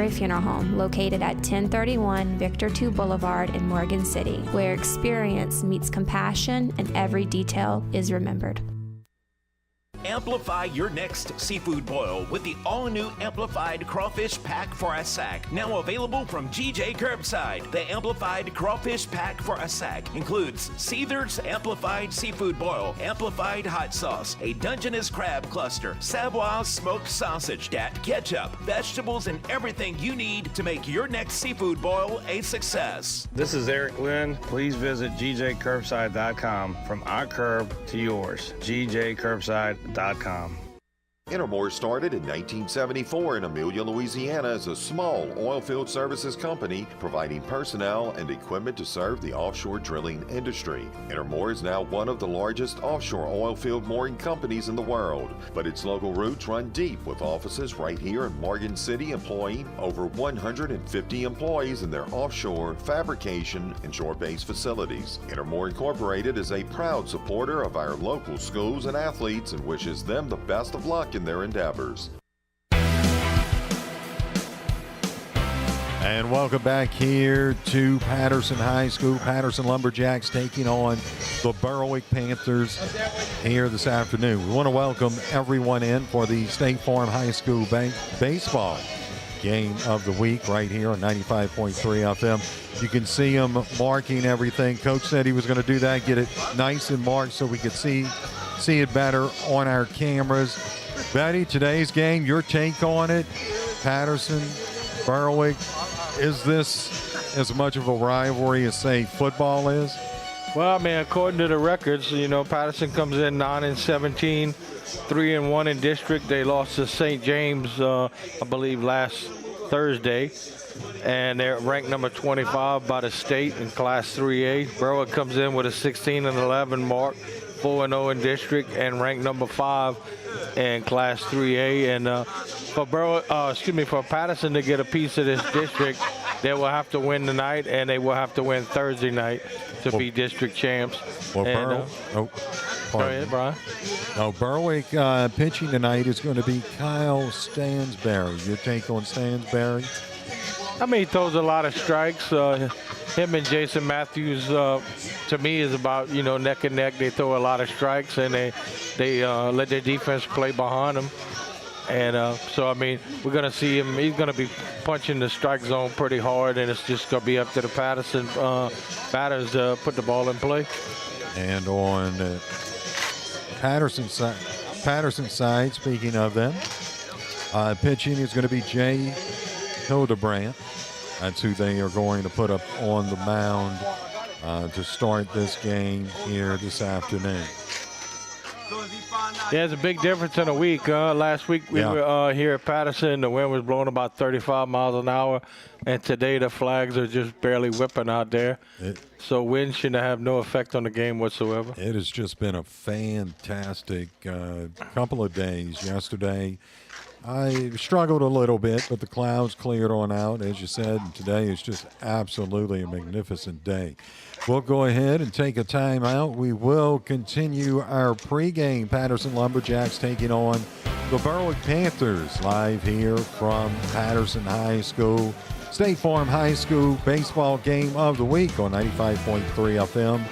Military Funeral Home, located at 1031 Victor II Boulevard in Morgan City, where experience meets compassion and every detail is remembered. Amplify your next seafood boil with the all-new Amplified Crawfish Pack for a Sack. Now available from GJ Curbside. The Amplified Crawfish Pack for a Sack includes Seether's Amplified Seafood Boil, Amplified Hot Sauce, a Dungeness Crab Cluster, Savoy Smoked Sausage, dat ketchup, vegetables, and everything you need to make your next seafood boil a success. This is Eric Lynn. Please visit gjcurbside.com. From our curb to yours. gjcurbside.com. Intermore started in 1974 in Amelia, Louisiana as a small oilfield services company providing personnel and equipment to serve the offshore drilling industry. Intermore is now one of the largest offshore oilfield mooring companies in the world, but its local roots run deep with offices right here in Morgan City employing over 150 employees in their offshore, fabrication, and shore-based facilities. Intermore Incorporated is a proud supporter of our local schools and athletes and wishes them the best of luck in their endeavors. And welcome back here to Patterson High School. Patterson Lumberjacks taking on the Berwick Panthers here this afternoon. We want to welcome everyone in for the State Farm High School baseball game of the week right here on 95.3 FM. You can see them marking everything. Coach said he was going to do that, get it nice and marked so we could see it better on our cameras. Betty, today's game, your take on it. Patterson, Berwick, is this as much of a rivalry as, say, football is? Well, I mean, according to the records, you know, Patterson comes in 9-17, 3-1 in district. They lost to St. James, I believe, last Thursday. And they're ranked number 25 by the state in Class 3A. Berwick comes in with a 16-11 mark, 4-0 in district, and ranked number 5 in Class 3A. And for Patterson to get a piece of this district, they will have to win tonight, and they will have to win Thursday night to be district champs. Well, go ahead, Brian. Berwick pitching tonight is going to be Kyle Stansberry. Your take on Stansberry? I mean, he throws a lot of strikes. Him and Jason Matthews, to me, is about, you know, neck and neck. They throw a lot of strikes, and they let their defense play behind them. And so, I mean, we're going to see him. He's going to be punching the strike zone pretty hard, and it's just going to be up to the Patterson batters to put the ball in play. And on Patterson side, speaking of them, pitching is going to be Jay Hildebrandt. That's who they are going to put up on the mound to start this game here this afternoon. Yeah, it's a big difference in a week. Last week we were here at Patterson. The wind was blowing about 35 miles an hour. And today the flags are just barely whipping out there. So wind shouldn't have no effect on the game whatsoever. It has just been a fantastic couple of days. Yesterday I struggled a little bit, but the clouds cleared on out, as you said. And today is just absolutely a magnificent day. We'll go ahead and take a timeout. We will continue our pregame. Patterson Lumberjacks taking on the Berwick Panthers live here from Patterson High School. State Farm High School baseball game of the week on 95.3 FM,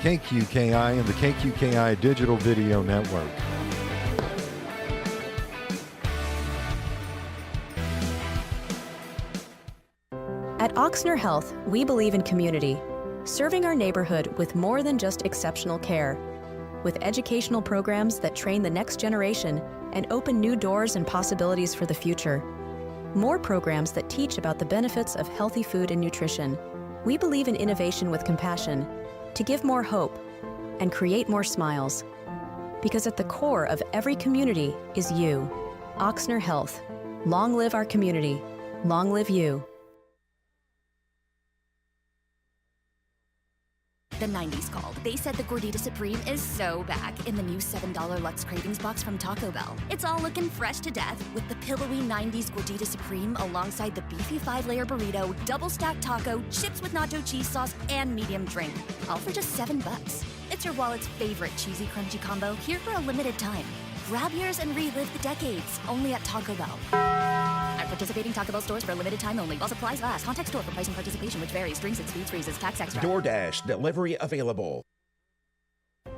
KQKI, and the KQKI Digital Video Network. At Oxner Health, we believe in community, serving our neighborhood with more than just exceptional care. With educational programs that train the next generation and open new doors and possibilities for the future. More programs that teach about the benefits of healthy food and nutrition. We believe in innovation with compassion to give more hope and create more smiles. Because at the core of every community is you. Oxner Health. Long live our community. Long live you. The 90s called. They said the Gordita Supreme is so back in the new $7 Lux Cravings box from Taco Bell. It's all looking fresh to death with the pillowy 90s Gordita Supreme alongside the beefy 5-layer burrito, double stacked taco, chips with nacho cheese sauce, and medium drink. All for just $7. It's your wallet's favorite cheesy crunchy combo here for a limited time. Grab yours and relive the decades only at Taco Bell. Participating Taco Bell stores for a limited time only. While supplies last. Contact store for pricing participation, which varies. Drinks and speeds freezes. Tax extra. DoorDash delivery available.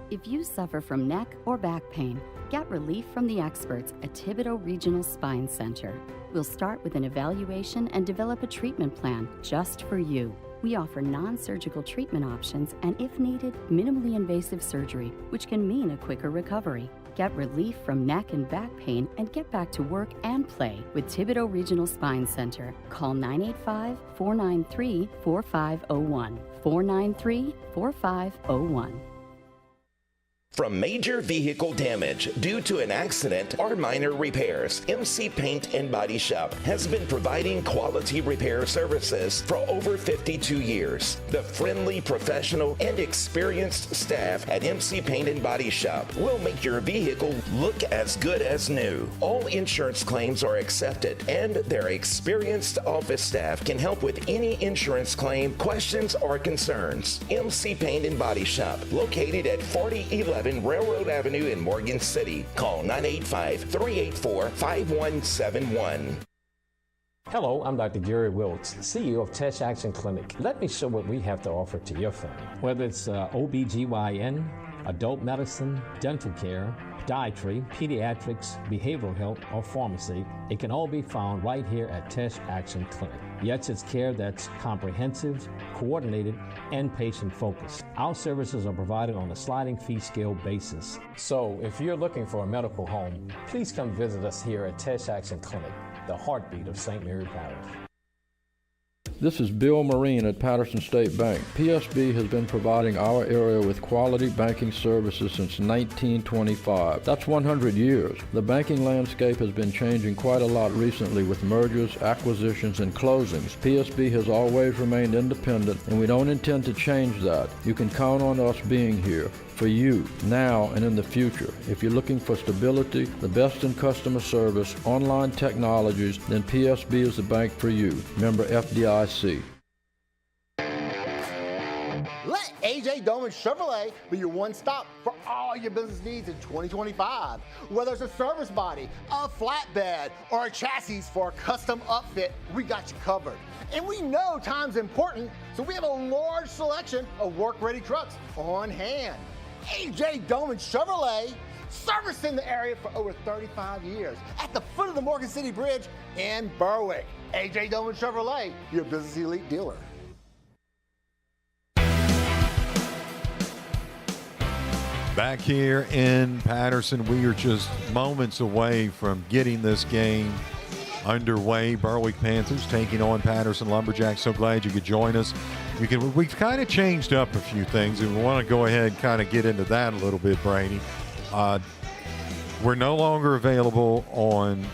If you suffer from neck or back pain, get relief from the experts at Thibodeau Regional Spine Center. We'll start with an evaluation and develop a treatment plan just for you. We offer non-surgical treatment options and, if needed, minimally invasive surgery, which can mean a quicker recovery. Get relief from neck and back pain and get back to work and play with Thibodeau Regional Spine Center. Call 985-493-4501. 493-4501. From major vehicle damage due to an accident or minor repairs, MC Paint and Body Shop has been providing quality repair services for over 52 years. The friendly, professional, and experienced staff at MC Paint and Body Shop will make your vehicle look as good as new. All insurance claims are accepted, and their experienced office staff can help with any insurance claim, questions, or concerns. MC Paint and Body Shop, located at 4011 Railroad Avenue in Morgan City. Call 985-384-5171. Hello, I'm Dr. Gary Wilkes, CEO of Touch Action Clinic. Let me show what we have to offer to your family. Whether it's OBGYN, adult medicine, dental care, podiatry, pediatrics, behavioral health, or pharmacy, it can all be found right here at Touch Action Clinic. Yet it's care that's comprehensive, coordinated, and patient-focused. Our services are provided on a sliding fee scale basis. So if you're looking for a medical home, please come visit us here at Touch Action Clinic, the heartbeat of St. Mary Parish. This is Bill Marine at Patterson State Bank. PSB has been providing our area with quality banking services since 1925. That's 100 years. The banking landscape has been changing quite a lot recently with mergers, acquisitions, and closings. PSB has always remained independent, and we don't intend to change that. You can count on us being here for you now and in the future. If you're looking for stability, the best in customer service, online technologies, then PSB is the bank for you. Member FDIC. Let AJ Doman Chevrolet be your one stop for all your business needs in 2025. Whether it's a service body, a flatbed, or a chassis for a custom upfit, we got you covered. And we know time's important, so we have a large selection of work-ready trucks on hand. AJ Doman Chevrolet, servicing the area for over 35 years at the foot of the Morgan City Bridge in Berwick. AJ Doman Chevrolet, your business elite dealer. Back here in Patterson, we are just moments away from getting this game underway. Berwick Panthers taking on Patterson Lumberjacks. So glad you could join us. We've kind of changed up a few things, and we want to go ahead and kind of get into that a little bit, Brady. We're no longer available on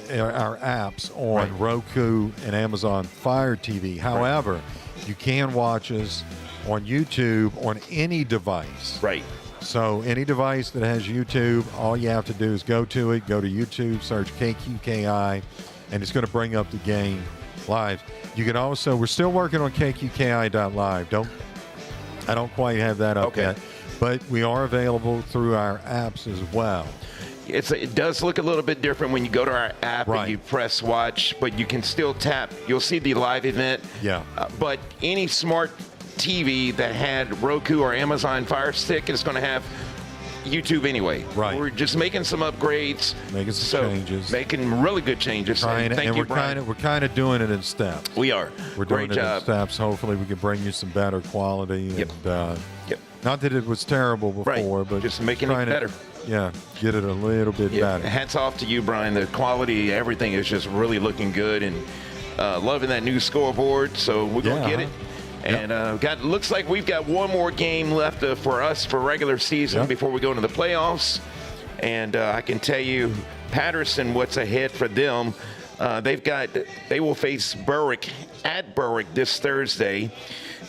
our apps on Roku and Amazon Fire TV. However, you can watch us on YouTube on any device. Right. So any device that has YouTube, all you have to do is go to it, go to YouTube, search KQKI, and it's going to bring up the game live. You can also, we're still working on KQKI.live. I don't quite have that up yet, but we are available through our apps as well. It does look a little bit different when you go to our app and you press watch, but you can still tap. You'll see the live event. Yeah. But any smart TV that had Roku or Amazon Fire Stick is going to have YouTube anyway. Right. We're just making some upgrades. Making some changes. Making really good changes. Thank you, Brian. We're kind of doing it in steps. We are. We're doing it in steps. Hopefully we can bring you some better quality. Yep. And, not that it was terrible before, but just making it better. Get it a little bit better. Hats off to you, Brian. The quality, everything is just really looking good, and loving that new scoreboard. So we're going to get it. And looks like we've got one more game left for us for regular season before we go into the playoffs. And I can tell you, Patterson, what's ahead for them. They will face Berwick at Berwick this Thursday.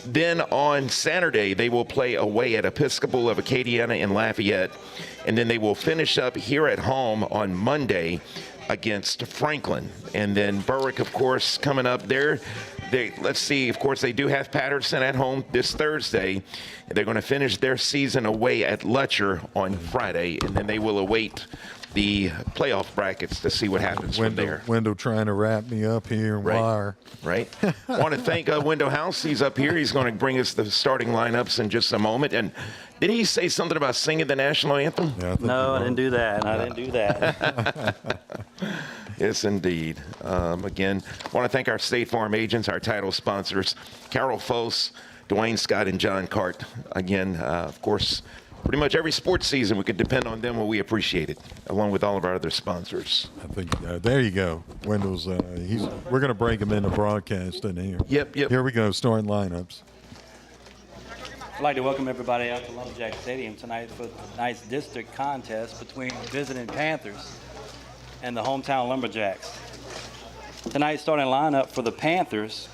Then on Saturday, they will play away at Episcopal of Acadiana in Lafayette. And then they will finish up here at home on Monday against Franklin. And then Berwick, of course, coming up there. Let's see, of course, they do have Patterson at home this Thursday. They're going to finish their season away at Letcher on Friday, and then they will await the playoff brackets to see what happens from there. Wendell trying to wrap me up here and wire. Right. I want to thank Wendell House. He's up here. He's going to bring us the starting lineups in just a moment. And did he say something about singing the national anthem? Yeah, no, I didn't do that. I didn't do that. Yes, indeed. Again, I want to thank our State Farm agents, our title sponsors, Carol Foss, Dwayne Scott, and John Cart. Again, of course, pretty much every sports season we could depend on them, and we appreciate it, along with all of our other sponsors. I think there you go. Wendell's. We're going to break him into broadcast in here. Yep. Here we go. Starting lineups. I'd like to welcome everybody out to Lumberjack Stadium tonight for tonight's district contest between visiting Panthers and the hometown Lumberjacks. Tonight's starting lineup for the Panthers.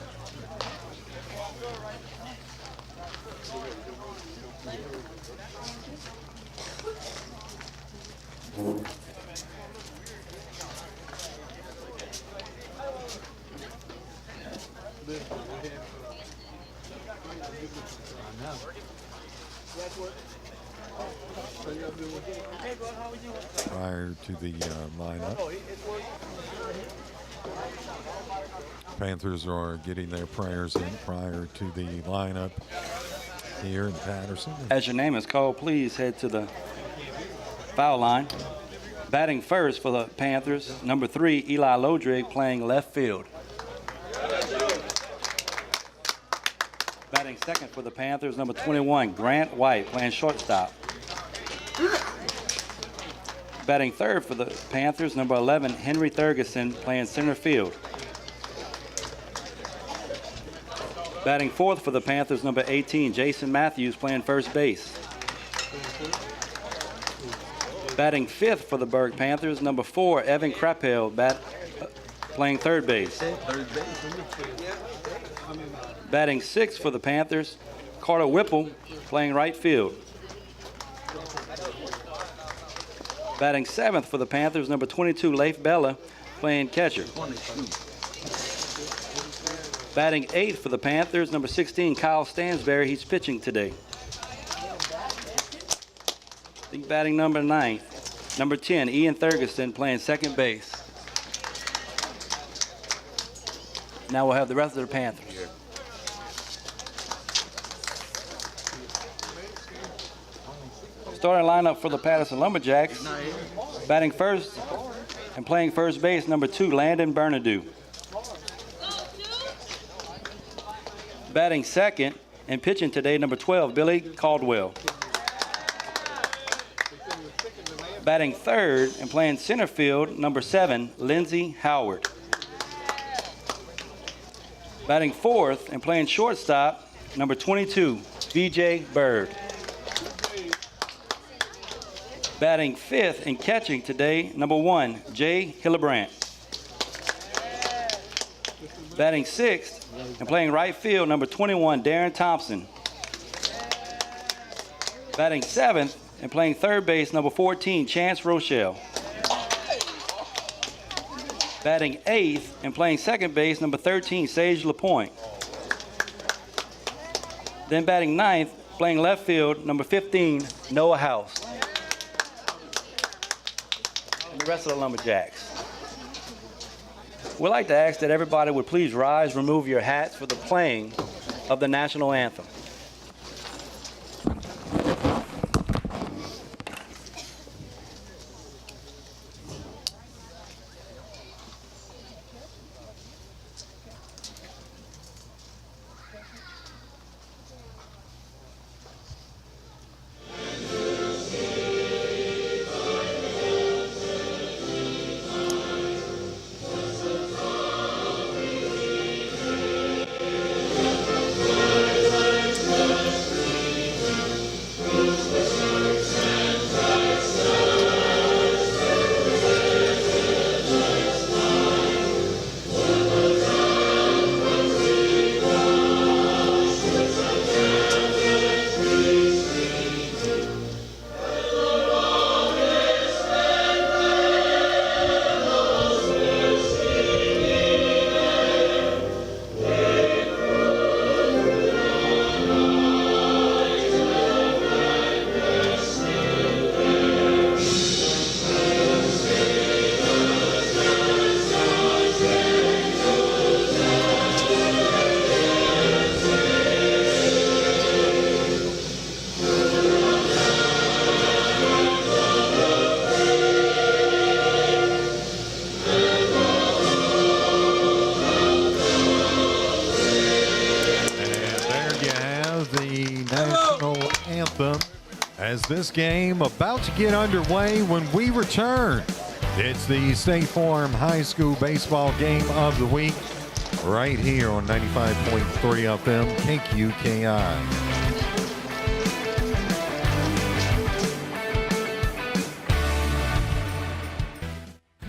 Prior to the lineup, Panthers are getting their prayers in prior to the lineup here in Patterson. As your name is called, please head to the foul line. Batting first for the Panthers, number 3, Eli Lodrig, playing left field. Batting second for the Panthers, number 21, Grant White, playing shortstop. Batting third for the Panthers, number 11, Henry Thurgeson, playing center field. Batting fourth for the Panthers, number 18, Jason Matthews, playing first base. Batting fifth for the Berwick Panthers, number 4, Evan Krappel, playing third base. Batting sixth for the Panthers, Carter Whipple, playing right field. Batting seventh for the Panthers, number 22, Leif Bella, playing catcher. Batting eighth for the Panthers, number 16, Kyle Stansberry. He's pitching today. The batting number 9, number 10, Ian Thurgeson, playing second base. Now we'll have the rest of the Panthers. Starting lineup for the Patterson Lumberjacks. Batting first and playing first base, number 2, Landon Bernadou. Batting second and pitching today, number 12, Billy Caldwell. Batting third and playing center field, number 7, Lindsey Howard. Batting fourth and playing shortstop, number 22, VJ Bird. Batting fifth and catching today, number 1, Jay Hillebrandt. Batting sixth and playing right field, number 21, Darren Thompson. Batting seventh and playing third base, number 14, Chance Rochelle. Batting eighth and playing second base, number 13, Sage LaPointe. Then batting ninth, playing left field, number 15, Noah House. And the rest of the Lumberjacks. We'd like to ask that everybody would please rise, remove your hats for the playing of the national anthem. as this game about to get underway when we return. It's the State Farm High School baseball game of the week right here on 95.3 FM KQKI.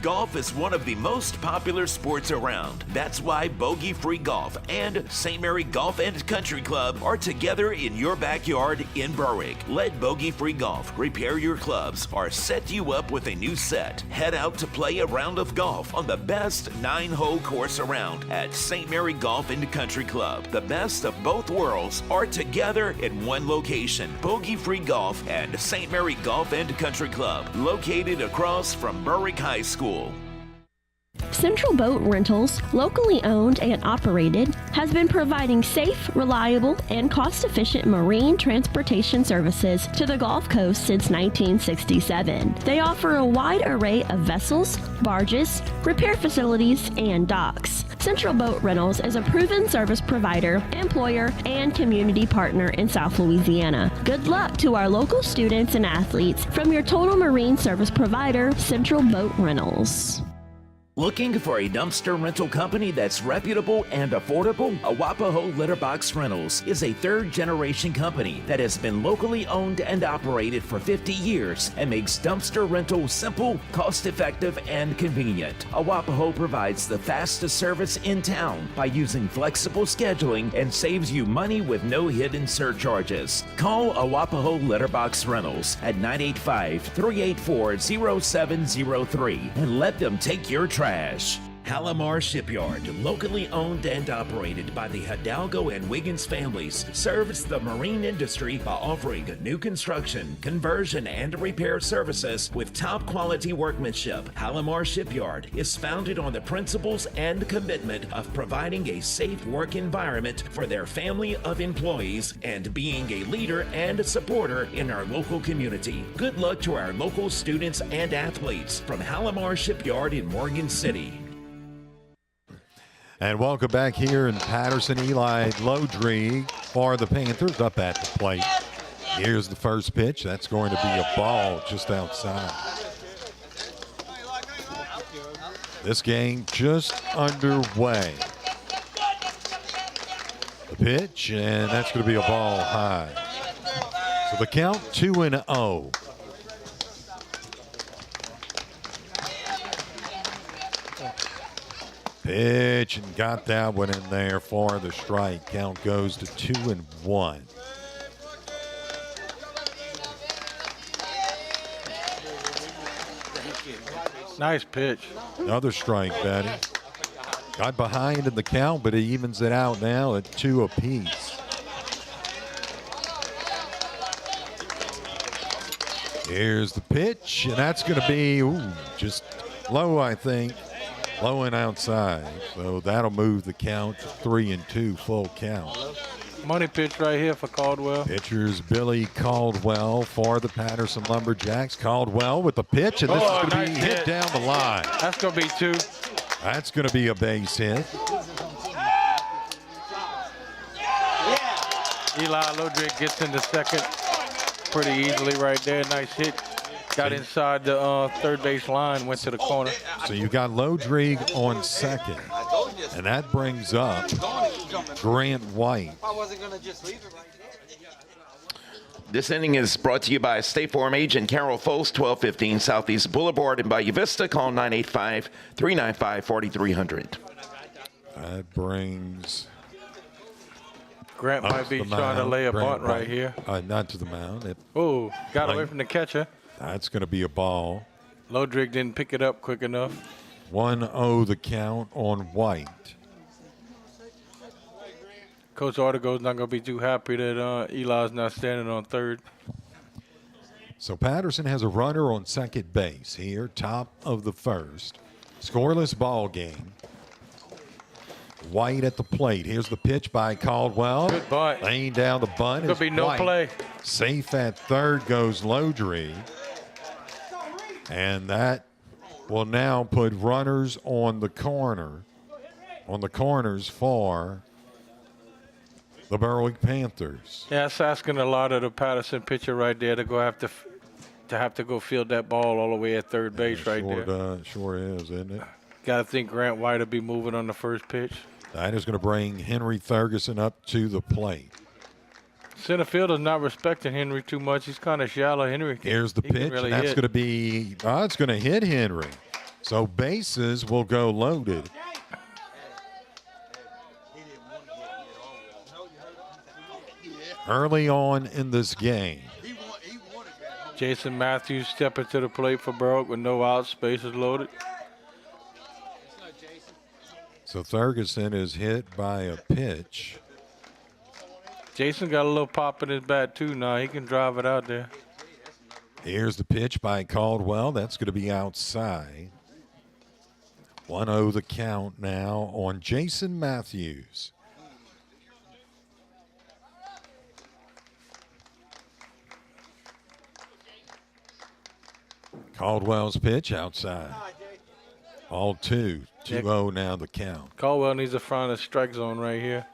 Golf is one of the most popular sports around. That's why Bogey Free Golf and St. Mary Golf and Country Club are together in your backyard in Berwick. Let Bogey Free Golf repair your clubs or set you up with a new set. Head out to play a round of golf on the best 9-hole course around at St. Mary Golf and Country Club. The best of both worlds are together in one location. Bogey Free Golf and St. Mary Golf and Country Club, located across from Berwick High School. Central Boat Rentals, locally owned and operated, has been providing safe, reliable, and cost-efficient marine transportation services to the Gulf Coast since 1967. They offer a wide array of vessels, barges, repair facilities, and docks. Central Boat Rentals is a proven service provider, employer, and community partner in South Louisiana. Good luck to our local students and athletes from your total marine service provider, Central Boat Rentals. Looking for a dumpster rental company that's reputable and affordable? Awapaho Litterbox Rentals is a third-generation company that has been locally owned and operated for 50 years and makes dumpster rental simple, cost-effective, and convenient. Awapaho provides the fastest service in town by using flexible scheduling and saves you money with no hidden surcharges. Call Awapaho Litterbox Rentals at 985-384-0703 and let them take your trash. Halamar Shipyard, locally owned and operated by the Hidalgo and Wiggins families, serves the marine industry by offering new construction, conversion, and repair services with top quality workmanship. Halamar Shipyard is founded on the principles and commitment of providing a safe work environment for their family of employees and being a leader and supporter in our local community. Good luck to our local students and athletes from Halamar Shipyard in Morgan City. And welcome back here in Patterson. Eli Lodrig for the Panthers up at the plate. Here's the first pitch. That's going to be a ball just outside. This game just underway. The pitch, and that's going to be a ball high. So the count 2-0. Pitch, and got that one in there for the strike. Count goes to 2-1. Nice pitch. Another strike, Betty. Got behind in the count, but he evens it out now at 2 apiece. Here's the pitch, and that's going to be just low, I think. Low and outside, so that'll move the count to 3-2, full count. Money pitch right here for Caldwell. Pitcher's Billy Caldwell for the Patterson Lumberjacks. Caldwell with the pitch, and this is going to be hit down the line. That's going to be 2. That's going to be a base hit. Eli Lodrig gets into second pretty easily right there. Nice hit. Got inside the third base line, went to the corner. So you got Lodrig on second, and that brings up Grant White. This inning is brought to you by State Farm agent Carol Foles, 1215 Southeast Boulevard, and by Uvista. Call 985-395-4300. That brings... Grant might be trying to lay a bunt right here. Not to the mound. Got away from the catcher. That's going to be a ball. Lodrig didn't pick it up quick enough. 1-0 the count on White. Coach Artigo's not going to be too happy that Eli's not standing on third. So Patterson has a runner on second base here, top of the first. Scoreless ball game. White at the plate. Here's the pitch by Caldwell. Good bunt. Laying down the bunt. Could be no White. play. Safe at third goes Lodrig. And that will now put runners on the corner. On the corners for the Berwick Panthers. Yeah, it's asking a lot of the Patterson pitcher right there to have to go field that ball all the way at third base there. Sure is, isn't it? Got to think Grant White will be moving on the first pitch. That is going to bring Henry Ferguson up to the plate. Center fielder's not respecting Henry too much. He's kind of shallow. Here's the pitch, and that's going to be it's going to hit Henry. So bases will go loaded. Early on in this game. Jason Matthews stepping to the plate for Berwick with no outs, bases loaded. So Ferguson is hit by a pitch. Jason got a little pop in his bat too now. He can drive it out there. Here's the pitch by Caldwell. That's going to be outside. 1-0 the count now on Jason Matthews. Caldwell's pitch outside. Ball 2. 2-0 now the count. Caldwell needs to find a strike zone right here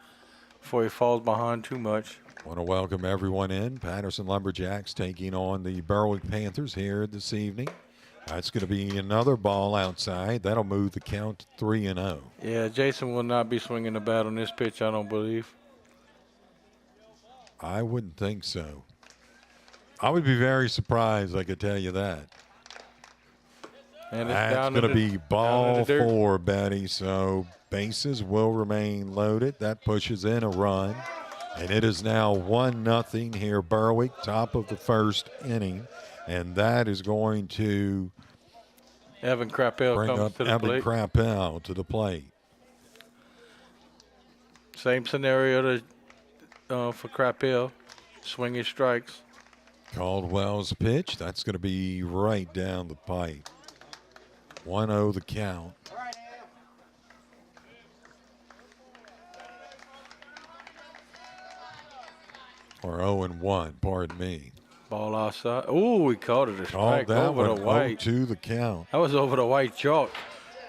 before he falls behind too much. Want to welcome everyone in. Patterson Lumberjacks taking on the Berwick Panthers here this evening. That's going to be another ball outside. That'll move the count to 3-0. Yeah, Jason will not be swinging the bat on this pitch, I don't believe. I wouldn't think so. I would be very surprised, I could tell you that. And that's going to be ball 4, Betty. So bases will remain loaded. That pushes in a run. And it is now 1-0 here, Berwick, top of the first inning. And that is going to Evan Crappell bring comes up to the Evan plate. Crappell to the plate. Same scenario for Crappell. Swinging strikes. Caldwell's pitch. That's going to be right down the pipe. 1-0 the count. Or 0-1, pardon me. Ball outside. Ooh, he caught it a strike over the white. 0-2 the count. That was over the white chalk.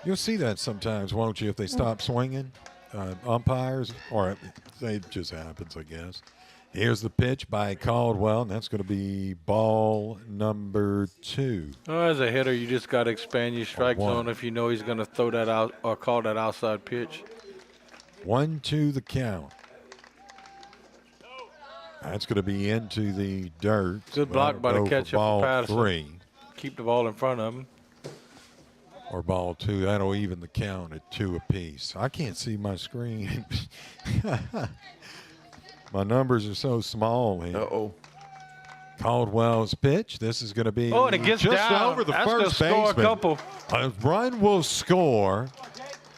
You'll see that sometimes, won't you, if they stop swinging? Umpires, or it just happens, I guess. Here's the pitch by Caldwell, and that's going to be ball number 2. Oh, as a hitter, you just got to expand your strike zone if you know he's going to throw that out or call that outside pitch. 1-2 the count. That's going to be into the dirt. Good block by the catcher for Patterson. 3. Keep the ball in front of him. Or ball 2. That'll even the count at 2 apiece. I can't see my screen. My numbers are so small here. Uh-oh. Caldwell's pitch. This is going to be and it gets just down. over the That's first gonna score baseman. a couple. A run will score.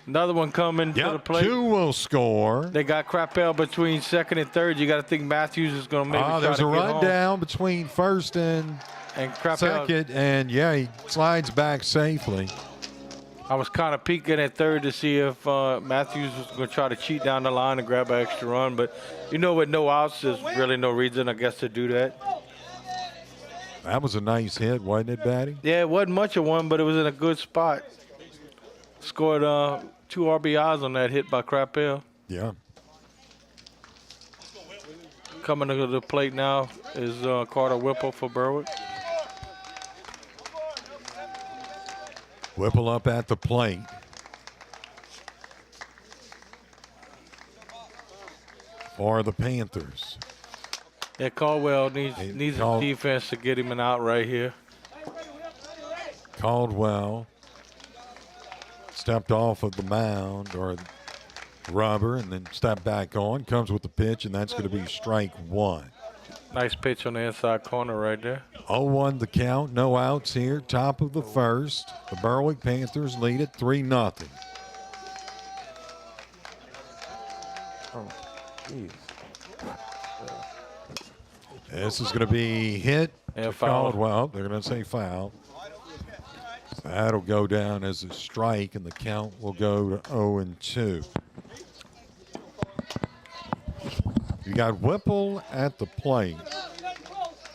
Another one coming to the plate. 2 will score. They got Crappell between second and third. You got to think Matthews is going to maybe try there's to a get run home. down between first and Crappell, second, and he slides back safely. I was kind of peeking at third to see if Matthews was going to try to cheat down the line and grab an extra run. But, with no outs, there's really no reason, I guess, to do that. That was a nice hit, wasn't it, Batty? Yeah, it wasn't much of one, but it was in a good spot. Scored 2 RBIs on that hit by Crappell. Yeah. Coming to the plate now is Carter Whipple for Berwick. Whipple up at the plate. For the Panthers. Yeah, Caldwell needs his defense to get him an out right here. Caldwell stepped off of the mound or rubber and then stepped back on. Comes with the pitch, and that's going to be strike 1. Nice pitch on the inside corner right there. 0-1 the count. No outs here. Top of the first. The Berwick Panthers lead it 3-0. Oh, geez. This is going to be hit to foul. Caldwell. They're going to say foul. That'll go down as a strike, and the count will go to 0-2. You got Whipple at the plate.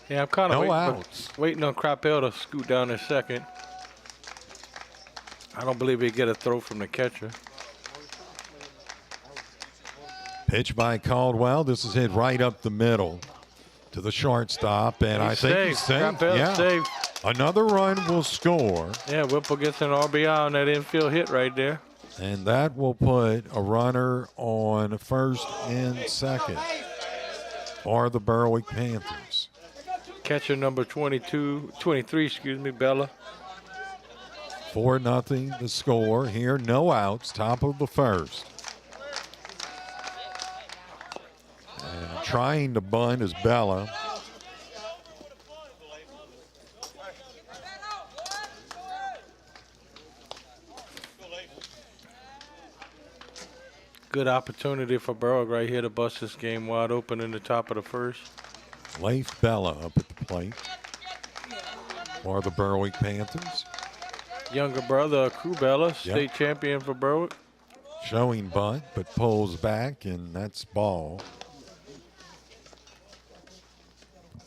Yeah, I'm kind of outs. waiting on Crappell to scoot down in second. I don't believe he'd get a throw from the catcher. Pitch by Caldwell. This is hit right up the middle to the shortstop, and I think he's safe. Safe. Another run will score. Yeah, Whipple gets an RBI on that infield hit right there. And that will put a runner on first and second for the Berwick Panthers. Catcher number 23, Bella. 4-0 the score here. No outs, top of the first. And trying to bunt is Bella. Good opportunity for Berwick right here to bust this game wide open in the top of the first. Leif Bella up at the plate for the Berwick Panthers. Younger brother, Crew Bella, state champion for Berwick. Showing bunt, but pulls back, and that's ball.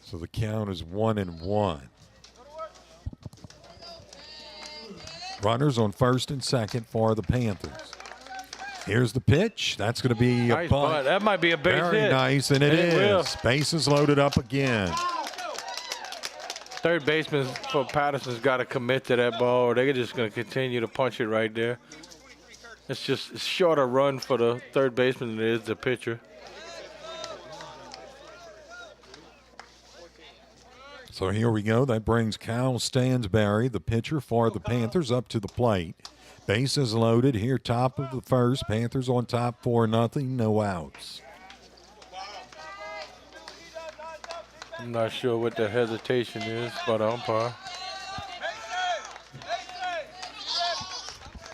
So the count is 1-1. Runners on first and second for the Panthers. Here's the pitch. That's going to be nice a bunt. bunt. That might be a base Very hit. nice, and it is. Bases loaded up again. Third baseman for Patterson's got to commit to that ball, or they're just going to continue to punch it right there. It's just a shorter run for the third baseman than it is the pitcher. So here we go. That brings Kyle Stansberry, the pitcher for the Panthers, up to the plate. Bases loaded here, top of the first. Panthers on top, 4-0, no outs. I'm not sure what the hesitation is by the umpire.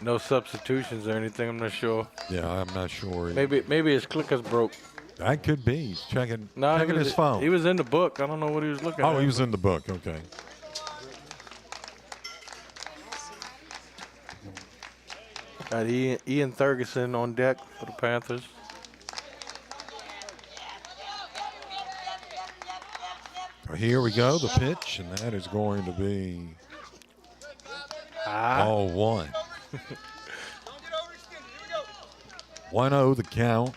No substitutions or anything, I'm not sure. Yeah, I'm not sure. Maybe his clicker's broke. That could be. He's checking checking his phone. He was in the book. I don't know what he was looking at. Oh, he was in the book. Okay. Got Ian Ferguson on deck for the Panthers. Here we go, the pitch, and that is going to be ball one. 1-0 the count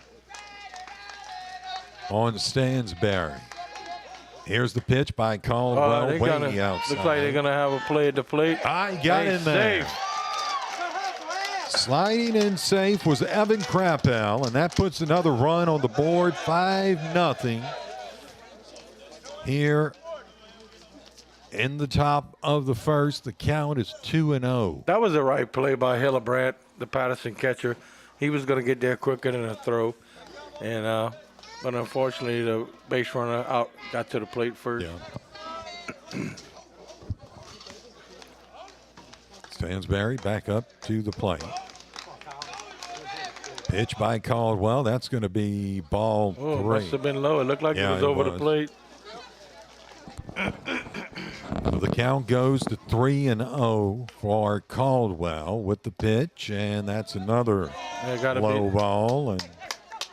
on Stansberry. Here's the pitch by Caldwell, way outside. Looks like they're going to have a play at the plate. I got in there. Safe. Sliding in safe was Evan Krappel, and that puts another run on the board, 5-0. Here in the top of the first, the count is 2-0. That was the right play by Hillebrandt, the Patterson catcher. He was going to get there quicker than a throw. And but unfortunately, the base runner out got to the plate first. Yeah. Stansberry back up to the plate. Pitch by Caldwell. That's going to be ball 3. Must have been low. It looked like it was over the plate. So the count goes to 3-0 for Caldwell with the pitch, and that's another low ball. And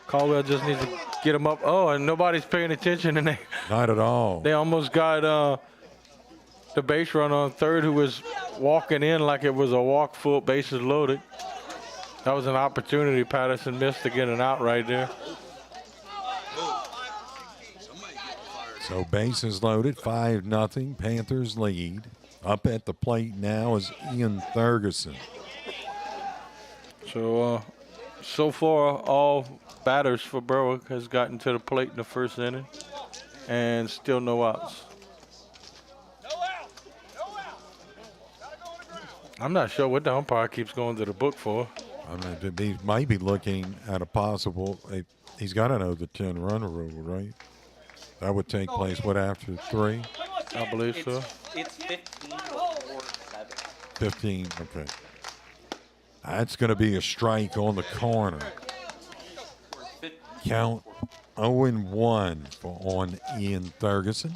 Caldwell just needs to get him up. Oh, and nobody's paying attention, and not at all. They almost got the base runner on third, who was walking in like it was a walk, full bases loaded. That was an opportunity Patterson missed to get an out right there. So bases loaded, 5-0. Panthers lead. Up at the plate now is Ian Ferguson. So far, all batters for Berwick has gotten to the plate in the first inning, and still no outs. I'm not sure what the umpire keeps going to the book for. I mean, he might be looking at a possible. He's got to know the 10-run rule, right? That would take place, after 3? I believe so. It's 15 or 7. 15, okay. That's going to be a strike on the corner. Count 0-1 on Ian Ferguson.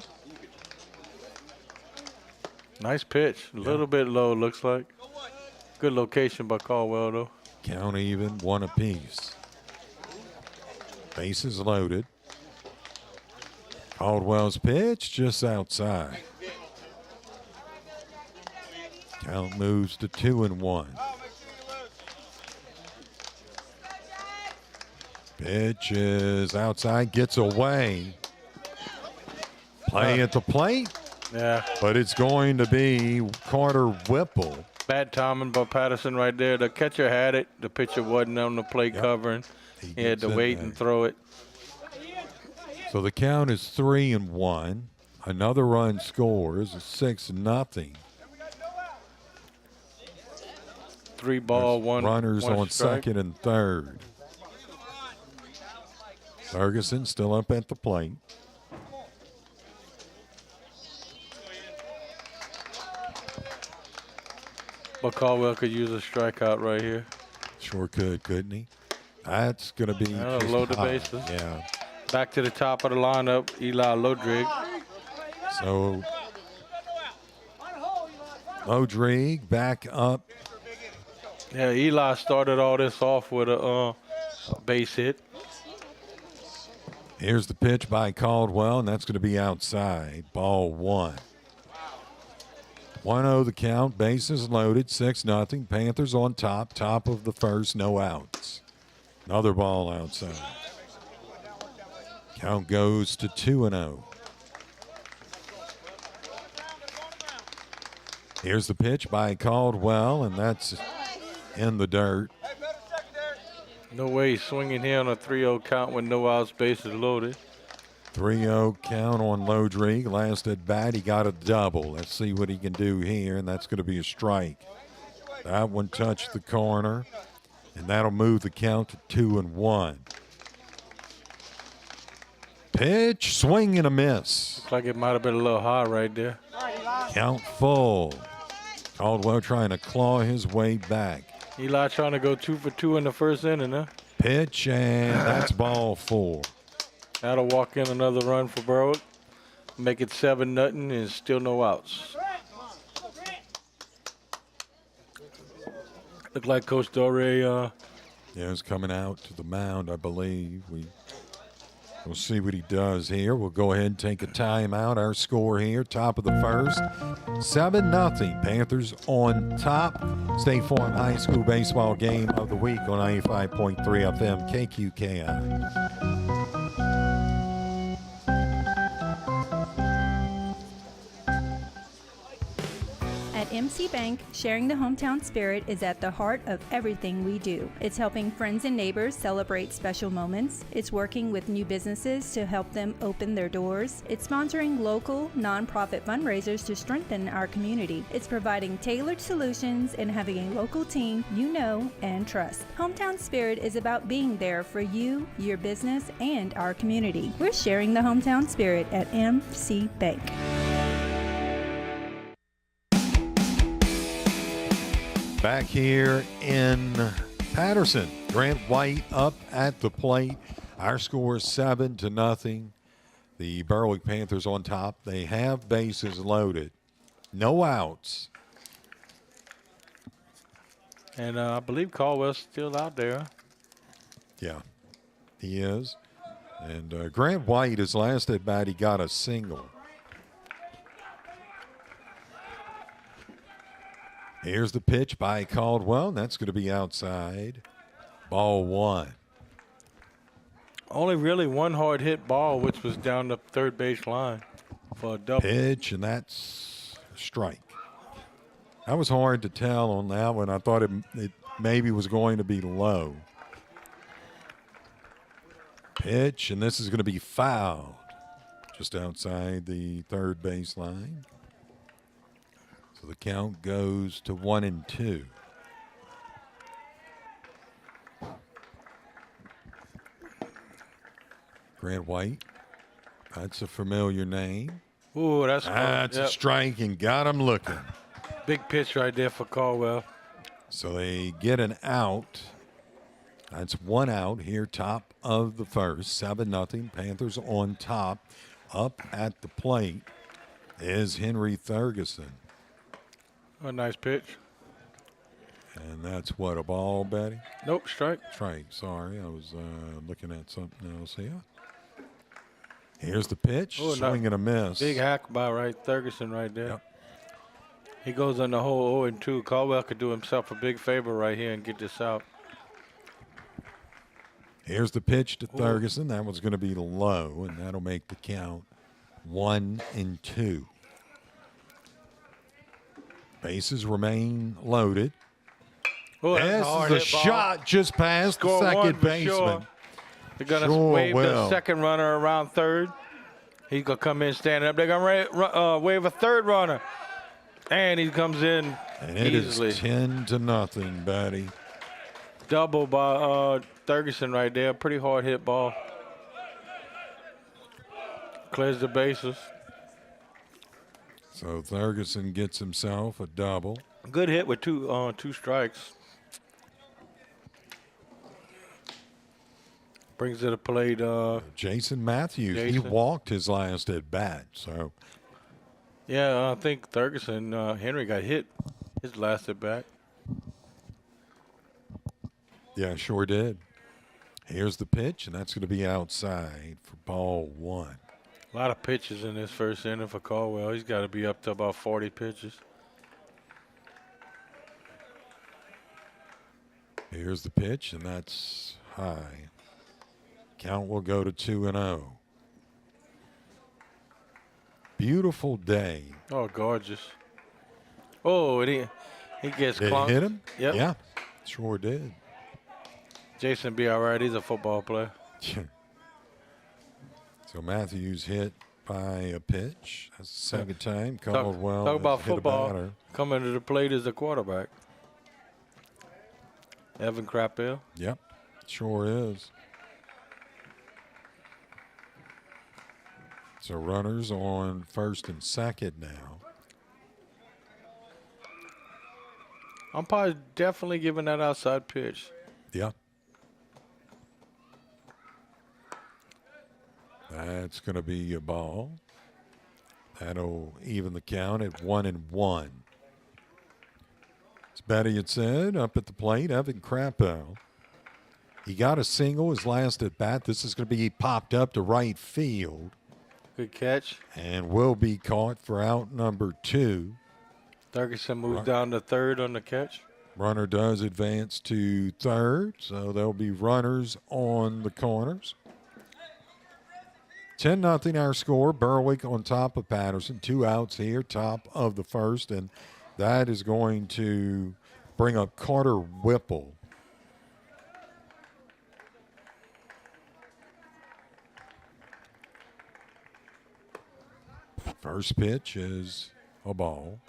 Nice pitch. A little bit low, looks like. Good location by Caldwell, though. Count even, 1 apiece. Bases loaded. Caldwell's pitch just outside. Count moves to 2-1. Pitch is outside, gets away. Play at the plate. Yeah. But it's going to be Carter Whipple. Bad timing by Patterson right there. The catcher had it. The pitcher wasn't on the plate covering. He had to wait and throw it. So the count is 3-1. Another run scores, 6-0. 3 ball, one runners one on strike. second and third. Ferguson still up at the plate. But Caldwell could use a strikeout right here. Sure could, couldn't he? That's going to be just load the high. bases. Yeah. Back to the top of the lineup, Eli Lodrig. So Lodrig back up. Yeah, Eli started all this off with a base hit. Here's the pitch by Caldwell, and that's going to be outside. Ball 1. 1-0 the count, bases loaded, 6-0. Panthers on top of the first, no outs. Another ball outside. Count goes to 2-0. Here's the pitch by Caldwell, and that's in the dirt. No way he's swinging here on a 3-0 count with no outs, bases loaded. 3-0 count on Lodrig. Last at bat, he got a double. Let's see what he can do here, and that's going to be a strike. That one touched the corner, and that'll move the count to 2-1. Pitch, swing and a miss. Looks like it might have been a little high right there. Count full. Caldwell trying to claw his way back. Eli trying to go 2 for 2 in the first inning, huh? Pitch, and that's ball 4. That'll walk in another run for Berwick. Make it 7-0 and still no outs. Look like Coach Doré. Is coming out to the mound, I believe. We'll see what he does here. We'll go ahead and take a timeout. Our score here, top of the first, 7-0. Panthers on top. State Farm High School baseball game of the week on 95.3 FM KQKI. At MC Bank, sharing the hometown spirit is at the heart of everything we do. It's helping friends and neighbors celebrate special moments. It's working with new businesses to help them open their doors. It's sponsoring local, nonprofit fundraisers to strengthen our community. It's providing tailored solutions and having a local team you know and trust. Hometown Spirit is about being there for you, your business, and our community. We're sharing the hometown spirit at MC Bank. Back here in Patterson, Grant White up at the plate. Our score is 7-0. The Berwick Panthers on top. They have bases loaded. No outs. And I believe Caldwell's still out there. Yeah, he is. And Grant White, his last at bat, he got a single. Here's the pitch by Caldwell, and that's going to be outside. Ball 1. Only really one hard hit ball, which was down the third base line for a double. Pitch, and that's a strike. That was hard to tell on that one. I thought it maybe was going to be low. Pitch, and this is going to be fouled just outside the third base line. So the count goes to 1-2. Grant White, that's a familiar name. Ooh, that's a strike and got him looking. Big pitch right there for Caldwell. So they get an out. That's one out here, top of the first. 7-0. Panthers on top. Up at the plate is Henry Ferguson. A nice pitch. And that's what, a ball, Betty? Nope, strike. Strike, sorry. I was looking at something else here. Here's the pitch, swing and a miss. Big hack by Ferguson right there. Yep. He goes on the whole 0-2. Caldwell could do himself a big favor right here and get this out. Here's the pitch to Ferguson. That one's going to be low, and that'll make the count 1-2. Bases remain loaded. Oh, this is a shot just past the second baseman. Sure. They're going to wave the second runner around third. He's going to come in standing up. They're going to wave a third runner. And he comes in and it easily. is 10-0, Batty. Double by Ferguson right there. Pretty hard hit ball. Clears the bases. So Ferguson gets himself a double. Good hit with two strikes. Brings to the plate. Jason Matthews. He walked his last at bat. So. Yeah, I think Ferguson, Henry got hit his last at bat. Yeah, sure did. Here's the pitch, and that's going to be outside for ball 1. A lot of pitches in this first inning for Caldwell. He's got to be up to about 40 pitches. Here's the pitch, and that's high. Count will go to 2-0. Beautiful day. Oh, gorgeous. Oh, and he gets clunked. Did it hit him? Yep. Yeah, sure did. Jason be all right. He's a football player. So Matthews hit by a pitch. That's the second time. Caldwell talk about hit football. a batter. Coming to the plate is the quarterback. Evan Crappill. Yep, sure is. So runners on first and second now. Umpire definitely giving that outside pitch. Yeah. That's going to be a ball. That'll even the count at 1-1. As Betty had said, up at the plate, Evan Crappill. He got a single his last at bat. This is going to be popped up to right field. Good catch. And will be caught for out number 2. Ferguson moves down to third on the catch. Runner does advance to third, so there'll be runners on the corners. 10-0 our score. Berwick on top of Patterson. 2 outs here, top of the first, and that is going to bring up Carter Whipple. First pitch is a ball.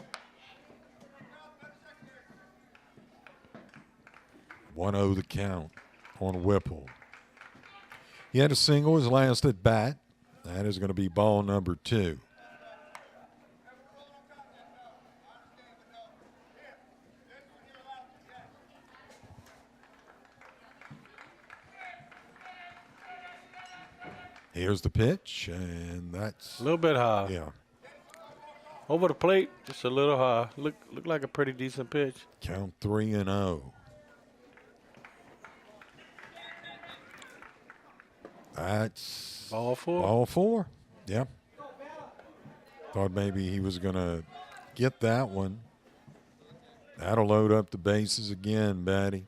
1-0 the count on Whipple. He had a single his last at bat. That is going to be ball number 2. Here's the pitch, and that's a little bit high. Yeah. Over the plate, just a little high. Look like a pretty decent pitch. Count 3-0. That's ball 4. Ball 4. Yeah. Thought maybe he was going to get that one. That'll load up the bases again, Batty.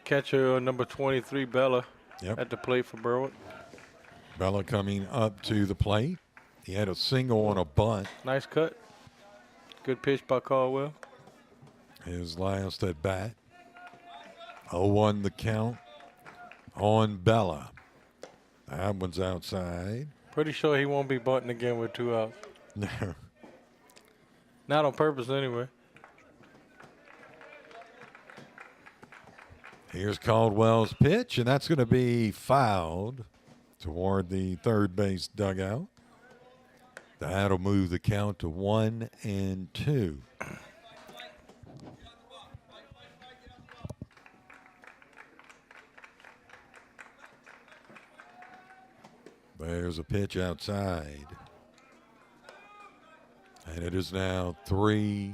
Catcher number 23, Bella, at the plate for Berwick. Bella coming up to the plate. He had a single on a bunt. Nice cut. Good pitch by Caldwell. His last at bat. 0-1 the count on Bella. That one's outside. Pretty sure he won't be bunting again with 2 outs. No. Not on purpose anyway. Here's Caldwell's pitch, and that's going to be fouled toward the third base dugout. That'll move the count to 1-2. There's a pitch outside. And it is now 2-2,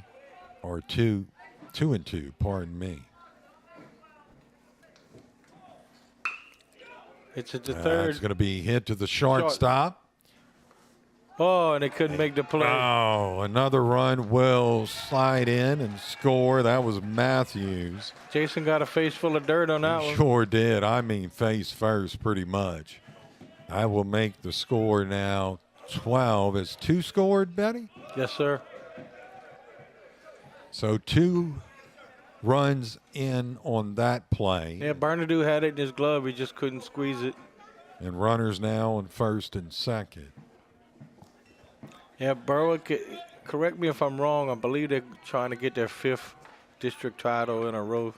pardon me. It's at the third. It's going to be hit to the shortstop. Oh, and they couldn't make the play. Oh, another run will slide in and score. That was Matthews. Jason got a face full of dirt on that one. Sure did. I mean, face first pretty much. I will make the score now 12. Is 2 scored, Betty? Yes, sir. So 2 runs in on that play. Yeah, Bernadou had it in his glove. He just couldn't squeeze it. And runners now on first and second. Yeah, Berwick, correct me if I'm wrong, I believe they're trying to get their 5th district title in a row.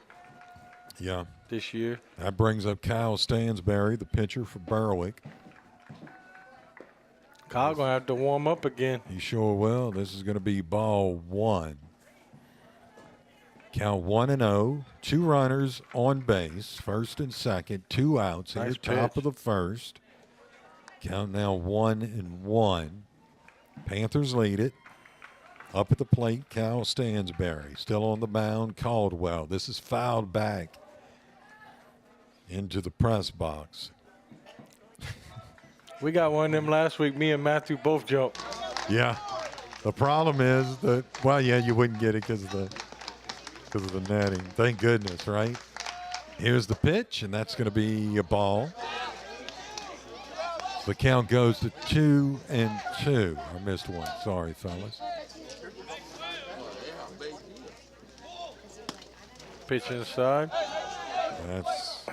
Yeah. This year. That brings up Kyle Stansberry, the pitcher for Berwick. Kyle going to have to warm up again. He sure will. This is going to be ball 1. Count 1-0. 2 runners on base, first and second. 2 outs Nice here, top pitch. of the first. Count now 1-1. Panthers lead it. Up at the plate, Kyle Stansberry. Still on the mound, Caldwell. This is fouled back into the press box. We got one of them last week. Me and Matthew both jumped. Yeah. The problem is that, well, yeah, you wouldn't get it because of the netting. Thank goodness, right? Here's the pitch, and that's going to be a ball. The count goes to 2-2. I missed one. Sorry, fellas. Pitch inside. That's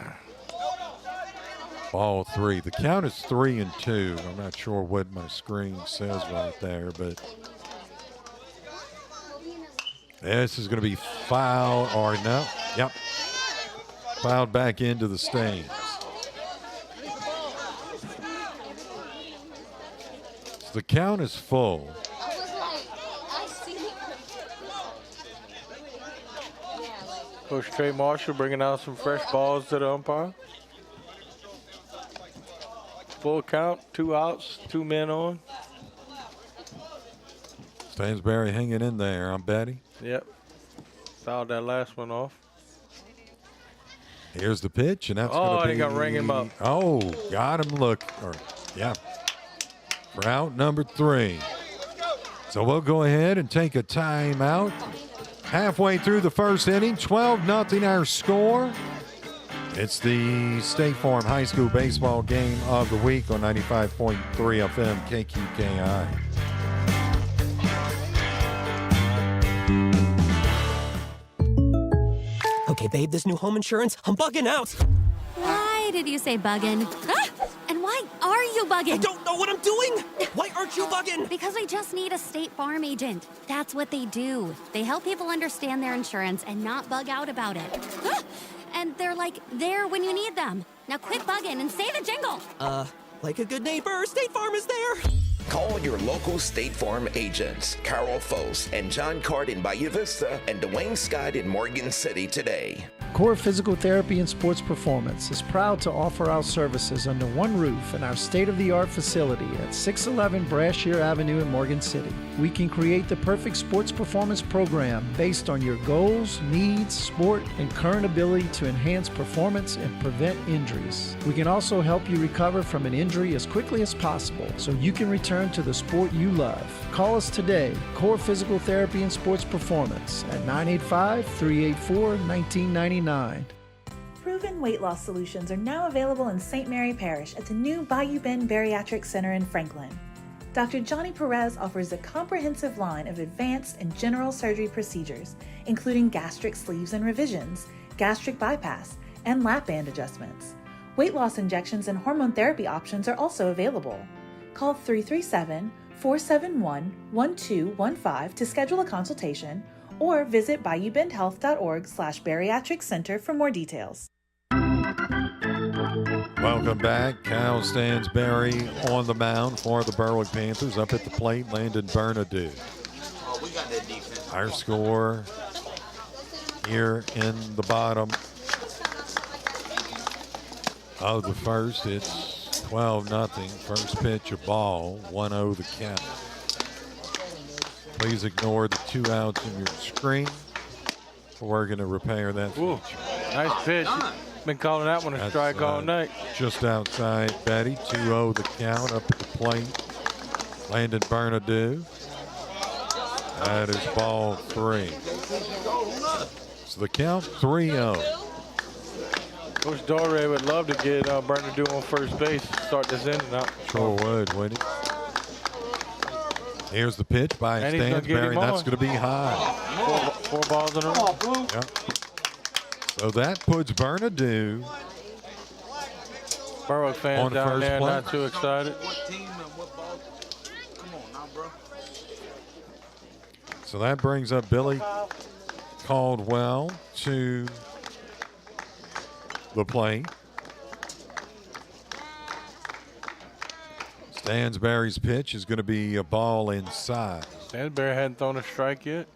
ball 3. The count is 3-2. I'm not sure what my screen says right there, but this is going to be foul or no. Yep. Fouled back into the stands. The count is full. Coach Trey Marshall bringing out some fresh balls to the umpire. Full count, 2 outs, 2 men on. Stansberry hanging in there, I'm Betty. Yep. Fouled that last one off. Here's the pitch, and that's going to be. Oh, they got to ring him up. Oh, got him. Look, yeah. For out number 3. So we'll go ahead and take a timeout. Halfway through the first inning, 12-0 our score. It's the State Farm High School baseball game of the week on 95.3 FM KQKI. Okay, babe, this new home insurance, I'm bugging out. Why did you say bugging? Ah! And why are you bugging? I don't know what I'm doing. Why aren't you bugging? Because we just need a State Farm agent. That's what they do. They help people understand their insurance and not bug out about it. Ah! And they're like there when you need them. Now quit bugging and say the jingle. Like a good neighbor, State Farm is there. Call your local State Farm agents, Carol Foss and John Cart in Bayou Vista and Dwayne Scott in Morgan City today. Core Physical Therapy and Sports Performance is proud to offer our services under one roof in our state-of-the-art facility at 611 Brashear Avenue in Morgan City. We can create the perfect sports performance program based on your goals, needs, sport, and current ability to enhance performance and prevent injuries. We can also help you recover from an injury as quickly as possible so you can return to the sport you love. Call us today, Core Physical Therapy and Sports Performance at 985-384-1999. Proven weight loss solutions are now available in St. Mary Parish at the new Bayou Bend Bariatric Center in Franklin. Dr. Johnny Perez offers a comprehensive line of advanced and general surgery procedures, including gastric sleeves and revisions, gastric bypass, and lap band adjustments. Weight loss injections and hormone therapy options are also available. Call 337-471-1215 to schedule a consultation or visit BayouBendHealth.org/bariatric center for more details. Welcome back. Kyle Stansberry on the mound for the Berwick Panthers. Up at the plate, Landon Bernadou. Our score here in the bottom of the first. It's 12-0. First pitch, a ball. 1-0 the count. Please ignore the 2 outs in your screen. We're going to repair that. Ooh, nice pitch. Been calling that one a strike all night. Just outside Betty. 2-0 the count. Up at the plate, Landon Bernadou. That is ball 3. So the count 3-0. Coach Doré would love to get Bernadou on first base, start this inning out. Sure would, wouldn't he? Here's the pitch by And he's gonna get Stansberry. him That's on. going to be high. Four balls in a row. Yep. So that puts Bernadou Berwick fans on down first there place. not too excited. So that brings up Billy Caldwell to the plate. Stansberry's pitch is going to be a ball inside. Stansberry hadn't thrown a strike yet.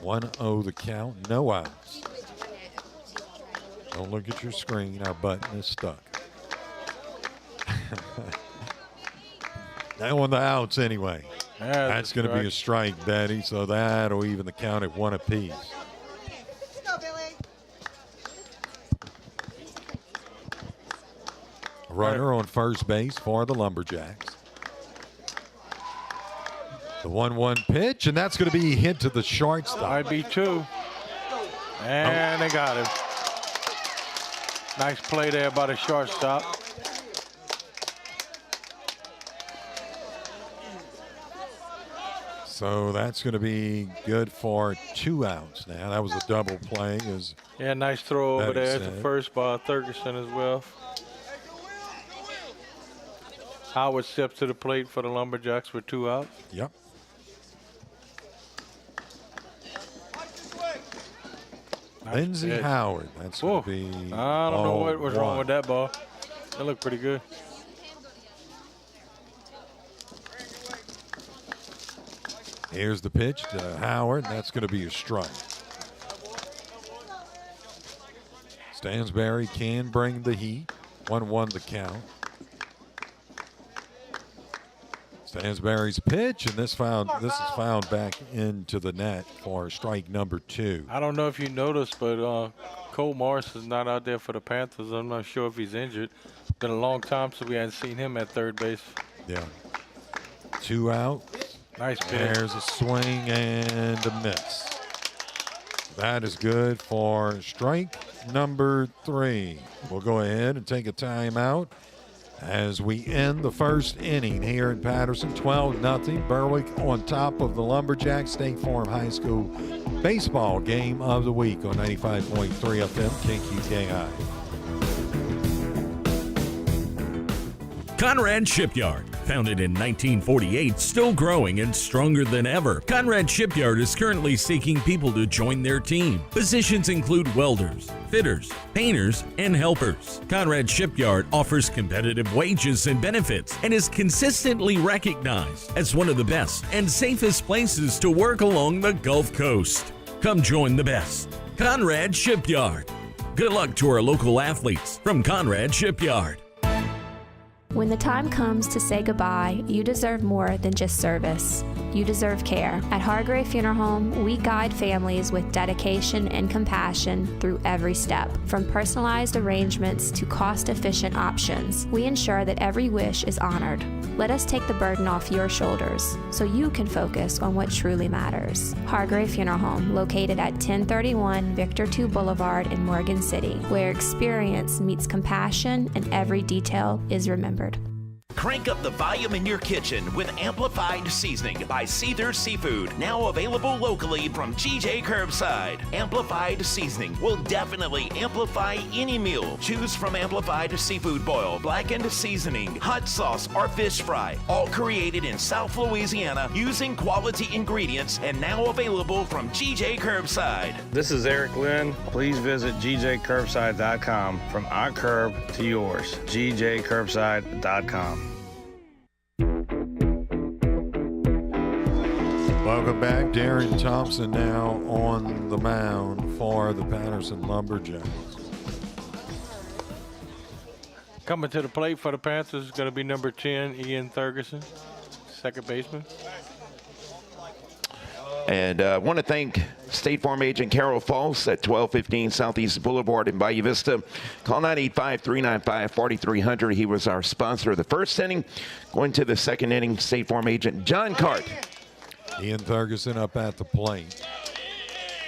1-0 the count, no outs. Don't look at your screen, our button is stuck. Now on the outs anyway. That's going to be a strike, Daddy, so that'll even the count at 1 apiece. Runner on first base for the Lumberjacks. The 1-1 pitch, and that's going to be hit to the shortstop. Might be 2. And they got him. Nice play there by the shortstop. So that's going to be good for 2 outs now. That was a double play. Yeah, nice throw over Betty there to said. first by Ferguson as well. Howard steps to the plate for the Lumberjacks with 2 outs. Yep. Lindsey pitch. Howard. That's going to be. I don't know what was wrong with that ball. That looked pretty good. Here's the pitch to Howard. That's going to be a strike. Stansberry can bring the heat. 1-1 the count. Stansberry's pitch, and this is fouled back into the net for strike number 2. I don't know if you noticed, but Cole Morris is not out there for the Panthers. I'm not sure if he's injured. Been a long time since we hadn't seen him at third base. Yeah. 2 out. Nice pitch. There's a swing and a miss. That is good for strike number 3. We'll go ahead and take a timeout as we end the first inning here in Patterson. 12-0. Berwick on top of the Lumberjacks. State Farm High School baseball game of the week on 95.3 FM KQKI. Conrad Shipyard. Founded in 1948, still growing and stronger than ever, Conrad Shipyard is currently seeking people to join their team. Positions include welders, fitters, painters, and helpers. Conrad Shipyard offers competitive wages and benefits and is consistently recognized as one of the best and safest places to work along the Gulf Coast. Come join the best. Conrad Shipyard. Good luck to our local athletes from Conrad Shipyard. When the time comes to say goodbye, you deserve more than just service. You deserve care. At Hargrave Funeral Home, we guide families with dedication and compassion through every step. From personalized arrangements to cost-efficient options, we ensure that every wish is honored. Let us take the burden off your shoulders so you can focus on what truly matters. Hargrave Funeral Home, located at 1031 Victor 2 Boulevard in Morgan City, where experience meets compassion and every detail is remembered. Crank up the volume in your kitchen with Amplified Seasoning by Seether Seafood. Now available locally from GJ Curbside. Amplified Seasoning will definitely amplify any meal. Choose from Amplified Seafood Boil, Blackened Seasoning, Hot Sauce, or Fish Fry. All created in South Louisiana using quality ingredients and now available from GJ Curbside. This is Eric Lynn. Please visit gjcurbside.com. From our curb to yours. gjcurbside.com. Welcome back. Darren Thompson now on the mound for the Patterson Lumberjacks. Coming to the plate for the Panthers is going to be number 10, Ian Ferguson, second baseman. And I want to thank State Farm agent Carol False at 1215 Southeast Boulevard in Bayou Vista. Call 985-395-4300. He was our sponsor of the first inning. Going to the second inning, State Farm agent John Cart. Ian Ferguson up at the plate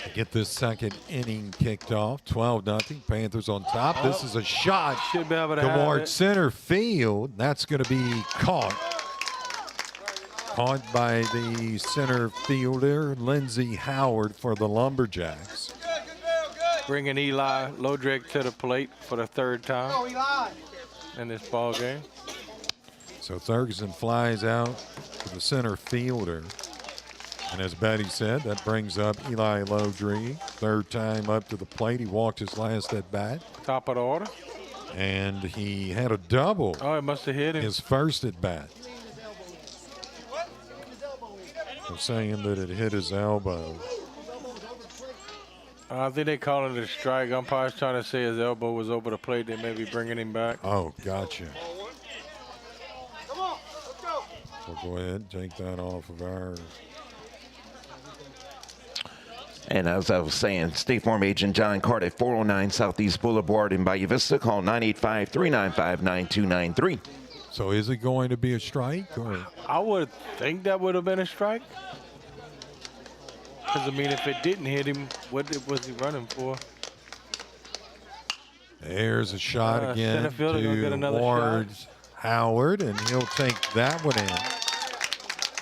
to get this second inning kicked off. 12-0. Panthers on top. This is a shot Should be able to have toward it. center field. That's going to be caught. Caught by the center fielder, Lindsey Howard, for the Lumberjacks. Bringing Eli Lodrick to the plate for the third time in this ball game. So Ferguson flies out to the center fielder. And as Betty said, that brings up Eli Lodrick. Third time up to the plate. He walked his last at bat. Top of the order. And he had a double. Oh, it must have hit him. His first at bat. They're saying that it hit his elbow. I think they calling it a strike. Umpire's trying to say his elbow was over the plate. They may be bringing him back. Oh, gotcha. We'll go ahead and take that off of ours. And as I was saying, State Farm agent John Cart at 409 Southeast Boulevard in Bayou Vista. Call 985-395-9293. So is it going to be a strike? Or? I would think that would have been a strike. Because, I mean, if it didn't hit him, what was he running for? There's a shot again center fielder gonna get to another Ward shot. Howard, and he'll take that one in.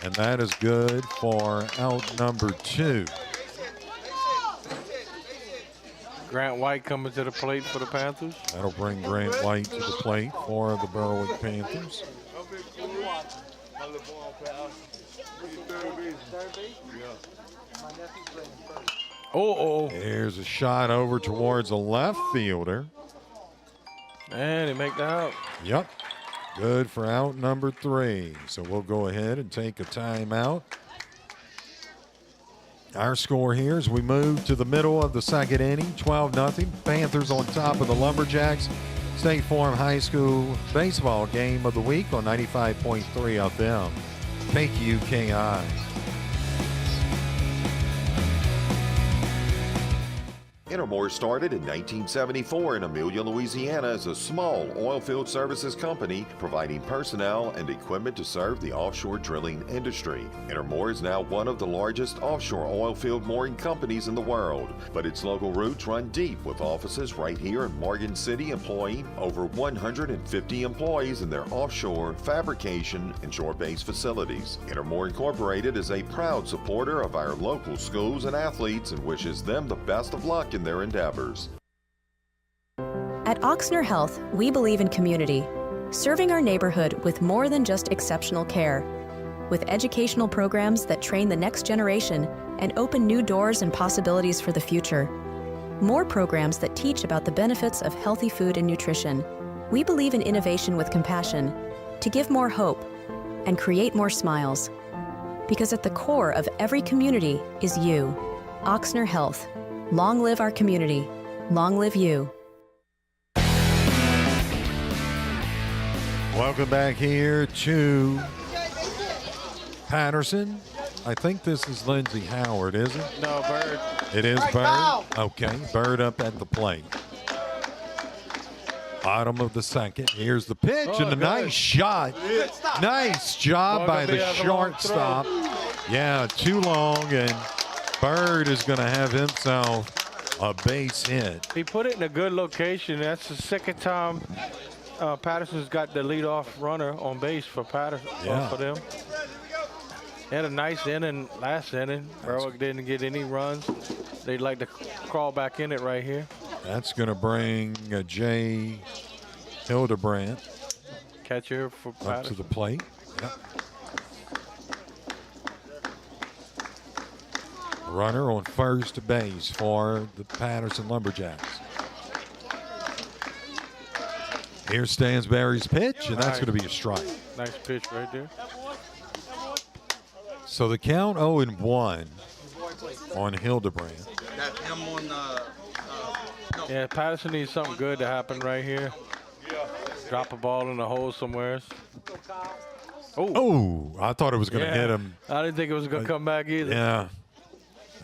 And that is good for out number 2. Grant White coming to the plate for the Panthers. That'll bring Grant White to the plate for the Berwick Panthers. There's a shot over towards the left fielder. And he make the out. Yep. Good for out number 3. So we'll go ahead and take a timeout. Our score here as we move to the middle of the second inning, 12-0. Panthers on top of the Lumberjacks. State Farm High School baseball game of the week on 95.3 FM. KQKI. Intermore started in 1974 in Amelia, Louisiana as a small oilfield services company providing personnel and equipment to serve the offshore drilling industry. Intermore is now one of the largest offshore oilfield mooring companies in the world, but its local roots run deep with offices right here in Morgan City employing over 150 employees in their offshore, fabrication, and shore-based facilities. Intermore Incorporated is a proud supporter of our local schools and athletes and wishes them the best of luck in their endeavors. At Oxner Health, we believe in community, serving our neighborhood with more than just exceptional care. With educational programs that train the next generation and open new doors and possibilities for the future. More programs that teach about the benefits of healthy food and nutrition. We believe in innovation with compassion to give more hope and create more smiles. Because at the core of every community is you. Oxner Health. Long live our community. Long live you. Welcome back here to Patterson. I think this is Lindsey Howard, is it? No, Bird. It is Bird? Okay, Bird up at the plate. Bottom of the second. Here's the pitch and a nice shot. Nice job by the shortstop. Yeah, too long, and Bird is going to have himself a base hit. He put it in a good location. That's the second time Patterson's got the leadoff runner on base for Patterson. Yeah. For them. They had a nice inning last inning. Berwick didn't get any runs. They'd like to crawl back in it right here. That's going to bring Jay Hildebrandt Catcher for Patterson. up to the plate. Yep. Runner on first base for the Patterson Lumberjacks. Here's Stansberry's pitch, and that's going to be a strike. Nice pitch right there. So the count 0-1 on Hildebrandt. Yeah, Patterson needs something good to happen right here. Drop a ball in the hole somewhere. Oh, I thought it was going to hit him. I didn't think it was going to come back either. Yeah.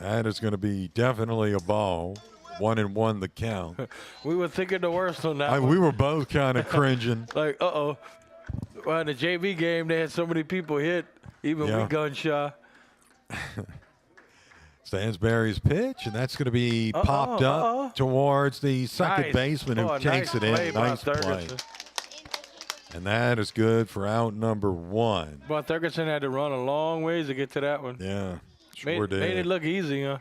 That is going to be definitely a ball. 1-1 the count. We were thinking the worst on that one. We were both kind of cringing. Like, uh-oh. Well, in the JV game, they had so many people hit, even we gun shy. Stansberry's pitch, and that's going to be popped up towards the second baseman who takes it in. Nice play. And that is good for out number 1. But Thurgerson had to run a long ways to get to that one. Yeah, sure did. Made it look easy, huh?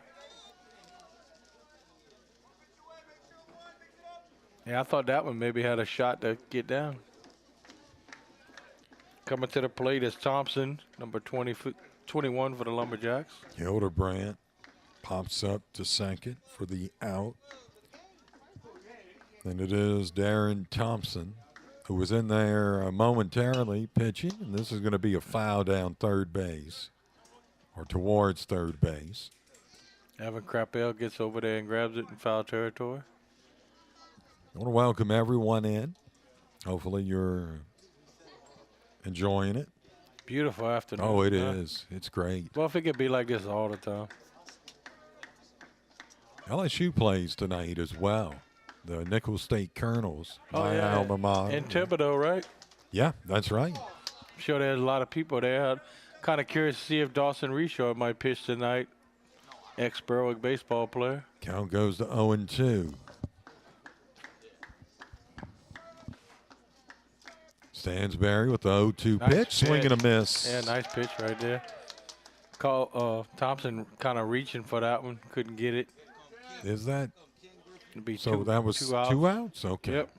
Yeah, I thought that one maybe had a shot to get down. Coming to the plate is Thompson, number 21 for the Lumberjacks. Hildebrandt pops up to second for the out. And it is Darren Thompson, who was in there momentarily pitching. And this is going to be a foul down third base, or towards third base. Evan Crappell gets over there and grabs it in foul territory. I want to welcome everyone in. Hopefully you're enjoying it. Beautiful afternoon. Oh, it is. It's great. Well, if it could be like this all the time. LSU plays tonight as well. The Nicholls State Colonels, my alma mater. In Thibodeau, right? Yeah, that's right. I'm sure there's a lot of people there. I'm kind of curious to see if Dawson Reshore might pitch tonight. Ex-Berwick baseball player. Count goes to 0-2. Stansberry with the 0-2 pitch, swing and a miss. Yeah, nice pitch right there. Thompson kind of reaching for that one, couldn't get it. Is that? So that was 2 outs? Okay. Yep.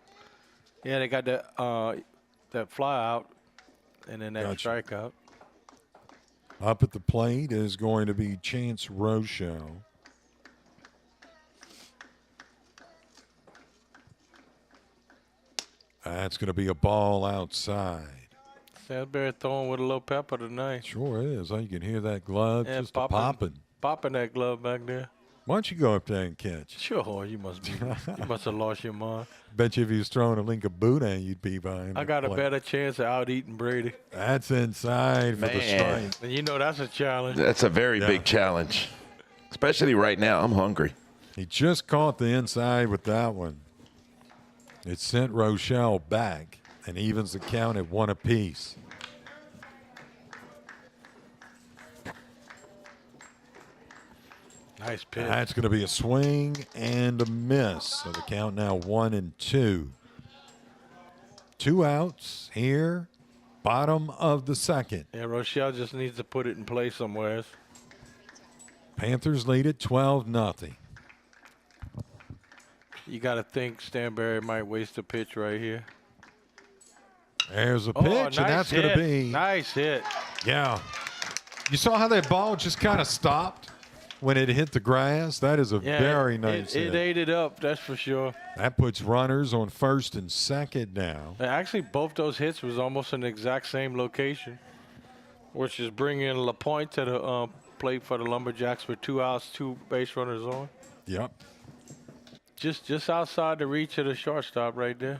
Yeah, they got that fly out and then that strikeout. Up at the plate is going to be Chance Rochelle. That's going to be a ball outside. Stansberry throwing with a little pepper tonight. Sure is. You can hear that glove just popping. Popping that glove back there. Why don't you go up there and catch? Sure, you must have lost your mind. Bet you if he was throwing a link of Buddha, you'd be behind. I got a better chance of out-eating Brady. That's inside for the strike. And you know that's a challenge. That's a very big challenge, especially right now. I'm hungry. He just caught the inside with that one. It sent Rochelle back and evens the count at 1 apiece. Nice pitch. That's going to be a swing and a miss. So the count now 1-2. 2 outs here, bottom of the second. Yeah, Rochelle just needs to put it in play somewhere. Panthers lead it 12-0. You got to think Stansberry might waste a pitch right here. There's a pitch, nice and that's going to be. Nice hit. Yeah. You saw how that ball just kind of stopped when it hit the grass? That is a very nice hit. It ate it up, that's for sure. That puts runners on first and second now. Actually, both those hits was almost in the exact same location, which is bringing LaPointe to the plate for the Lumberjacks with 2 outs, 2 base runners on. Yep. Just outside the reach of the shortstop right there.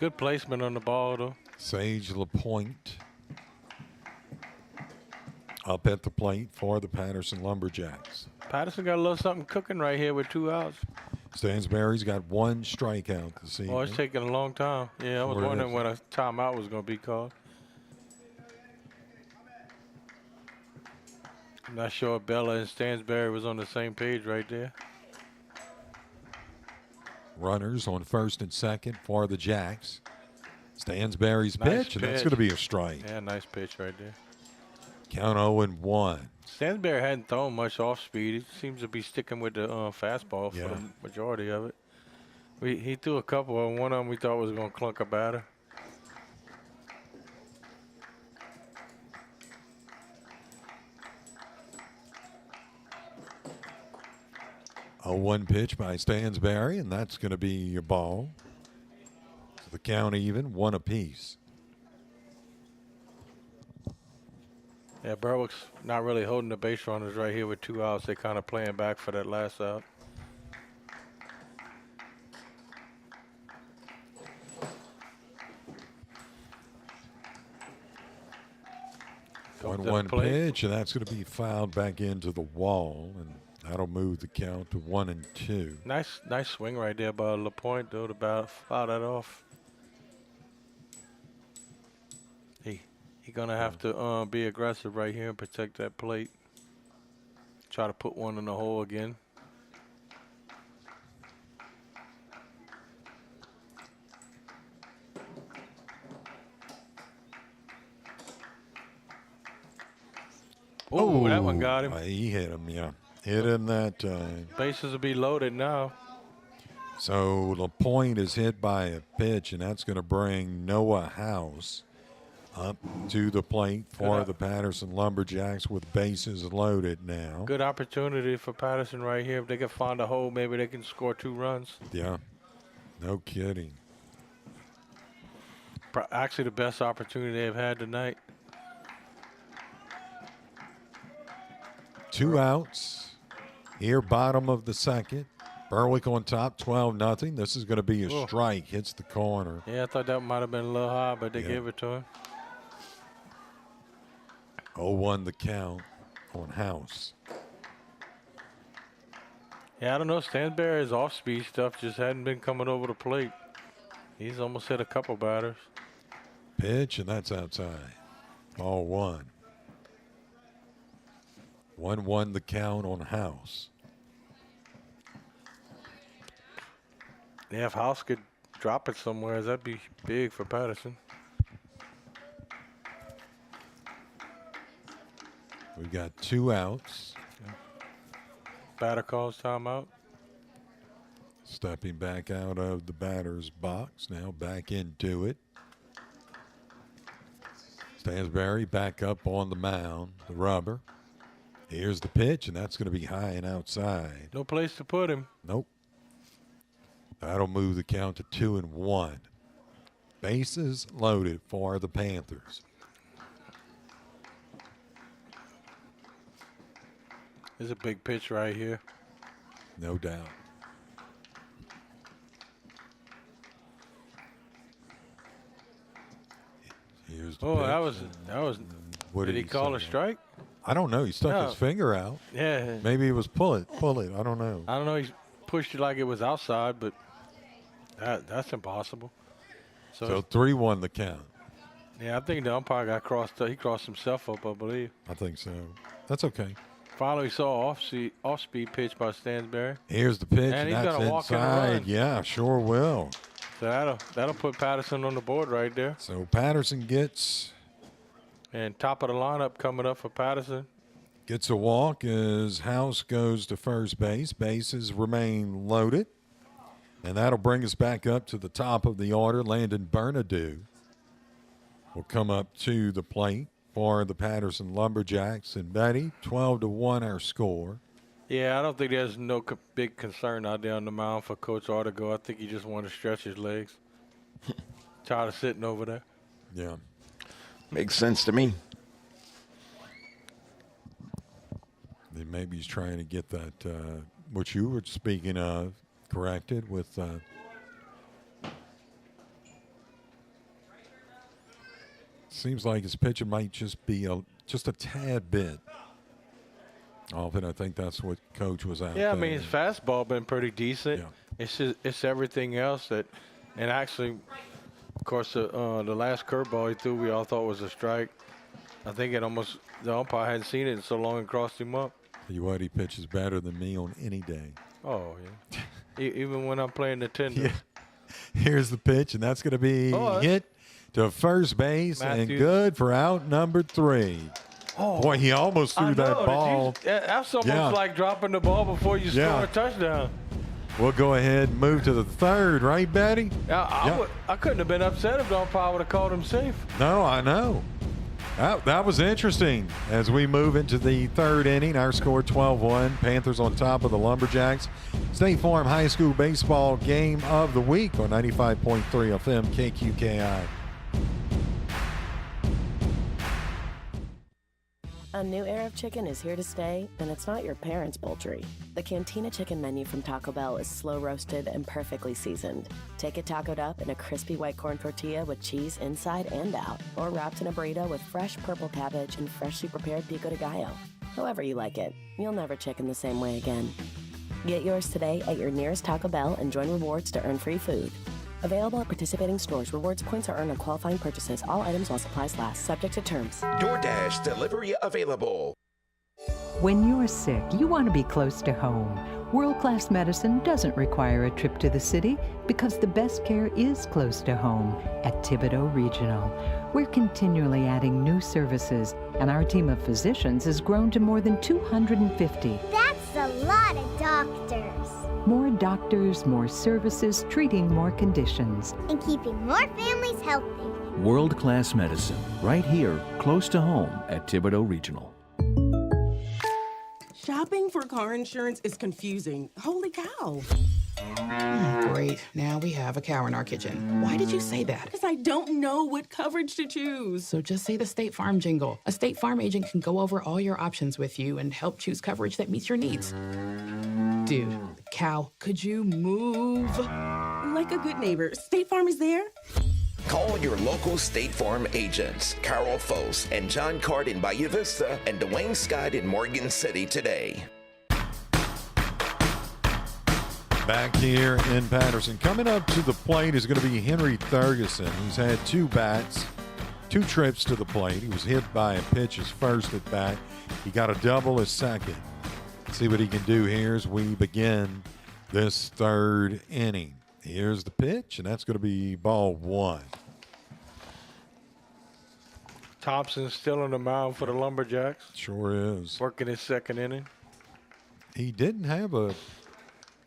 Good placement on the ball, though. Sage LaPointe up at the plate for the Patterson Lumberjacks. Patterson got a little something cooking right here with 2 outs. Stansberry's got 1 strikeout this evening. Oh, it's taking a long time. Yeah, I was wondering when a timeout was going to be called. I'm not sure if Bella and Stansberry was on the same page right there. Runners on first and second for the Jacks. Stansberry's pitch, and that's going to be a strike. Yeah, nice pitch right there. Count 0-1. Stansberry hadn't thrown much off speed. He seems to be sticking with the fastball for the majority of it. He threw a couple, and one of them we thought was going to clunk a batter. A 1 pitch by Stansberry, and that's going to be your ball. So the count even, 1 apiece. Yeah, Berwick's not really holding the base runners right here with 2 outs. They're kind of playing back for that last out. 1-1 pitch, and that's going to be fouled back into the wall, and that'll move the count to 1-2. Nice swing right there by LaPointe, though, to foul that off. He's going to have to be aggressive right here and protect that plate. Try to put one in the hole again. Oh, that one got him. He hit him, yeah. Hit him that time. Bases will be loaded now. So LaPointe is hit by a pitch, and that's going to bring Noah House up to the plate for the Patterson Lumberjacks with bases loaded now. Good opportunity for Patterson right here. If they can find a hole, maybe they can score 2 runs. Yeah, no kidding. Actually, the best opportunity they've had tonight. 2 outs here, bottom of the second. Berwick on top, 12-0. This is going to be a strike. Hits the corner. Yeah, I thought that might have been a little high, but they gave it to him. 0-1 the count on House. Yeah, I don't know. Stansberry's off-speed stuff just hadn't been coming over the plate. He's almost hit a couple batters. Pitch, and that's outside. Ball 1. 1-1 the count on House. Yeah, if House could drop it somewhere, that'd be big for Patterson. We've got 2 outs. Batter calls timeout. Stepping back out of the batter's box, now back into it. Stansberry back up on the mound, the rubber. Here's the pitch, and that's going to be high and outside. No place to put him. Nope. That'll move the count to 2-1. Bases loaded for the Panthers. There's a big pitch right here. No doubt. Here's the pitch. that was. What did he call a strike? I don't know. He stuck his finger out. Yeah. Maybe it was pull it. I don't know. I don't know. He pushed it like it was outside, but that's impossible. So 3-1 the count. Yeah, I think the umpire got crossed. He crossed himself up, I believe. I think so. That's okay. Finally saw off-speed pitch by Stansberry. Here's the pitch, and he's that's gonna walk inside. Yeah, sure will. So that'll put Patterson on the board right there. So Patterson gets. And top of the lineup coming up for Patterson. Gets a walk as House goes to first base. Bases remain loaded. And that'll bring us back up to the top of the order. Landon Bernadou will come up to the plate for the Patterson Lumberjacks. And Betty, 12-1 our score. Yeah, I don't think there's no big concern out there on the mound for Coach Artigo. I think he just wanted to stretch his legs. Tired of sitting over there. Yeah. Makes sense to me. And maybe he's trying to get that, what you were speaking of, corrected with seems like his pitching might just be just a tad bit off, and I think that's what Coach was out. Yeah, I mean his fastball been pretty decent. Yeah. It's everything else that, and actually, of course, the last curveball he threw we all thought was a strike. I think the umpire hadn't seen it in so long and crossed him up. Tell you what, he pitches better than me on any day. Oh yeah. Even when I'm playing the tender. Yeah. Here's the pitch, and that's going to be hit to first base and good for out number 3. Oh, boy, he almost threw that ball. That's almost like dropping the ball before you score a touchdown. We'll go ahead and move to the third, right, Betty? I couldn't have been upset if the umpire would have called him safe. No, I know. That was interesting. As we move into the third inning, our score 12-1. Panthers on top of the Lumberjacks. State Farm High School Baseball Game of the Week on 95.3 FM KQKI. A new era of chicken is here to stay, and it's not your parents' poultry. The Cantina Chicken menu from Taco Bell is slow roasted and perfectly seasoned. Take it tacoed up in a crispy white corn tortilla with cheese inside and out, or wrapped in a burrito with fresh purple cabbage and freshly prepared pico de gallo. However you like it, you'll never chicken the same way again. Get yours today at your nearest Taco Bell and join rewards to earn free food. Available at participating stores. Rewards points are earned on qualifying purchases. All items while supplies last. Subject to terms. DoorDash delivery available. When you're sick, you want to be close to home. World-class medicine doesn't require a trip to the city because the best care is close to home at Thibodeau Regional. We're continually adding new services, and our team of physicians has grown to more than 250. That's a lot of doctors. More doctors, more services, treating more conditions. And keeping more families healthy. World-class medicine, right here, close to home at Thibodeau Regional. Shopping for car insurance is confusing. Holy cow. Great. Now we have a cow in our kitchen. Why did you say that? Because I don't know what coverage to choose. So just say the State Farm jingle. A State Farm agent can go over all your options with you and help choose coverage that meets your needs. Dude, cow, could you move? Like a good neighbor, State Farm is there. Call your local State Farm agents, Carol Foss and John Cart in Bayou Vista and Dwayne Scott in Morgan City today. Back here in Patterson. Coming up to the plate is going to be Henry Ferguson. He's had 2 bats, 2 trips to the plate. He was hit by a pitch his first at bat. He got a double his second. See what he can do here as we begin this 3rd inning. Here's the pitch, and that's going to be ball 1. Thompson's still on the mound for the Lumberjacks. Sure is. Working his 2nd inning. He didn't have a...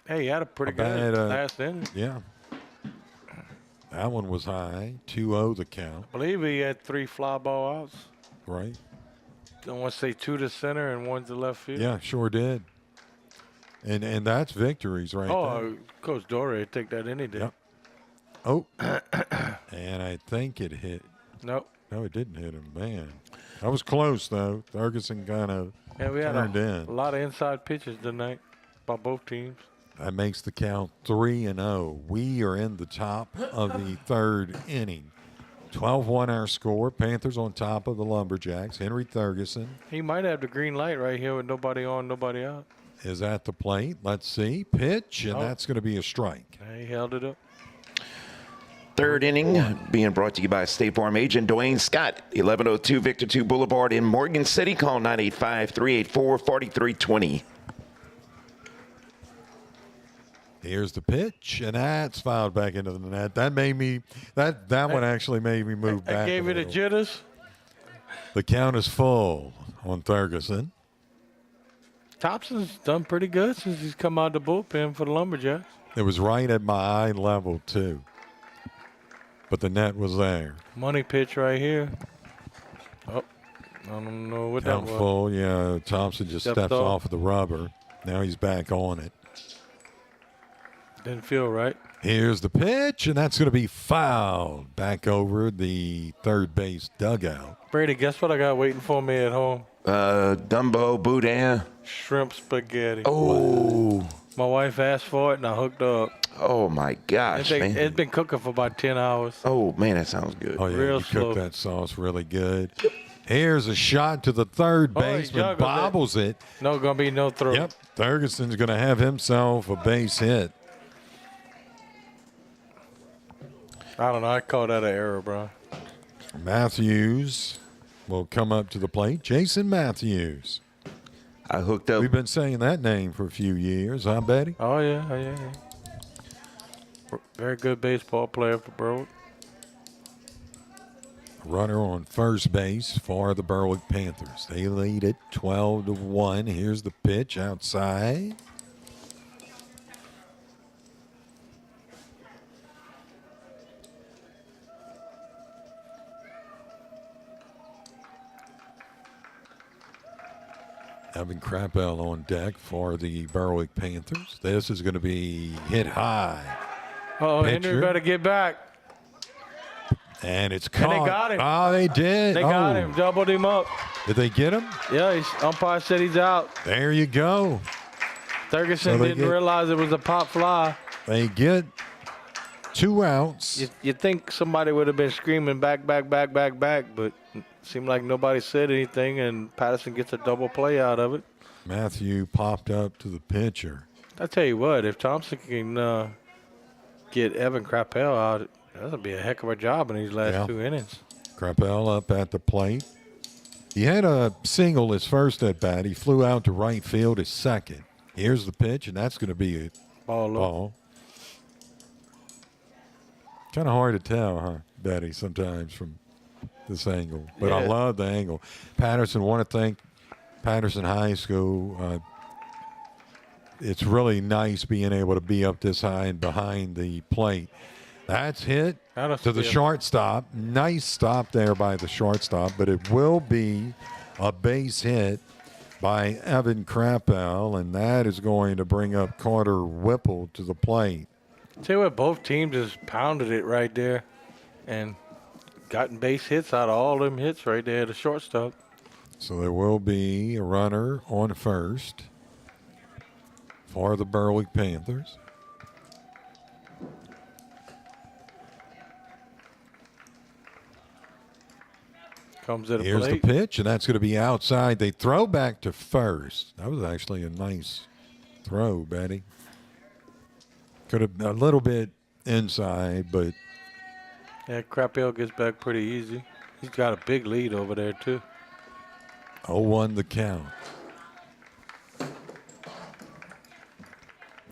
Hey, he had a pretty good last inning. Yeah. That one was high. 2-0 the count. I believe he had 3 fly ball outs. Right. I want to say 2 to center and 1 to left field. Yeah, sure did. And that's victories right there. Coach Dorey would take that any day. Yep. Oh. And I think it hit. Nope. No, it didn't hit him. Man. That was close, though. Ferguson kind of turned in. A lot of inside pitches tonight by both teams. That makes the count 3-0. We are in the top of the 3rd inning. 12-1 our score. Panthers on top of the Lumberjacks. Henry Ferguson. He might have the green light right here with nobody on, nobody out. Is at the plate. Let's see. Pitch, and that's going to be a strike. He held it up. 3rd inning being brought to you by State Farm agent Dwayne Scott, 1102 Victor 2 Boulevard in Morgan City. Call 985-384-4320. Here's the pitch, and that's fouled back into the net. That made me that one actually made me move back. I gave it a jitters. The count is full on Ferguson. Thompson's done pretty good since he's come out of the bullpen for the Lumberjacks. It was right at my eye level, too. But the net was there. Money pitch right here. Oh, I don't know what that was. Count full, yeah. Thompson just steps off of the rubber. Now he's back on it. Didn't feel right. Here's the pitch, and that's going to be fouled back over the 3rd base dugout. Brady, guess what I got waiting for me at home? Dumbo, boudin. Shrimp spaghetti. Oh. My wife asked for it, and I hooked up. Oh, my gosh, man. It's been cooking for about 10 hours. Oh, man, that sounds good. Oh, yeah, Real you slow. cooked that sauce really good. Here's a shot to the 3rd baseman, bobbles it. No, going to be no throw. Yep, Ferguson's going to have himself a base hit. I don't know. I call that an error, bro. Matthews will come up to the plate. Jason Matthews. I hooked up. We've been saying that name for a few years, huh, Betty? Oh, yeah. Very good baseball player for Berwick. Runner on first base for the Berwick Panthers. They lead it 12-1. Here's the pitch outside. Evan Krappel on deck for the Berwick Panthers. This is going to be hit high. Oh, Henry better get back. And it's caught. And they got him. Oh, they did. They got him, doubled him up. Did they get him? Yeah, umpire said he's out. There you go. Ferguson didn't realize it was a pop fly. They get 2 outs. You think somebody would have been screaming back, but it seemed like nobody said anything, and Patterson gets a double play out of it. Matthew popped up to the pitcher. I tell you what, if Thompson can get Evan Krappel out, that'll be a heck of a job in these last 2 innings. Krappel up at the plate. He had a single his first at bat. He flew out to right field his second. Here's the pitch, and that's going to be a ball. Kind of hard to tell, huh, Betty, sometimes from this angle. But I love the angle. Patterson, want to thank Patterson High School. It's really nice being able to be up this high and behind the plate. That's hit to the shortstop. Nice stop there by the shortstop, but it will be a base hit by Evan Krappel, and that is going to bring up Carter Whipple to the plate. Tell you what, both teams just pounded it right there and gotten base hits out of all them hits right there at the shortstop. So there will be a runner on first for the Berwick Panthers. Comes at a Here's plate. the pitch, and that's going to be outside. They throw back to first. That was actually a nice throw, Betty. Could have been a little bit inside, but. Yeah, Krappel gets back pretty easy. He's got a big lead over there, too. 0-1 the count.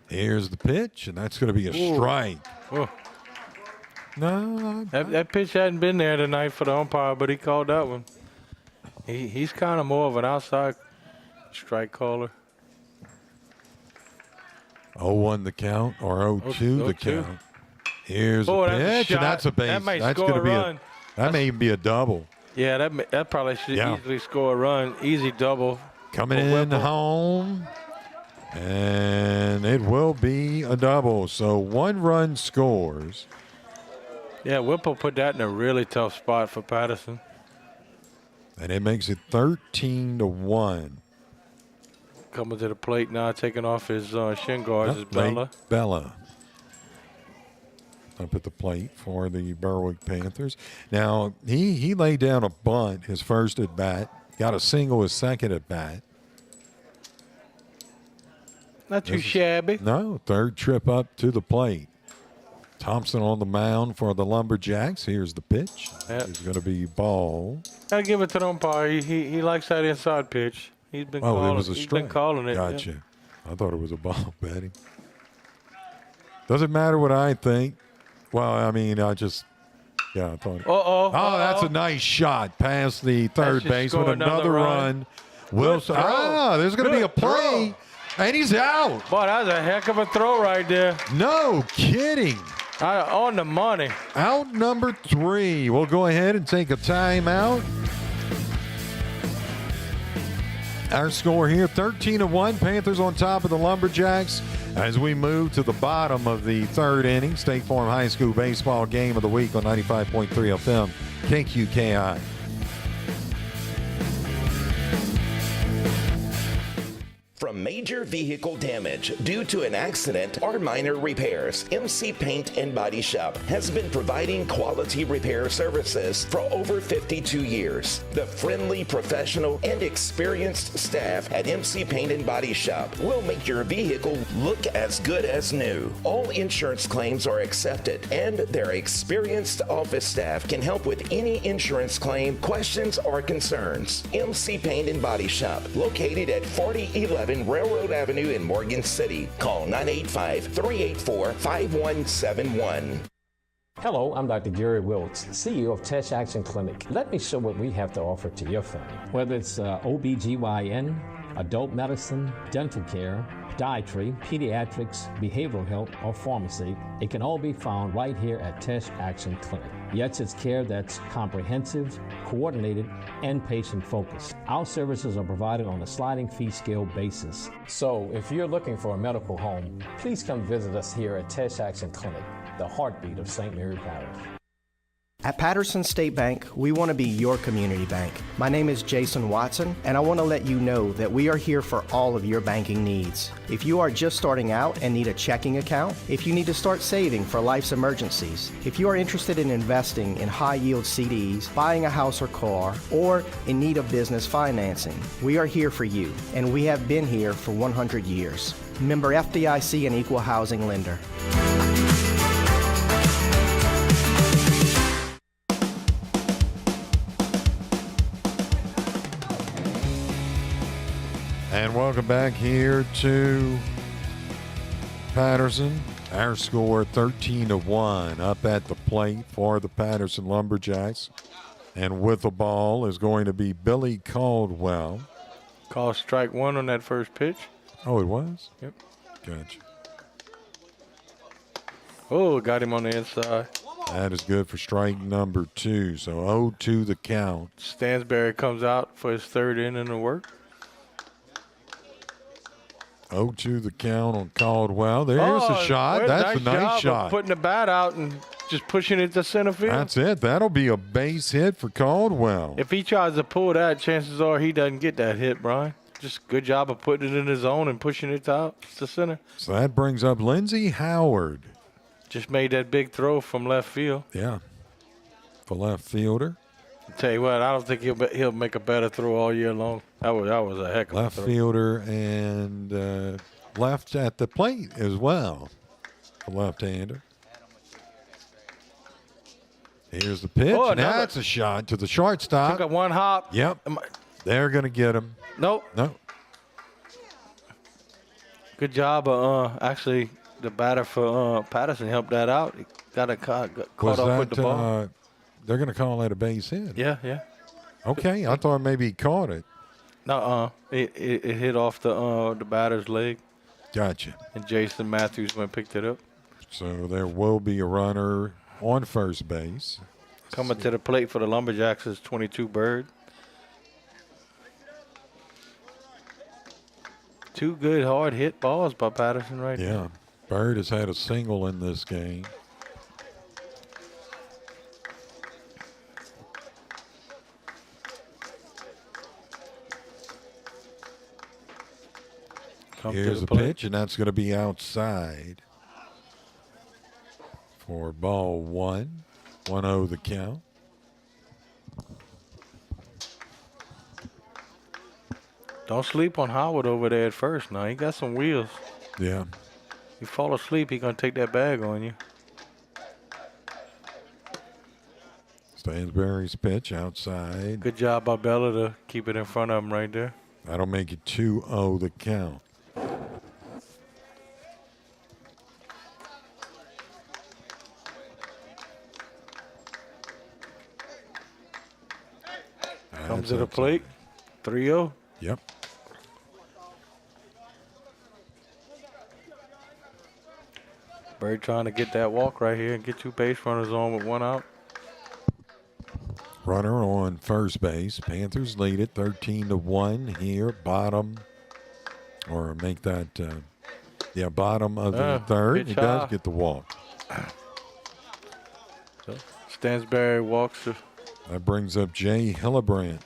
Here's the pitch, and that's going to be a strike. Oh. No. That pitch hadn't been there tonight for the umpire, but he called that one. He's kind of more of an outside strike caller. 0-1 the count, or 0-2 the count. Here's the pitch, and that's a base. That's going to be that may even be a double. Yeah, that probably should easily score a run. Easy double. Coming in home, and it will be a double. So 1 run scores. Yeah, Whipple put that in a really tough spot for Patterson. And it makes it 13-1. Coming to the plate now, taking off his shin guards is Bella. Bella. Up at the plate for the Berwick Panthers. Now, he laid down a bunt his first at bat. Got a single his second at bat. Not too shabby. No, third trip up to the plate. Thompson on the mound for the Lumberjacks. Here's the pitch. Yep. It's going to be ball. Gotta give it to the umpire. He likes that inside pitch. He's been calling. It was a strike. He's been calling it. Gotcha. Yeah. I thought it was a ball, Betty. Doesn't matter what I think. Well, I mean, I thought. Oh, that's a nice shot past the third baseman. Another run. Wilson. There's going to be a play. And he's out. Boy, that was a heck of a throw right there. No kidding. On the money. Out number 3. We'll go ahead and take a timeout. Our score here, 13-1. Panthers on top of the Lumberjacks as we move to the bottom of the third inning. State Farm High School baseball game of the week on 95.3 FM, KQKI. From major vehicle damage due to an accident or minor repairs, MC Paint and Body Shop has been providing quality repair services for over 52 years. The friendly, professional, and experienced staff at MC Paint and Body Shop will make your vehicle look as good as new. All insurance claims are accepted, and their experienced office staff can help with any insurance claim, questions, or concerns. MC Paint and Body Shop, located at 4011 Railroad Avenue in Morgan City. Call 985-384-5171. Hello, I'm Dr. Gary Wilkes, CEO of Touch Action Clinic. Let me show what we have to offer to your family. Whether it's OBGYN, adult medicine, dental care, dietary, pediatrics, behavioral health, or pharmacy, it can all be found right here at Touch Action Clinic. Yet it's care that's comprehensive, coordinated, and patient-focused. Our services are provided on a sliding fee scale basis. So if you're looking for a medical home, please come visit us here at Touch Action Clinic, the heartbeat of St. Mary Parish. At Patterson State Bank, we want to be your community bank. My name is Jason Watson, and I want to let you know that we are here for all of your banking needs. If you are just starting out and need a checking account, if you need to start saving for life's emergencies, if you are interested in investing in high-yield CDs, buying a house or car, or in need of business financing, we are here for you, and we have been here for 100 years. Member FDIC and Equal Housing Lender. And welcome back here to Patterson. Our score 13-1 up at the plate for the Patterson Lumberjacks. And with the ball is going to be Billy Caldwell. Call strike one on that first pitch. Oh, it was? Yep. Gotcha. Oh, got him on the inside. That is good for strike number 2. So 0-2 the count. Stansberry comes out for his third inning of work. 0-2 the count on Caldwell. There's the shot. That's a nice shot. Putting the bat out and just pushing it to center field. That's it. That'll be a base hit for Caldwell. If he tries to pull that, chances are he doesn't get that hit, Brian. Just good job of putting it in his zone and pushing it out to center. So that brings up Lindsey Howard. Just made that big throw from left field. Yeah. The left fielder. I'll tell you what, I don't think he'll make a better throw all year long. That was a heck of left a throw. Fielder and left at the plate as well. The left-hander. Here's the pitch. Oh, that's a shot to the shortstop. Took a one hop. Yep. They're going to get him. Nope. No. Good job. Actually, the batter for Patterson helped that out. He got caught off with the ball. They're going to call that a base hit. Yeah, yeah. Okay, I thought maybe he caught it. No, it hit off the batter's leg. Gotcha. And Jason Matthews went and picked it up. So there will be a runner on first base. Coming to the plate for the Lumberjacks is 22 Bird. Two good hard hit balls by Patterson right now. Yeah, Bird has had a single in this game. Here's the pitch, and that's going to be outside for ball one. 1-0 the count. Don't sleep on Howard over there at first now. He got some wheels. Yeah. You fall asleep, he going to take that bag on you. Stansberry's pitch outside. Good job by Bella to keep it in front of him right there. That'll make it 2-0 the count. Comes to the plate. 3-0. Yep. Bird trying to get that walk right here and get two base runners on with one out. Runner on first base. Panthers lead it 13-1 here. Bottom, or make that, bottom of the third. He does get the walk. So Stansberry walks. That brings up Jay Hillebrandt.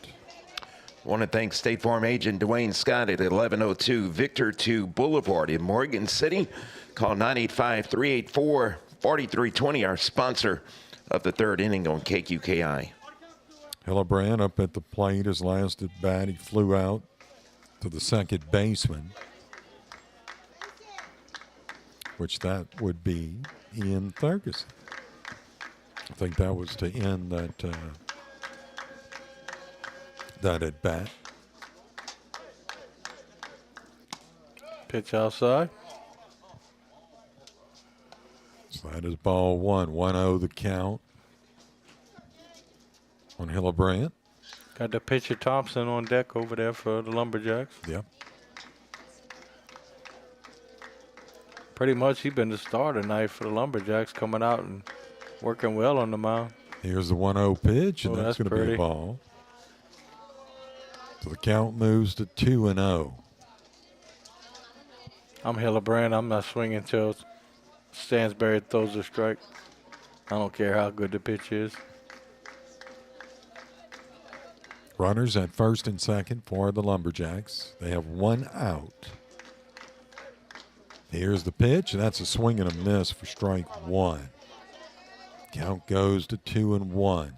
Want to thank State Farm agent Dwayne Scott at 1102 Victor 2 Boulevard in Morgan City. Call 985-384-4320, our sponsor of the third inning on KQKI. Hillebrandt up at the plate. His last at bat, he flew out to the second baseman, which that would be Ian Ferguson. I think that was to end that at bat. Pitch outside. So that is ball one. 1-0 the count on Hillebrandt. Got the pitcher Thompson on deck over there for the Lumberjacks. Yep. Pretty much he's been the starter tonight for the Lumberjacks, coming out and working well on the mound. Here's the 1-0 pitch, and that's going to be a ball. So the count moves to 2-0. I'm Hillebrandt. I'm not swinging until Stansberry throws a strike. I don't care how good the pitch is. Runners at first and second for the Lumberjacks. They have one out. Here's the pitch, and that's a swing and a miss for strike one. Count goes to 2-1.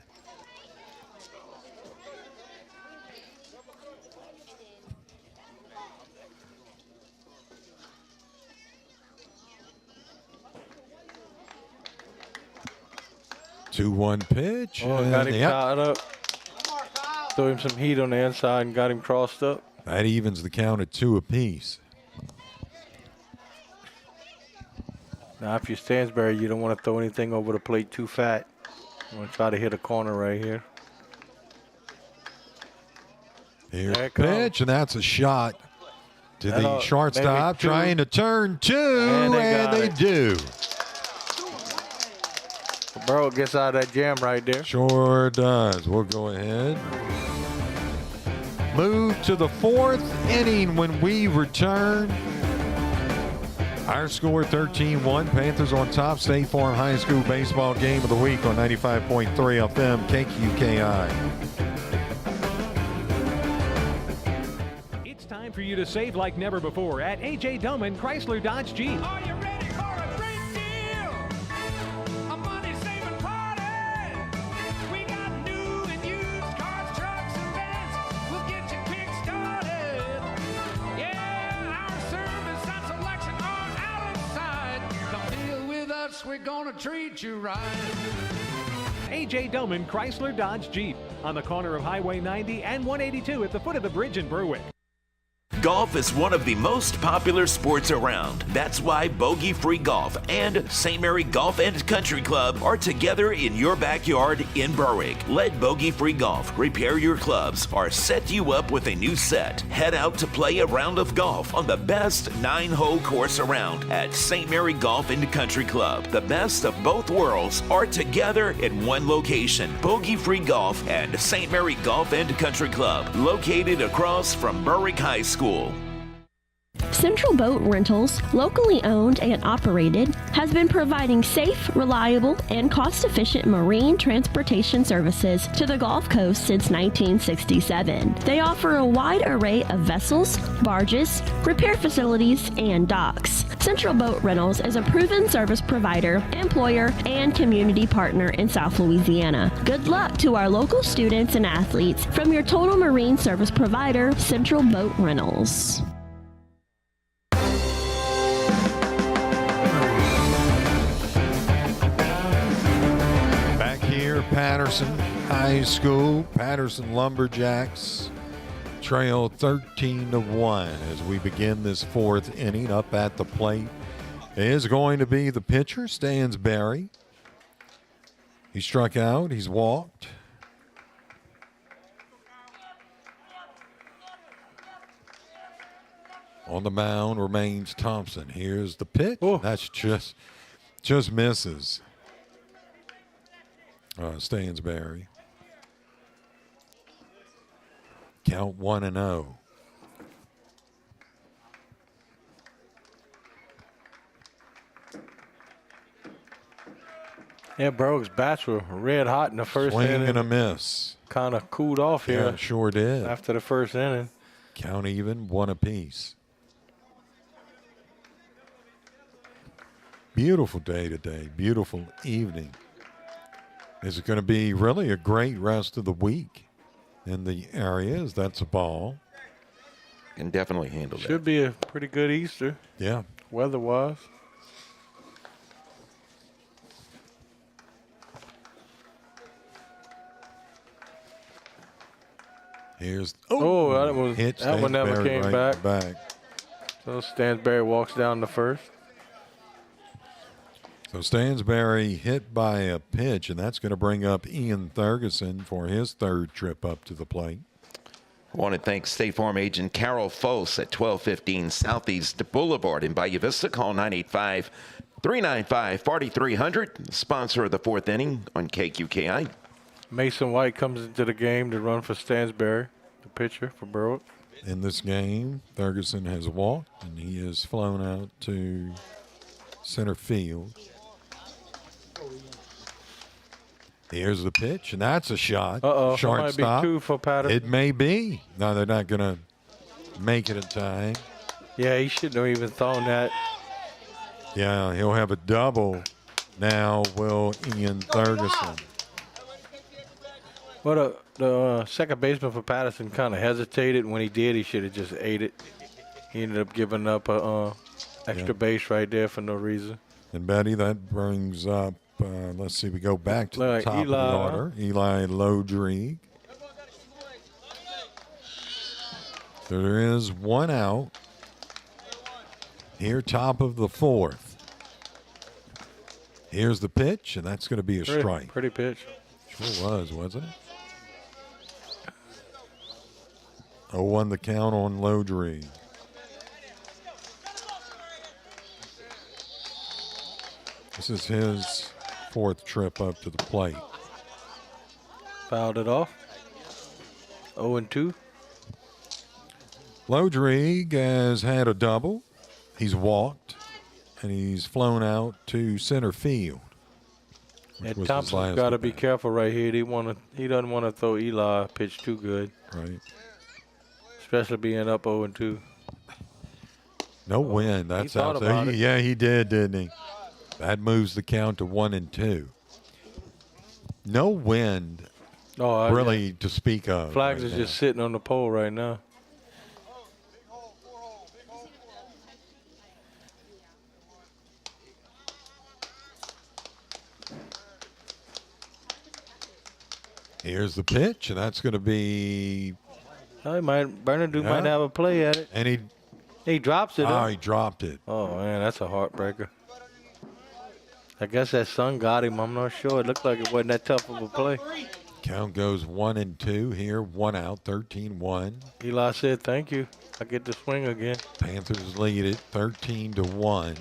Two-one pitch. Oh, got him caught up. Threw him some heat on the inside and got him crossed up. That evens the count at 2 apiece. Now, if you're Stansbury, you don't want to throw anything over the plate too fat. You want to try to hit a corner right here. Here's the pitch, and that's a shot to the shortstop, trying to turn two, and they do. Berwick gets out of that jam right there. Sure does. We'll go ahead. Move to the 4th inning when we return. Our score 13-1. Panthers on top. State Farm High School baseball game of the week on 95.3 FM KQKI. It's time for you to save like never before at A.J. Doman Chrysler Dodge Jeep. Are you ready for a great deal? A money-saving party. We got new and used cars, trucks, and vans. We'll get you kick-started. Yeah, our service and selection are out of sight. Come deal with us, we're gonna treat you right. A.J. Doman Chrysler Dodge Jeep on the corner of Highway 90 and 182 at the foot of the bridge in Berwick. Golf is one of the most popular sports around. That's why Bogey Free Golf and St. Mary Golf and Country Club are together in your backyard in Berwick. Let Bogey Free Golf repair your clubs or set you up with a new set. Head out to play a round of golf on the best 9-hole course around at St. Mary Golf and Country Club. The best of both worlds are together in one location. Bogey Free Golf and St. Mary Golf and Country Club, located across from Berwick High School. Central Boat Rentals, locally owned and operated, has been providing safe, reliable, and cost-efficient marine transportation services to the Gulf Coast since 1967. They offer a wide array of vessels, barges, repair facilities, and docks. Central Boat Rentals is a proven service provider, employer, and community partner in South Louisiana. Good luck to our local students and athletes from your total marine service provider, Central Boat Rentals. Patterson High School, Patterson Lumberjacks trail 13-1 as we begin this 4th inning. Up at the plate is going to be the pitcher, Stansbury. He struck out, he's walked. On the mound remains Thompson. Here's the pitch. That's just misses. Stansbury. Count 1-0. Yeah, Berwick's bats were red hot in the first inning. Swing and a miss. Kind of cooled off here. Yeah, sure did. After the first inning. Count even, 1 apiece. Beautiful day today. Beautiful evening. Is it going to be really a great rest of the week in the areas? That's a ball. Can definitely handle that. Should be a pretty good Easter. Yeah. Weather-wise. Here's that one never came back. So Stansbury walks down the first. So Stansbury hit by a pitch, and that's going to bring up Ian Thurgeson for his 3rd trip up to the plate. I want to thank State Farm agent Carol Foss at 1215 Southeast Boulevard in Bayou Vista. Call 985-395-4300. Sponsor of the 4th inning on KQKI. Mason White comes into the game to run for Stansbury, the pitcher for Berwick. In this game, Thurgeson has walked, and he has flown out to center field. Here's the pitch, and that's a shot. Uh-oh, that might be Shortstop. 2 for Patterson. It may be. No, they're not going to make it in time. Yeah, he shouldn't have even thrown that. Yeah, he'll have a double now, will Ian Ferguson. Well, the second baseman for Patterson kind of hesitated. When he did, he should have just ate it. He ended up giving up a extra base right there for no reason. And Betty, that brings up, let's see, we go back to the top of the order. Eli Lodrig. There is one out. Here, top of the 4th. Here's the pitch, and that's going to be a strike. Pretty pitch. Sure was, wasn't it? 0-1 the count on Lodrig. This is his 4th trip up to the plate. Fouled it off. 0-2. Lodrig has had a double. He's walked, and he's flown out to center field. And Thompson's got to be careful right here. He doesn't want to throw Eli a pitch too good. Right. Especially being up 0-2. No win. That's thought out about there. it. Yeah, he did, didn't he? That moves the count to 1-2. No wind, really, to speak of. Flags right is now. just sitting on the pole right now. Here's the pitch, and that's going to be. Bernardo might have a play at it. And he drops it. Oh, he dropped it. Oh, man, that's a heartbreaker. I guess that sun got him. I'm not sure. It looked like it wasn't that tough of a play. Count goes 1-2 here. 1 out, 13-1. Eli said, thank you. I get to swing again. Panthers lead it 13-1.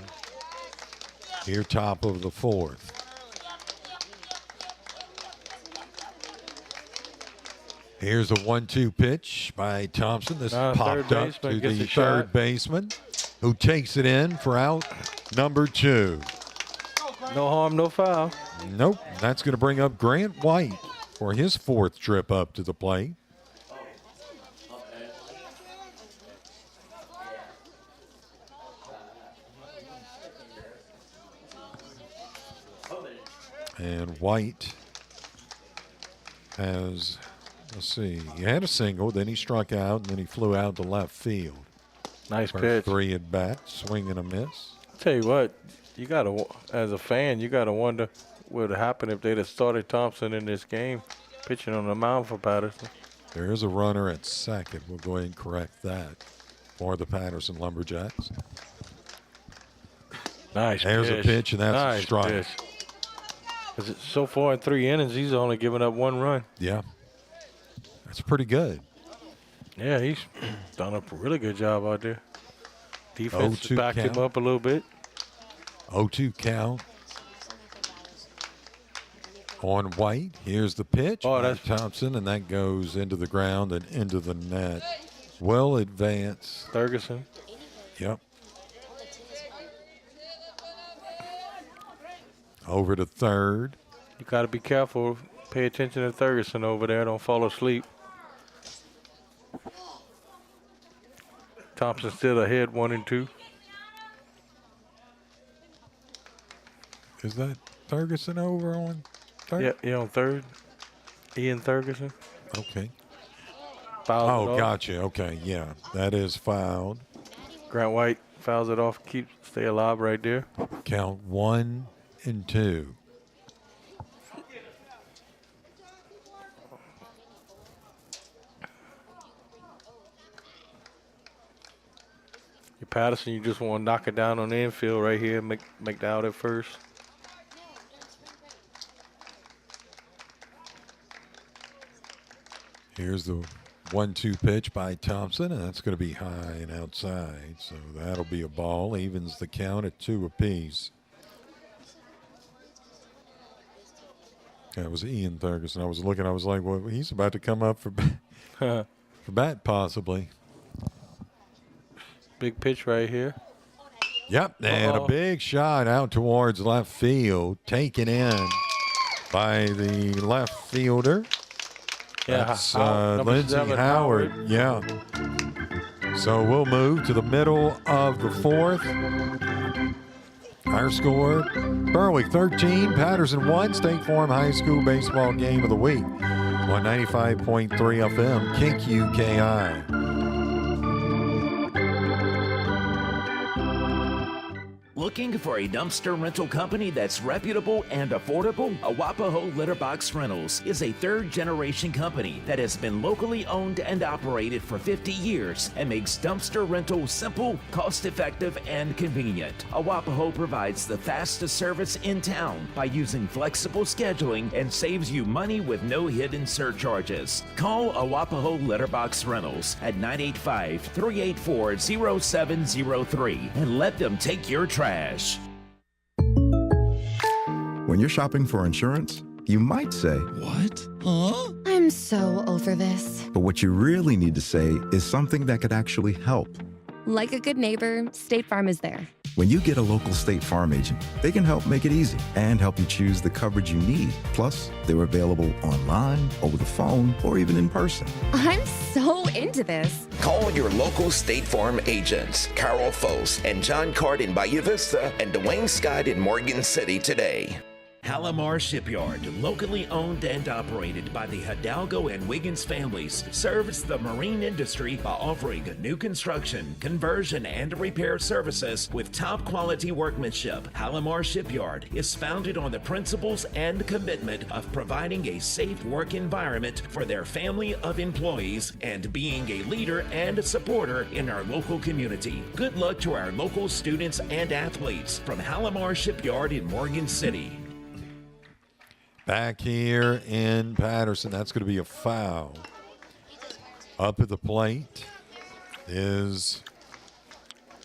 Here, top of the 4th. Here's a 1-2 pitch by Thompson. This popped up to the third baseman, who takes it in for out number 2. No harm, no foul. Nope. That's going to bring up Grant White for his 4th trip up to the plate. And White has, let's see, he had a single, then he struck out, and then he flew out to left field. Nice First pitch. 3 at bat, swing and a miss. Tell you what, you gotta, as a fan, you gotta wonder what would happen if they'd have started Thompson in this game, pitching on the mound for Patterson. There is a runner at second. We'll go ahead and correct that for the Patterson Lumberjacks. Nice. There's pitch. a pitch, and that's nice a strike. Pitch. 'Cause so far in 3 innings, he's only given up 1 run. Yeah, that's pretty good. Yeah, he's done a really good job out there. Defense 0-2 backed count. him up a little bit. 0-2 count on White. Here's the pitch by Thompson, and that goes into the ground and into the net. Well advanced. Ferguson. Yep. Over to third. You got to be careful. Pay attention to Ferguson over there. Don't fall asleep. Thompson still ahead 1-2. Is that Ferguson over on third? Yeah, on third. Ian Ferguson. Okay. Fouls it off. Gotcha. Okay, yeah, that is fouled. Grant White fouls it off. Stay alive right there. Count 1-2. Your Patterson, you just want to knock it down on the infield right here. Make the out at first. Here's the 1-2 pitch by Thompson, and that's going to be high and outside. So that'll be a ball. Evens the count at 2 apiece. That was Ian Ferguson. I was looking. I was like, well, he's about to come up for bat possibly. Big pitch right here. Yep, and a big shot out towards left field, taken in by the left fielder. Yeah, That's number Lindsey 7, Howard. Yeah. So we'll move to the middle of the fourth. Our score, Berwick 13, Patterson 1, State Farm High School Baseball Game of the Week. 195.3 FM, KQKI. Looking for a dumpster rental company that's reputable and affordable? Awapaho Litterbox Rentals is a third-generation company that has been locally owned and operated for 50 years and makes dumpster rental simple, cost-effective, and convenient. Awapaho provides the fastest service in town by using flexible scheduling and saves you money with no hidden surcharges. Call Awapaho Litterbox Rentals at 985-384-0703 and let them take your trash. When you're shopping for insurance, you might say, "What? Huh?" I'm so over this. But what you really need to say is something that could actually help. Like a good neighbor, State Farm is there. When you get a local State Farm agent, they can help make it easy and help you choose the coverage you need. Plus, they're available online, over the phone, or even in person. I'm so into this. Call your local State Farm agents, Carol Foss and John Cart in Bayou Vista and Dwayne Scott in Morgan City today. Halamar Shipyard, locally owned and operated by the Hidalgo and Wiggins families, serves the marine industry by offering new construction, conversion, and repair services with top quality workmanship. Halamar Shipyard is founded on the principles and commitment of providing a safe work environment for their family of employees and being a leader and a supporter in our local community. Good luck to our local students and athletes from Halamar Shipyard in Morgan City. Back here in Patterson, that's going to be a foul. Up at the plate is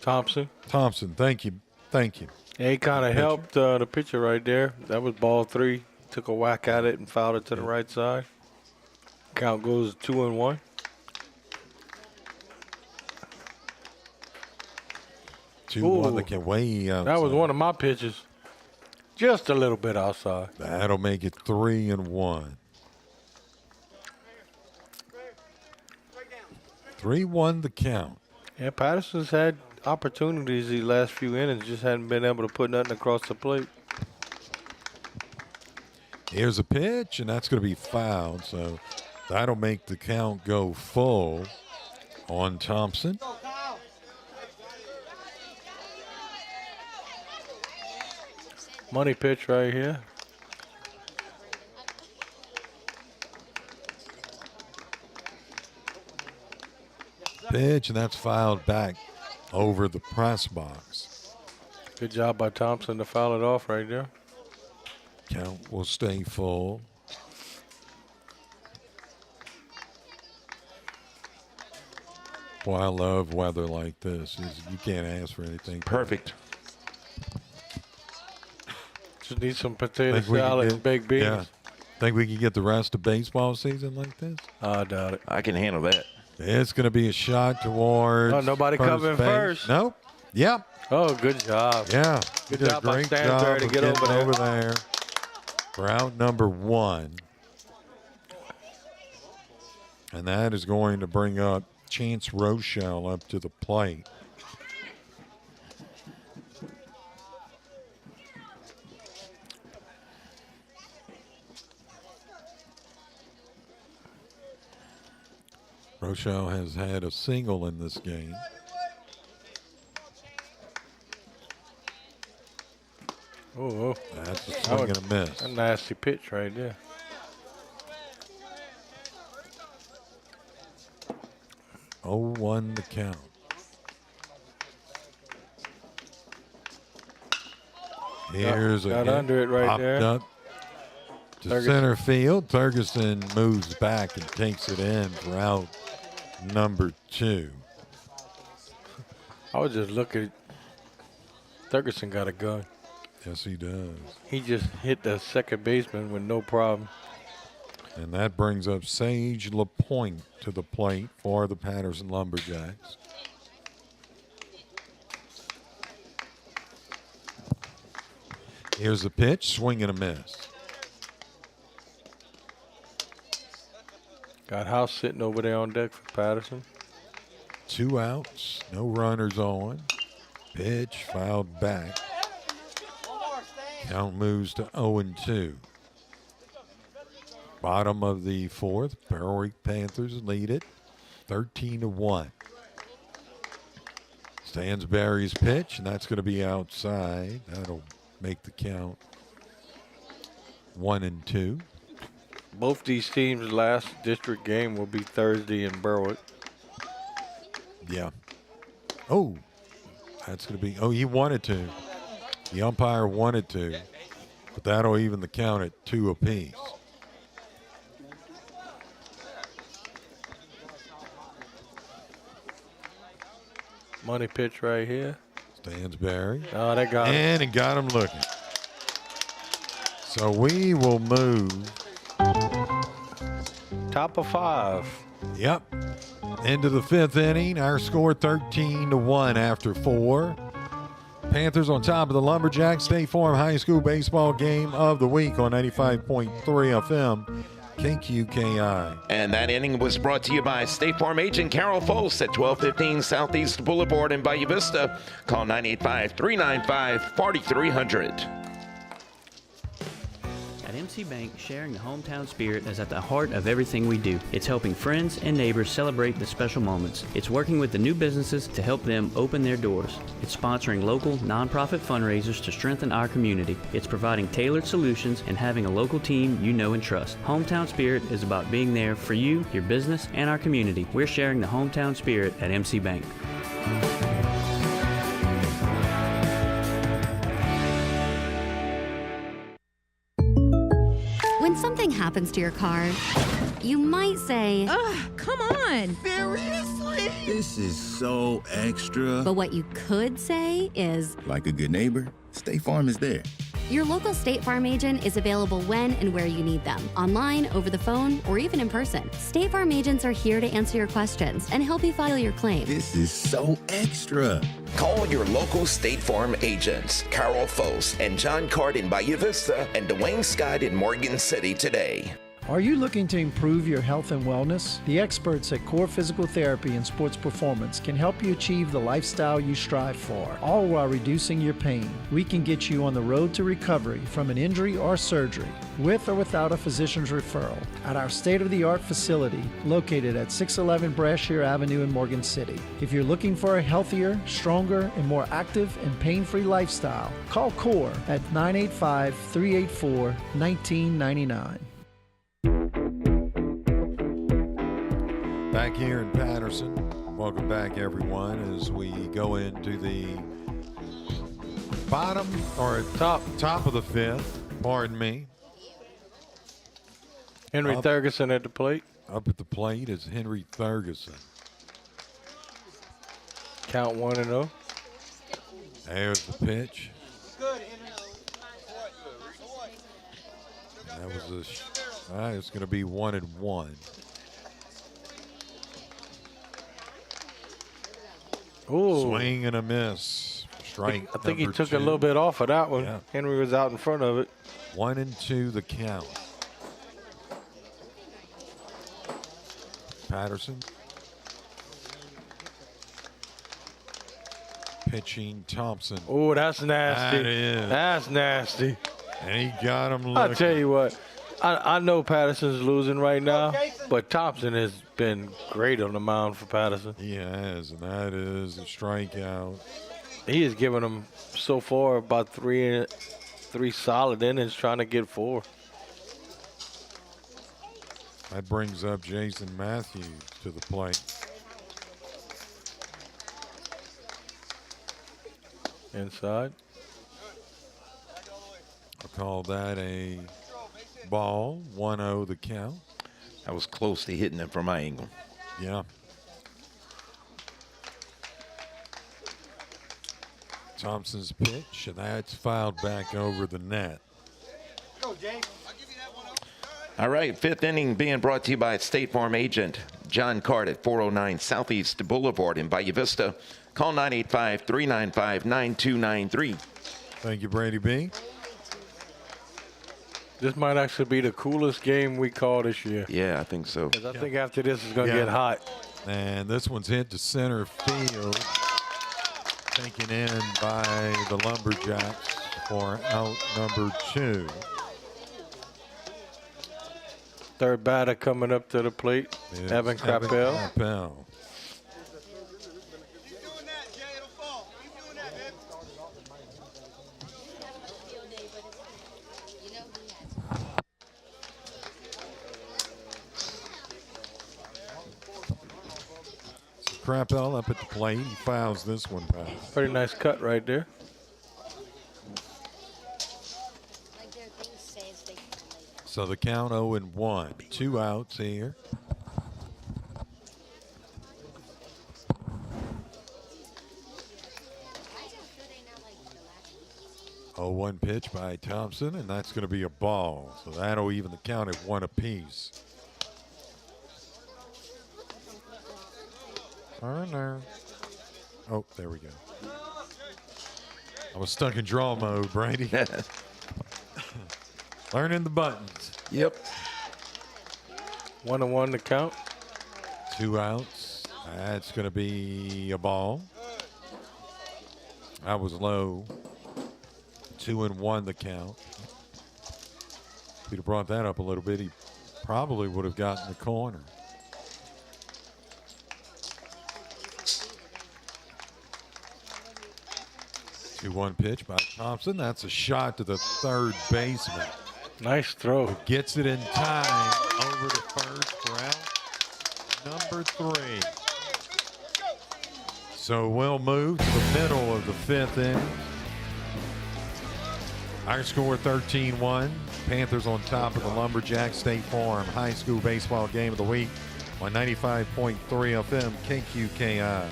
Thompson. Thompson, thank you. Thank you. Yeah, he kind of helped the pitcher right there. That was ball 3. Took a whack at it and fouled it to the right side. Count goes 2-1. Two-one, like way outside. That was one of my pitches. Just a little bit outside. That'll make it 3-1. 3-1 the count. Yeah, Patterson's had opportunities these last few innings, just hadn't been able to put nothing across the plate. Here's a pitch, and that's going to be fouled, so that'll make the count go full on Thompson. Money pitch right here. Pitch, and that's fouled back over the press box. Good job by Thompson to foul it off right there. Count will stay full. Boy, I love weather like this. You can't ask for anything. Perfect. Just need some potato salad and baked beans. Yeah. Think we can get the rest of baseball season like this? I doubt it. I can handle that. It's going to be a shot towards. Oh, nobody coming first. Nope. Yep. Oh, good job. Yeah. Good Did job a by great Stansbury job to of get getting over there. For out number 1. And that is going to bring up Chance Rochelle up to the plate. Rochelle has had a single in this game. Oh, that's a swing and a miss. A nasty pitch right there. Oh, 1 the count. Here's got under it right there. Up to center field. Ferguson moves back and takes it in for out number 2. I was just looking. Ferguson got a gun. Yes, he does. He just hit the second baseman with no problem. And that brings up Sage LaPointe to the plate for the Patterson Lumberjacks. Here's the pitch, swing and a miss. Got House sitting over there on deck for Patterson. 2 outs, no runners on. Pitch fouled back. Count moves to 0-2. Bottom of the 4th, Berwick Panthers lead it 13-1. Stansberry's pitch, and that's going to be outside. That'll make the count 1-2. Both these teams' last district game will be Thursday in Berwick. Yeah. Oh, that's going to be, he wanted to. The umpire wanted to, but that'll even the count at 2 apiece. Money pitch right here. Stansberry. Oh, they got him. And it got him looking. So we will move. Top of 5. Yep. Into the 5th inning. Our score 13-1 after 4. Panthers on top of the Lumberjacks. State Farm High School baseball game of the week on 95.3 FM. KQKI. And that inning was brought to you by State Farm agent Carol Foss at 1215 Southeast Boulevard in Bayou Vista. Call 985-395-4300. At MC Bank, sharing the hometown spirit is at the heart of everything we do. It's helping friends and neighbors celebrate the special moments. It's working with the new businesses to help them open their doors. It's sponsoring local, nonprofit fundraisers to strengthen our community. It's providing tailored solutions and having a local team you know and trust. Hometown Spirit is about being there for you, your business, and our community. We're sharing the hometown spirit at MC Bank. When something happens to your car, you might say, ugh, come on. Seriously? This is so extra. But what you could say is, like a good neighbor, State Farm is there. your local State Farm agent is available when and where you need them, online, over the phone, or even in person. State Farm agents are here to answer your questions and help you file your claim. This is so extra. Call your local State Farm agents, Carol Foss and John Cart in Bayou Vista and Dwayne Scott in Morgan City today. Are you looking to improve your health and wellness? The experts at Core Physical Therapy and Sports Performance can help you achieve the lifestyle you strive for, all while reducing your pain. We can get you on the road to recovery from an injury or surgery, with or without a physician's referral, at our state-of-the-art facility located at 611 Brashear Avenue in Morgan City. If you're looking for a healthier, stronger, and more active and pain-free lifestyle, call Core at 985-384-1999. Back here in Patterson. Welcome back, everyone, as we go into the bottom or top of the 5th. Pardon me. Henry Thurgeson at the plate. Up at the plate is Henry Thurgeson. Count 1-0. There's the pitch. That was it's going to be 1-1. Ooh. Swing and a miss. Strike. I think he took 2. a little bit off of that one. Yeah. Henry was out in front of it. 1-2 the count. Patterson. Pitching Thompson. Oh, that's nasty. That is. That's nasty. And he got him looking. I'll tell you what. I know Patterson's losing right now, but Thompson has been great on the mound for Patterson. He has, and that is a strikeout. He has given them so far about three solid innings trying to get 4. That brings up Jason Matthews to the plate. Inside. I'll call that a ball. 1-0 the count. I was close to hitting it from my angle. Yeah. Thompson's pitch, and that's fouled back over the net. All right, 5th inning being brought to you by State Farm agent John Cart at 409 Southeast Boulevard in Bayou Vista. Call 985-395-9293. Thank you, Brady B. This might actually be the coolest game we call this year. Yeah, I think so. 'Cause I think after this it's going to get hot. And this one's hit to center field. Taken in by the Lumberjacks for out number 2. Third batter coming up to the plate, Evan Krappel. Krappel up at the plate. He fouls this one past. Pretty nice cut right there. So the count 0-1. 2 outs here. Oh, 1 pitch by Thompson, and that's going to be a ball. So that'll even the count at 1 apiece. Turner. Oh, there we go. I was stuck in draw mode, Brady. Learning the buttons. Yep. 1-1 to count. 2 outs. That's going to be a ball. That was low. 2-1 the count. If he'd have brought that up a little bit, he probably would have gotten the corner. 2-1 pitch by Thompson. That's a shot to the third baseman. Nice throw. Gets it in time over to first for out number 3. So we'll move to the middle of the 5th inning. Our score 13-1. Panthers on top of the Lumberjacks. State Farm High School Baseball Game of the Week on 95.3 FM KQKI.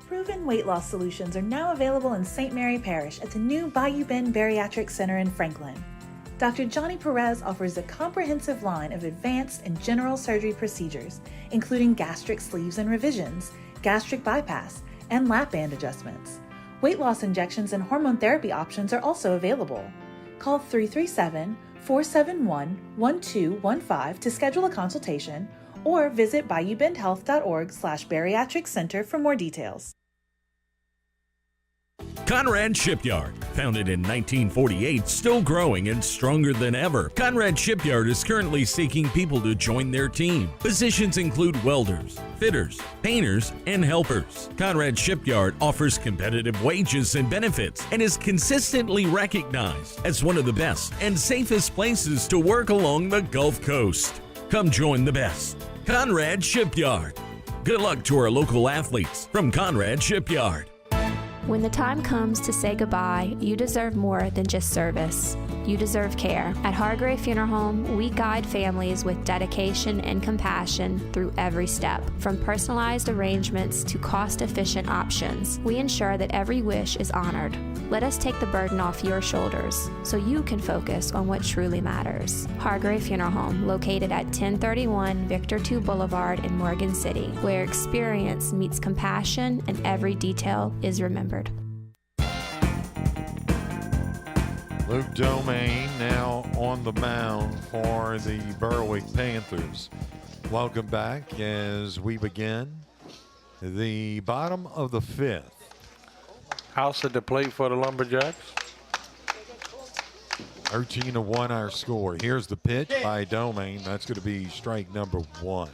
Proven weight loss solutions are now available in St. Mary Parish at the new Bayou Bend Bariatric Center in Franklin. Dr. Johnny Perez offers a comprehensive line of advanced and general surgery procedures, including gastric sleeves and revisions, gastric bypass, and lap band adjustments. Weight loss injections and hormone therapy options are also available. Call 337-471-1215 to schedule a consultation or visit BayouBendHealth.org/bariatric center for more details. Conrad Shipyard, founded in 1948, still growing and stronger than ever. Conrad Shipyard is currently seeking people to join their team. Positions include welders, fitters, painters, and helpers. Conrad Shipyard offers competitive wages and benefits and is consistently recognized as one of the best and safest places to work along the Gulf Coast. Come join the best. Conrad Shipyard. Good luck to our local athletes from Conrad Shipyard. When the time comes to say goodbye, you deserve more than just service. You deserve care. At Hargrave Funeral Home, we guide families with dedication and compassion through every step. From personalized arrangements to cost-efficient options, we ensure that every wish is honored. Let us take the burden off your shoulders so you can focus on what truly matters. Hargrave Funeral Home, located at 1031 Victor II Boulevard in Morgan City, where experience meets compassion and every detail is remembered. Luke Domain now on the mound for the Berwick Panthers. Welcome back as we begin the bottom of the 5th. House at the plate for the Lumberjacks. 13-1 our score. Here's the pitch by Domain. That's going to be strike number 1.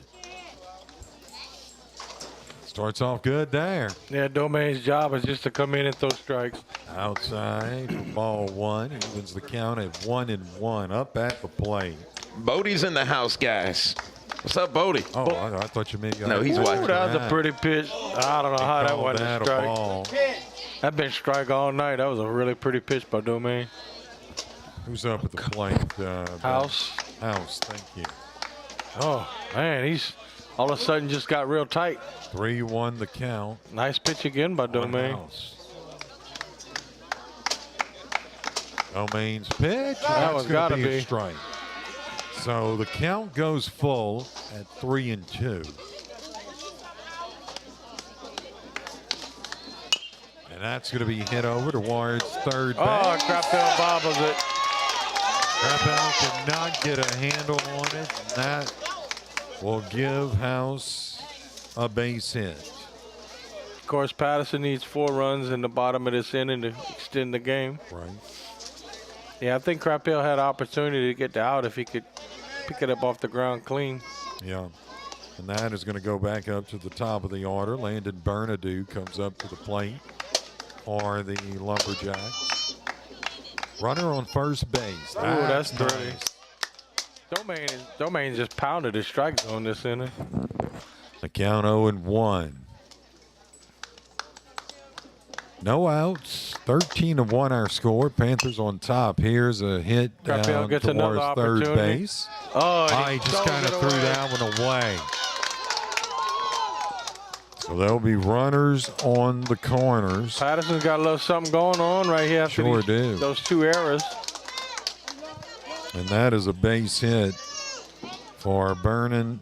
Starts off good there. Yeah, Domain's job is just to come in and throw strikes. Outside, ball 1. Evens the count at 1-1 up at the plate. Bodie's in the house, guys. What's up, Bodie? Oh, I thought you meant. No, he's watching. That was a pretty pitch. I don't know how that wasn't a strike. Ball. That been strike all night. That was a really pretty pitch by Domain. Who's up at the plate? House. House, thank you. Oh, man, he's all of a sudden just got real tight. 3-1 the count. Nice pitch again by Domain. Domain's pitch. That was gotta be be a strike. So the count goes full at 3-2. And that's going to be hit over towards third base. Oh, Krappel bobbles it. Krappel cannot get a handle on it. And that will give House a base hit. Of course, Patterson needs 4 runs in the bottom of this inning to extend the game. Right. Yeah, I think Krappel had opportunity to get the out if he could pick it up off the ground clean. Yeah. And that is going to go back up to the top of the order. Landon Bernadou comes up to the plate for the Lumberjacks. Runner on first base. Oh, that's nice. dirty. Domain just pounded his strike zone this inning. The count 0-1. No outs. 13-1 our score. Panthers on top. Here's a hit down gets another towards third opportunity. base. Oh, he just kind of threw that one away. So there'll be runners on the corners. Patterson's got a little something going on right here after Sure do. those 2 errors. And that is a base hit for Landon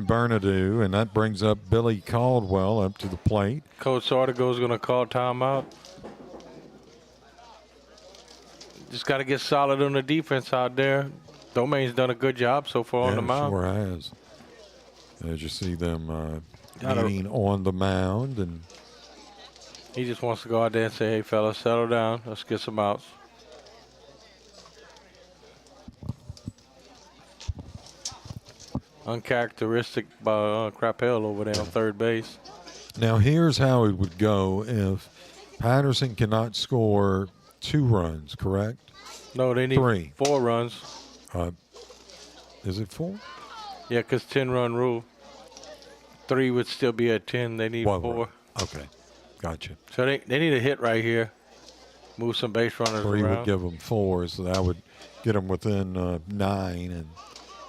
Bernadou, and that brings up Billy Caldwell up to the plate. Coach Sardigo's going to call timeout. Just got to get solid on the defense out there. Domain's done a good job so far on the mound. Sure has. As you see them meeting on the mound, and he just wants to go out there and say, hey, fellas, settle down. Let's get some outs. Uncharacteristic by Krappel over there on third base. now here's how it would go if Patterson cannot score 2 runs, correct? No, they need 3. 4 runs. Is it 4? Yeah, because 10-run rule. 3 would still be at 10. They need 4. Okay, gotcha. So they need a hit right here. Move some base runners 3 around. would give them 4, so that would get them within 9, and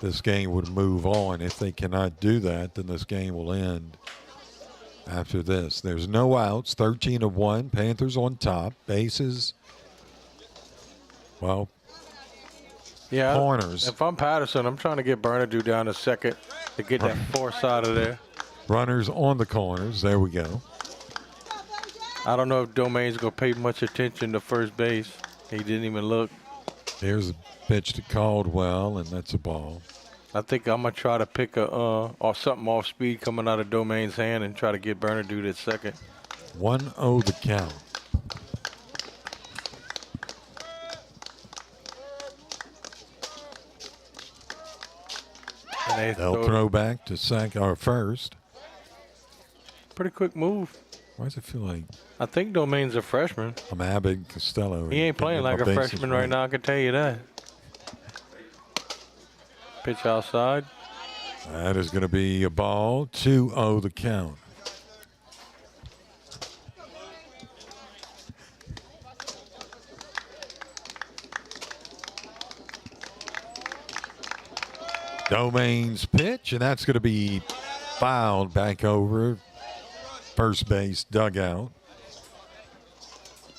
this game would move on. If they cannot do that, then this game will end after this. There's no outs, 13-1. Panthers on top. Bases, well, yeah, corners. If I'm Patterson, I'm trying to get Bernadou down to second to get that force out of there. Runners on the corners. There we go. I don't know if Domain's going to pay much attention to first base. He didn't even look. Here's a pitch to Caldwell, and that's a ball. I think I'm going to try to pick or something off speed coming out of Domain's hand and try to get Bernadou to second. 1-0 the count. And they'll throw back to second or first. Pretty quick move. Why does it feel like? I think Domain's a freshman. I'm Abed Costello. He ain't playing like a freshman right now, I can tell you that. Pitch outside. That is going to be a ball. 2-0 the count. Domain's pitch, and that's going to be fouled back over first base dugout.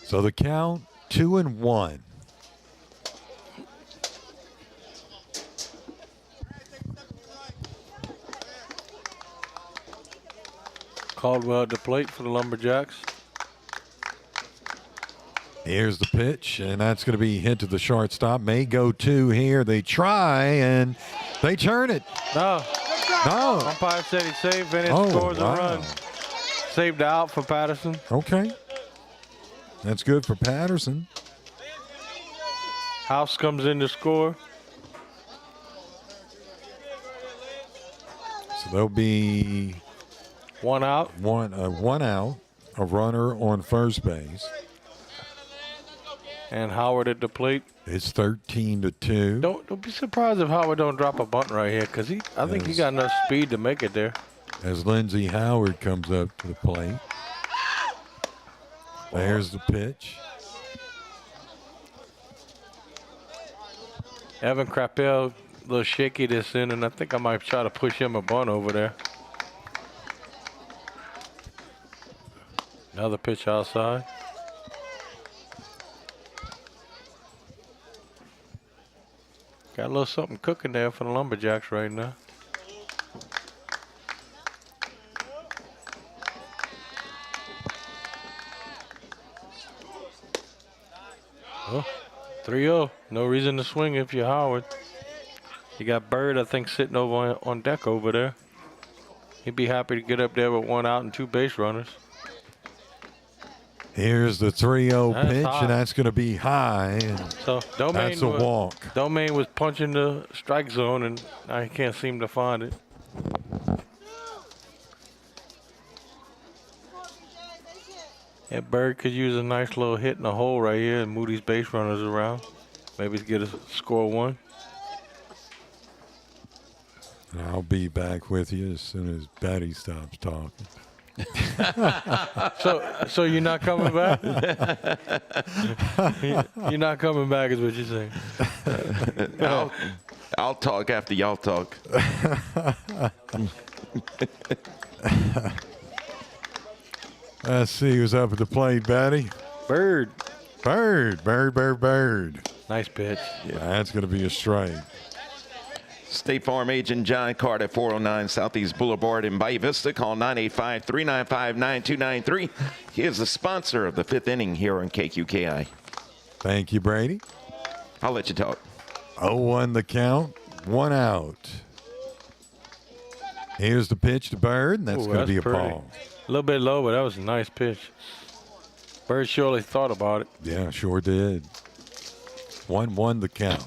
So the count 2-1. Caldwell at the plate for the Lumberjacks. Here's the pitch, and that's going to be hit to the shortstop. May go 2 here. They try, and they turn it. No. No. Umpire said he saved, and it scores a run. Saved out for Patterson. Okay. That's good for Patterson. House comes in to score. So there'll be 1 out. One out. A runner on first base. And Howard at the plate. It's 13-2. Don't be surprised if Howard don't drop a bunt right here, because I think he got enough speed to make it there. As Lindsey Howard comes up to the plate. There's the pitch. Evan Krappel, a little shaky this inning. I think I might try to push him a bunt over there. Another pitch outside. Got a little something cooking there for the Lumberjacks right now. Oh, 3-0. No reason to swing if you're Howard. You got Bird, I think, sitting over on deck over there. He'd be happy to get up there with 1 out and 2 base runners. Here's the 3-0 pitch, high. and that's going to be high. And So that's a walk. Domain was punching the strike zone, and I can't seem to find it. Yeah, Bird could use a nice little hit in the hole right here and move these base runners around. Maybe get a score 1. I'll be back with you as soon as Betty stops talking. So you're not coming back? You're not coming back is what you're saying. I'll talk after y'all talk. Let's see who's up at the plate, Betty. Bird. Bird. Nice pitch. Yeah, that's going to be a strike. State Farm agent John Cart at 409 Southeast Boulevard in Bayou Vista. Call 985-395-9293. He is the sponsor of the 5th inning here on KQKI. Thank you, Brady. I'll let you talk. 0-1 the count, 1 out. Here's the pitch to Bird, and that's going to be a ball. A little bit low, but that was a nice pitch. Bird surely thought about it. Yeah, sure did. 1-1 the count.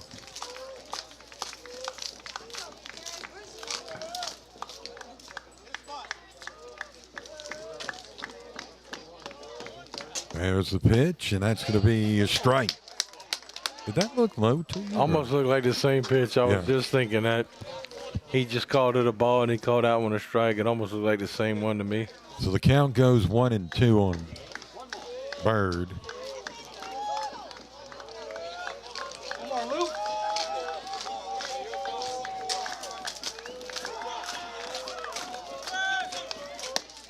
There's the pitch, and that's going to be a strike. Did that look low to you? Almost looked like the same pitch. I was just thinking that. He just called it a ball, and he called that one a strike. It almost looked like the same one to me. So the count goes 1-2 on Bird. Come on, Luke.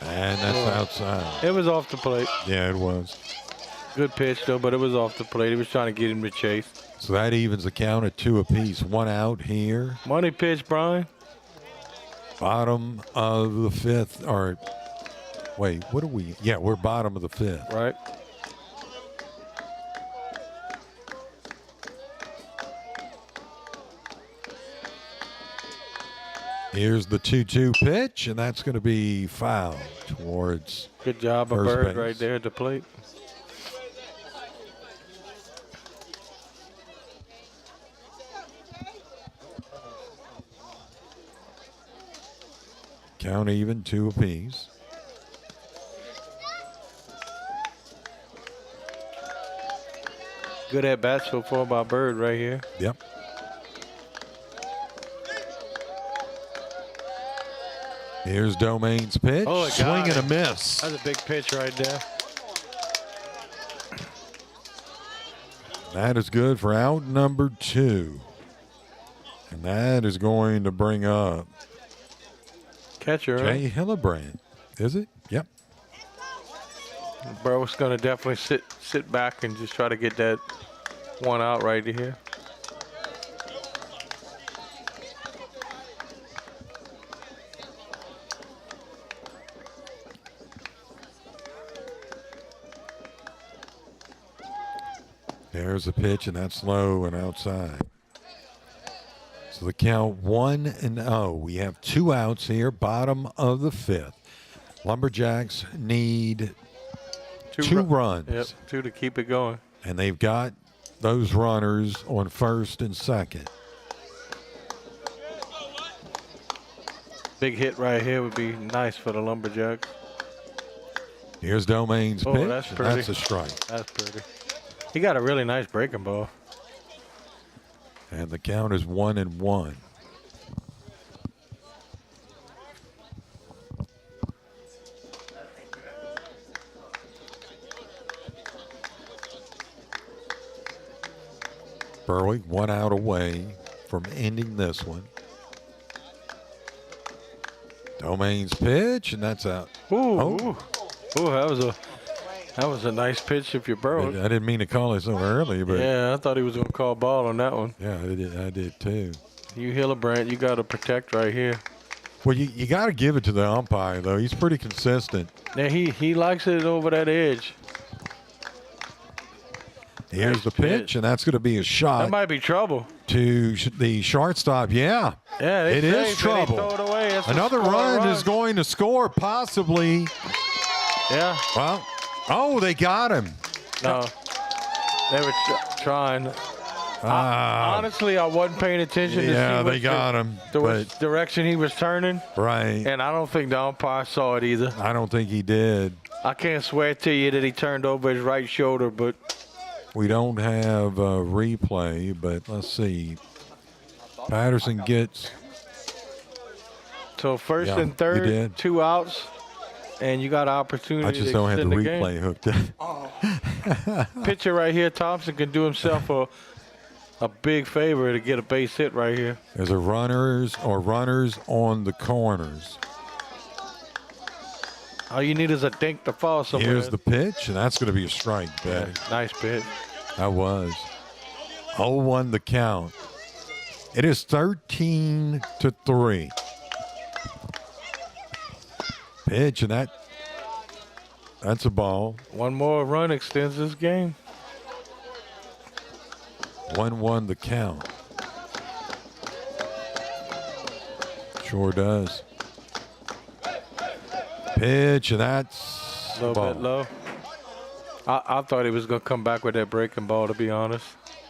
And that's outside. It was off the plate. Yeah, it was. Good pitch, though, but it was off the plate. He was trying to get him to chase. So that evens the count at 2 apiece. 1 out here. Money pitch, Brian. Bottom of the 5th. Or, wait, what are we? Yeah, we're bottom of the 5th. Right. Here's the 2-2 pitch, and that's going to be foul towards Good job of first Bird base. right there at the plate. Count even, 2 apiece. Good at bat so far by Bird right here. Yep. Here's Domain's pitch. Oh, it Swing got and a it. miss. That's a big pitch right there. That is good for out number 2. And that is going to bring up Catcher. Jay Hillebrand. Is it? Yep. Berwick's going to definitely sit back and just try to get that 1 out right here. There's the pitch, and that's low and outside. So the count 1-0. We have 2 outs here, bottom of the 5th. Lumberjacks need 2 runs. Yep, 2 to keep it going. And they've got those runners on first and second. Big hit right here would be nice for the Lumberjacks. Here's Domain's pitch. That's and pretty. that's a strike. That's pretty. He got a really nice breaking ball. And the count is 1-1. Berwick 1 out away from ending this one. Domain's pitch, and that's out. Ooh, that was a nice pitch if you're Berwick. I didn't mean to call it so early, but Yeah, I thought he was going to call ball on that one. yeah, I did too. You Hillebrand, you got to protect right here. Well, you got to give it to the umpire, though. He's pretty consistent. Yeah, he likes it over that edge. Here's the pitch, and that's going to be a shot. That might be trouble. To the shortstop, yeah. Yeah, it is safe, trouble. Throw it away. That's Another run is going to score, possibly. Yeah. Well, oh, they got him. No, they were trying. Honestly, I wasn't paying attention to see they got him. Which direction he was turning. Right. And I don't think the umpire saw it either. I don't think he did. I can't swear to you that he turned over his right shoulder, but we don't have a replay, but let's see. Patterson gets. So first and third, 2 outs, and you got an opportunity. I just don't have the replay hooked up. Pitcher right here, Thompson, can do himself a big favor to get a base hit right here. There's a runners on the corners. All you need is a dink to fall somewhere. Here's the pitch, and that's going to be a strike, Betty. Nice pitch. That was. 0-1 the count. It is 13-3. Pitch, and that's a ball. One more run extends this game. 1-1 the count. Sure does. Pitch, and that's a little bit low. I thought he was going to come back with that breaking ball, to be honest.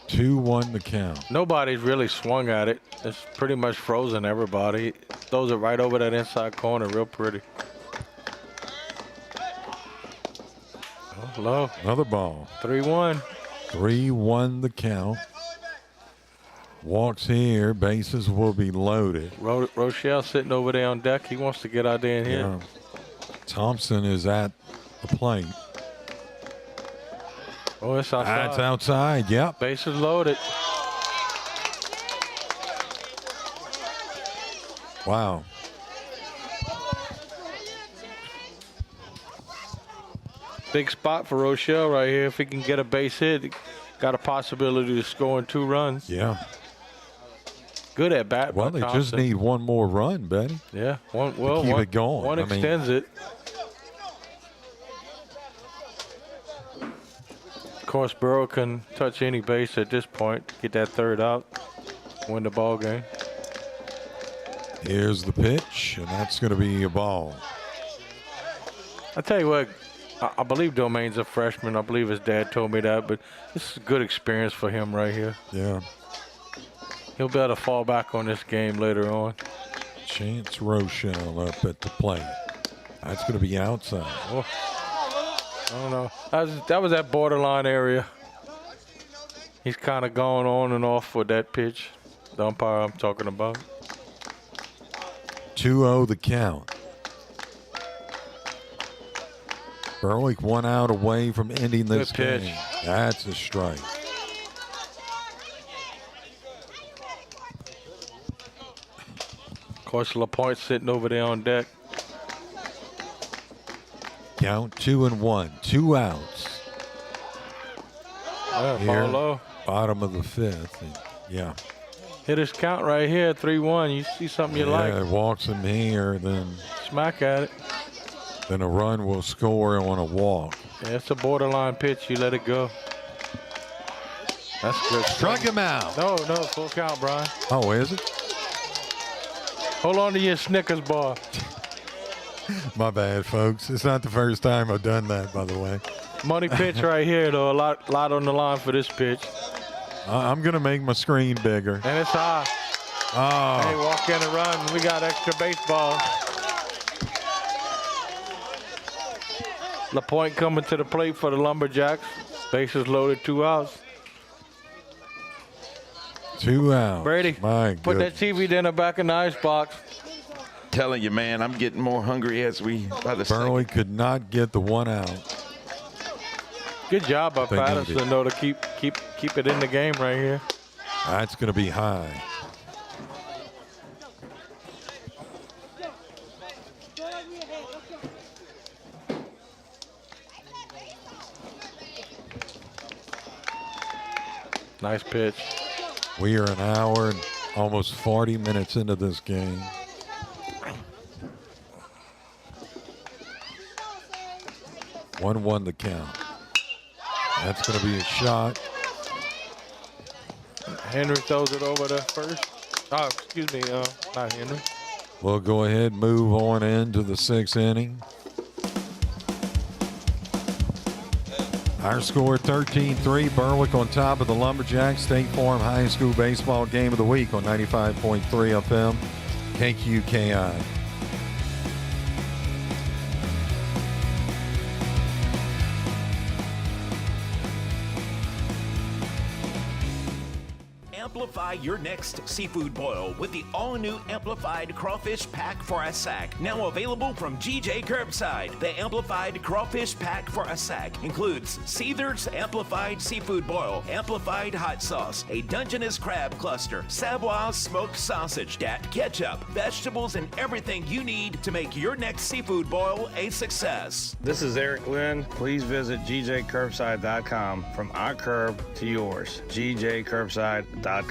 2-1 the count. Nobody's really swung at it. It's pretty much frozen everybody. Throws it right over that inside corner, real pretty. Oh, low. Another ball. 3-1. 3-1 the count. Walks here. Bases will be loaded. Rochelle sitting over there on deck. He wants to get out there and hit. Yeah. Thompson is at the plate. Oh, it's outside. That's outside, yep. Bases loaded. Wow. Big spot for Rochelle right here. If he can get a base hit, got a possibility of scoring 2 runs. Yeah. Good at bat. Well, they just need one more run, Betty. Yeah. Keep it going. One extends it. Of course, Burrow can touch any base at this point. Get that third out. Win the ball game. Here's the pitch, and that's going to be a ball. I tell you what, I believe Domaine's a freshman. I believe his dad told me that, but this is a good experience for him right here. Yeah. He'll be able to fall back on this game later on. Chance Rochelle up at the plate. That's going to be outside. Oh. I don't know. That was that borderline area. He's kind of going on and off with that pitch. The umpire I'm talking about. 2-0 the count. Berwick 1 out away from ending this Good pitch. game. That's a strike. Of course, LaPointe sitting over there on deck. Count 2-1. 2 outs. Yeah, ball low. Bottom of the 5th. And yeah. Hitters count right here, 3-1. You see something you like. Yeah, walks him here, then smack at it. Then a run will score on a walk. Yeah, it's a borderline pitch. You let it go. That's good. Struck him out. No, full count, Brian. Oh, is it? Hold on to your Snickers bar. My bad, folks. It's not the first time I've done that, by the way. Money pitch right here, though. A lot on the line for this pitch. I'm going to make my screen bigger. And it's high. Oh. Hey, walk in and run. We got extra baseball. LaPointe coming to the plate for the Lumberjacks. Bases loaded, 2 outs. 2 outs. Brady, My put that goodness. TV dinner back in the icebox. Telling you, man, I'm getting more hungry as we by the second. Berwick could not get the 1 out. Good job by They Patterson, needed. though, to keep it in the game right here. That's going to be high. Nice pitch. We are an hour and almost 40 minutes into this game. One the count. That's going to be a shot. Henry throws it over to first. Oh, excuse me, not Henry. We'll go ahead and move on into the 6th inning. Our score 13-3. Berwick on top of the Lumberjacks. State Farm High School Baseball Game of the Week on 95.3 FM KQKI. Amplify your next seafood boil with the all-new Amplified Crawfish Pack for a Sack. Now available from GJ Curbside. The Amplified Crawfish Pack for a Sack includes Seether's Amplified Seafood Boil, Amplified Hot Sauce, a Dungeness Crab Cluster, Savoy Smoked Sausage, Dat Ketchup, vegetables, and everything you need to make your next seafood boil a success. This is Eric Lynn. Please visit gjcurbside.com. From our curb to yours. gjcurbside.com.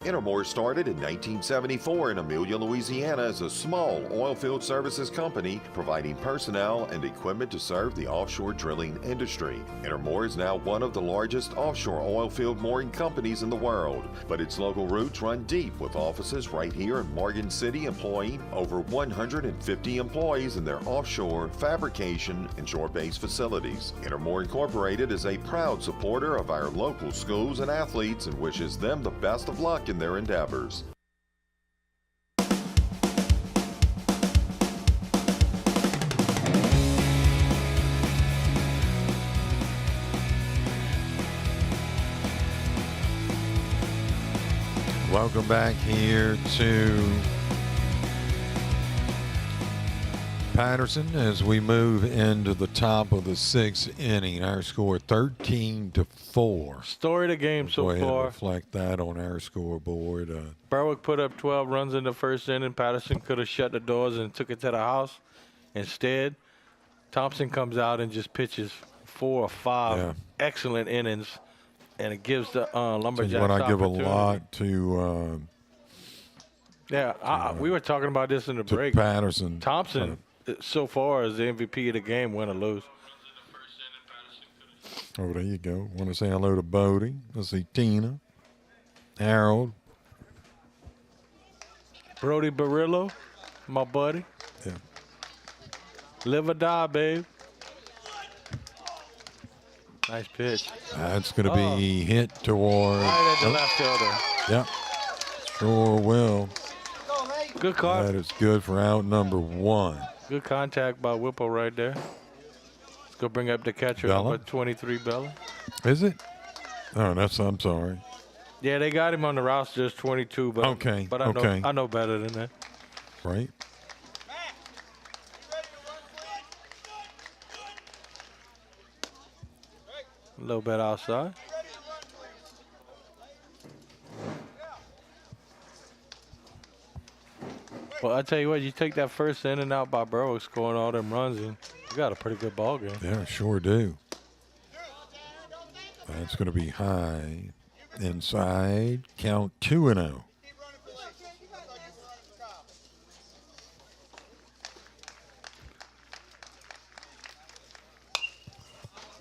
Intermore started in 1974 in Amelia, Louisiana as a small oilfield services company providing personnel and equipment to serve the offshore drilling industry. Intermore is now one of the largest offshore oilfield mooring companies in the world, but its local roots run deep with offices right here in Morgan City employing over 150 employees in their offshore, fabrication, and shore-based facilities. Intermore Incorporated is a proud supporter of our local schools and athletes and wishes them the best of luck in their endeavors. Welcome back here to Patterson as we move into the top of the 6th inning. Our score 13-4. Story of the game so Go ahead and far. reflect that on our scoreboard. Berwick put up 12 runs in the first inning. Patterson could have shut the doors and took it to the house. Instead, Thompson comes out and just pitches 4 or 5 excellent innings, and it gives the Lumberjacks When I give a opportunity. lot to we were talking about this in the to break. Patterson. Thompson, so far, is the MVP of the game, win or lose. Oh, there you go. Want to say hello to Bodie. Let's see Tina, Harold, Brody Barillo, my buddy. Yeah. Live or die, babe. Nice pitch. That's going to be hit toward. Right at the left fielder. Yep. Sure will. Good call. That is good for out number 1. Good contact by Whipple right there. Let's go bring up the catcher, Bella? number 23, Bella. Is it? Oh, I'm sorry. Yeah, they got him on the roster as 22, but Okay, but I know better than that. Right. A little bit outside. Well, I tell you what, you take that first inning out by Berwick scoring all them runs, and you got a pretty good ball game. Yeah, sure do. That's going to be high. Inside, count 2-0.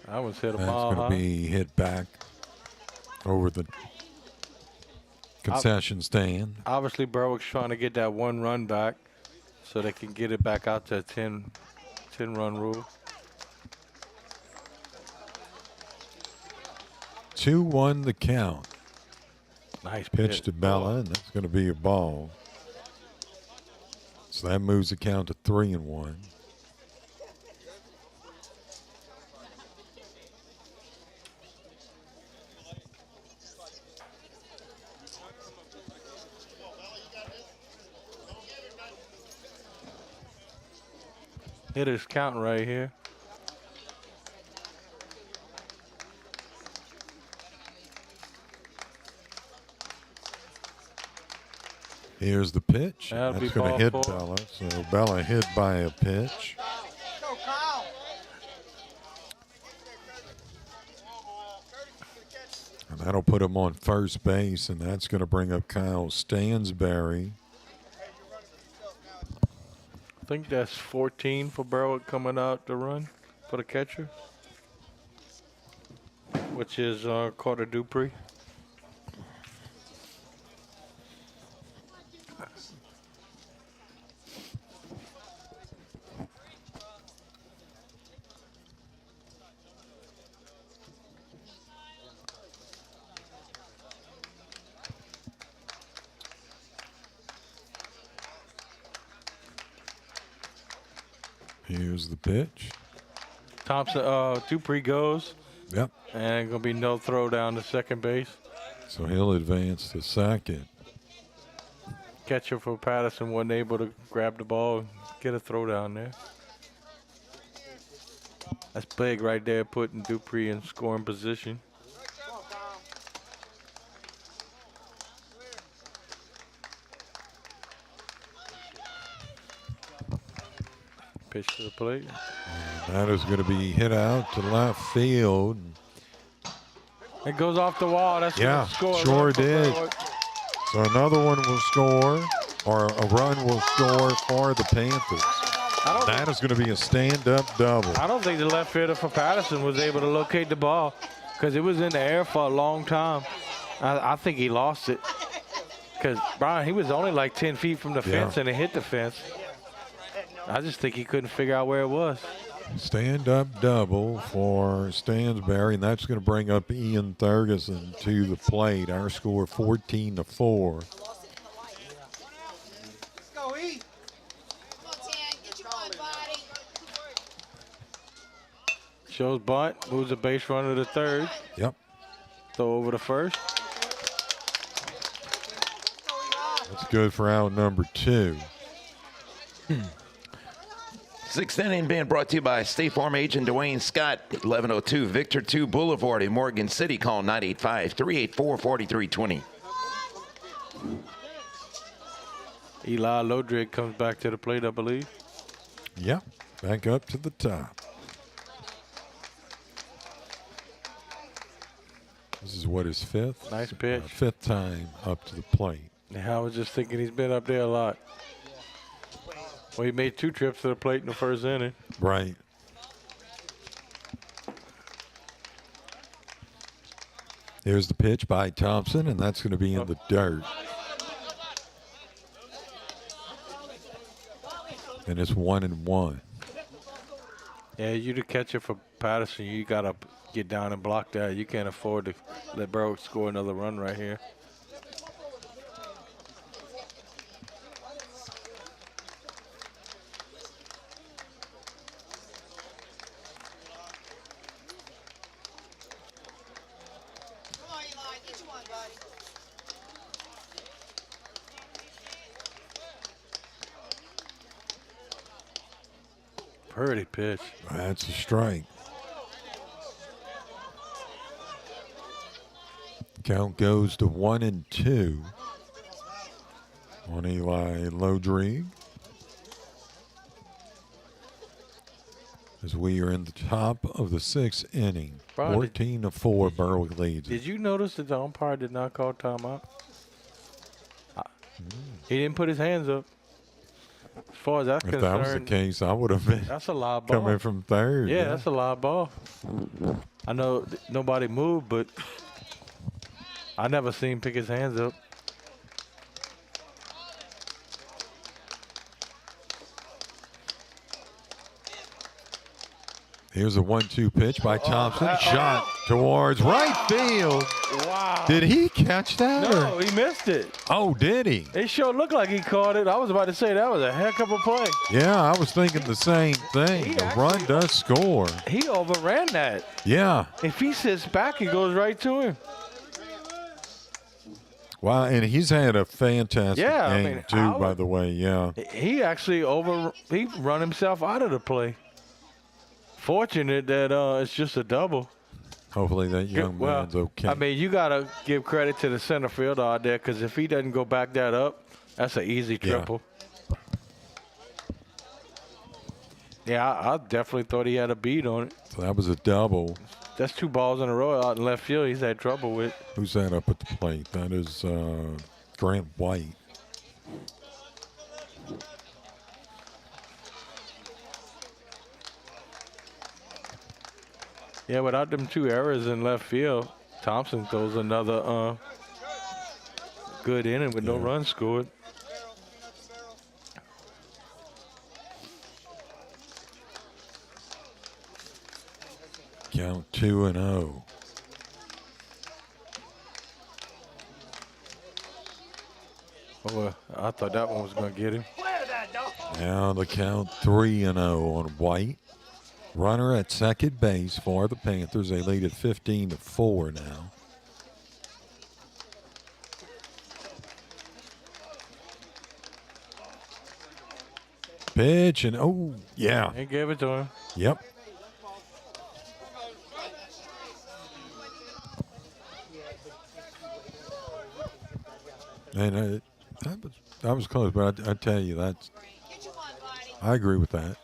I was hit a That's mile going high. to be hit back over the concession stand. Obviously, Berwick's trying to get that 1 run back so they can get it back out to a 10-run rule. 2-1 the count. Nice pitch pitch. to Bella, and that's going to be a ball. So that moves the count to 3-1. Hitters count right here. Here's the pitch. That'll be That's going ball to hit 4. Bella. So Bella hit by a pitch. And that'll put him on first base, and that's going to bring up Kyle Stansberry. I think that's 14 for Berwick coming out to run for the catcher, which is Carter Dupree. Here's the pitch. Thompson, Dupree goes. Yep. And going to be no throw down to second base. So he'll advance to second. Catcher for Patterson wasn't able to grab the ball and get a throw down there. That's big right there, putting Dupree in scoring position. Pitch to the plate. And that is going to be hit out to left field. It goes off the wall. That's yeah, score. Sure did. So another one will score, or a run will score for the Panthers. That is going to be a stand-up double. I don't think the left fielder for Patterson was able to locate the ball because it was in the air for a long time. I think he lost it because, Brian, he was only like 10 feet from the fence and it hit the fence. I just think he couldn't figure out where it was. Stand-up double for Stansberry, and that's going to bring up Ian Ferguson to the plate. Our score 14-4. Shows bunt, moves the base runner to third. Yep. Throw over to first. That's good for out number 2. Sixth inning being brought to you by State Farm agent Dwayne Scott, 1102 Victor 2 Boulevard in Morgan City. Call 985-384-4320. Eli Lodrig comes back to the plate, I believe. Yep, back up to the top. This is what, his fifth? Nice pitch. Fifth time up to the plate. Yeah, I was just thinking he's been up there a lot. Well, he made 2 trips to the plate in the first inning. Right. Here's the pitch by Thompson, and that's going to be in the dirt. And it's 1-1. Yeah, you the catcher for Patterson, you got to get down and block that. You can't afford to let Berwick score another run right here. Pretty pitch. That's a strike. Count goes to 1-2 on Eli Lodrig. As we are in the top of the 6th inning. 14-4, Berwick leads. Did you notice that the umpire did not call timeout? He didn't put his hands up. As far as that's concerned. If that was the case, I would have been that's a live ball. Coming from third. Yeah, that's a live ball. I know nobody moved, but I never seen him pick his hands up. Here's a 1-2 pitch by Thompson. Shot towards right field. Wow. Did he catch that? No, he missed it. Oh, did he? It sure looked like he caught it. I was about to say that was a heck of a play. Yeah, I was thinking the same thing. The run does score. He overran that. Yeah. If he sits back, it goes right to him. Wow, and he's had a fantastic game too, by the way. Yeah. He actually he run himself out of the play. Fortunate that it's just a double. Hopefully that young man's okay. I mean, you got to give credit to the center fielder out there because if he doesn't go back that up, that's an easy triple. Yeah, I definitely thought he had a beat on it. So that was a double. That's 2 balls in a row out in left field he's had trouble with. Who's that up at the plate? That is Grant White. Yeah, without them 2 errors in left field, Thompson throws another good inning with no runs scored. Count 2-0. Oh, I thought that one was going to get him. Now the count 3-0 on White. Runner at second base for the Panthers. They lead at 15-4 now. Pitch and oh yeah. He gave it to him. Yep. And that was close, but I tell you, I agree with that.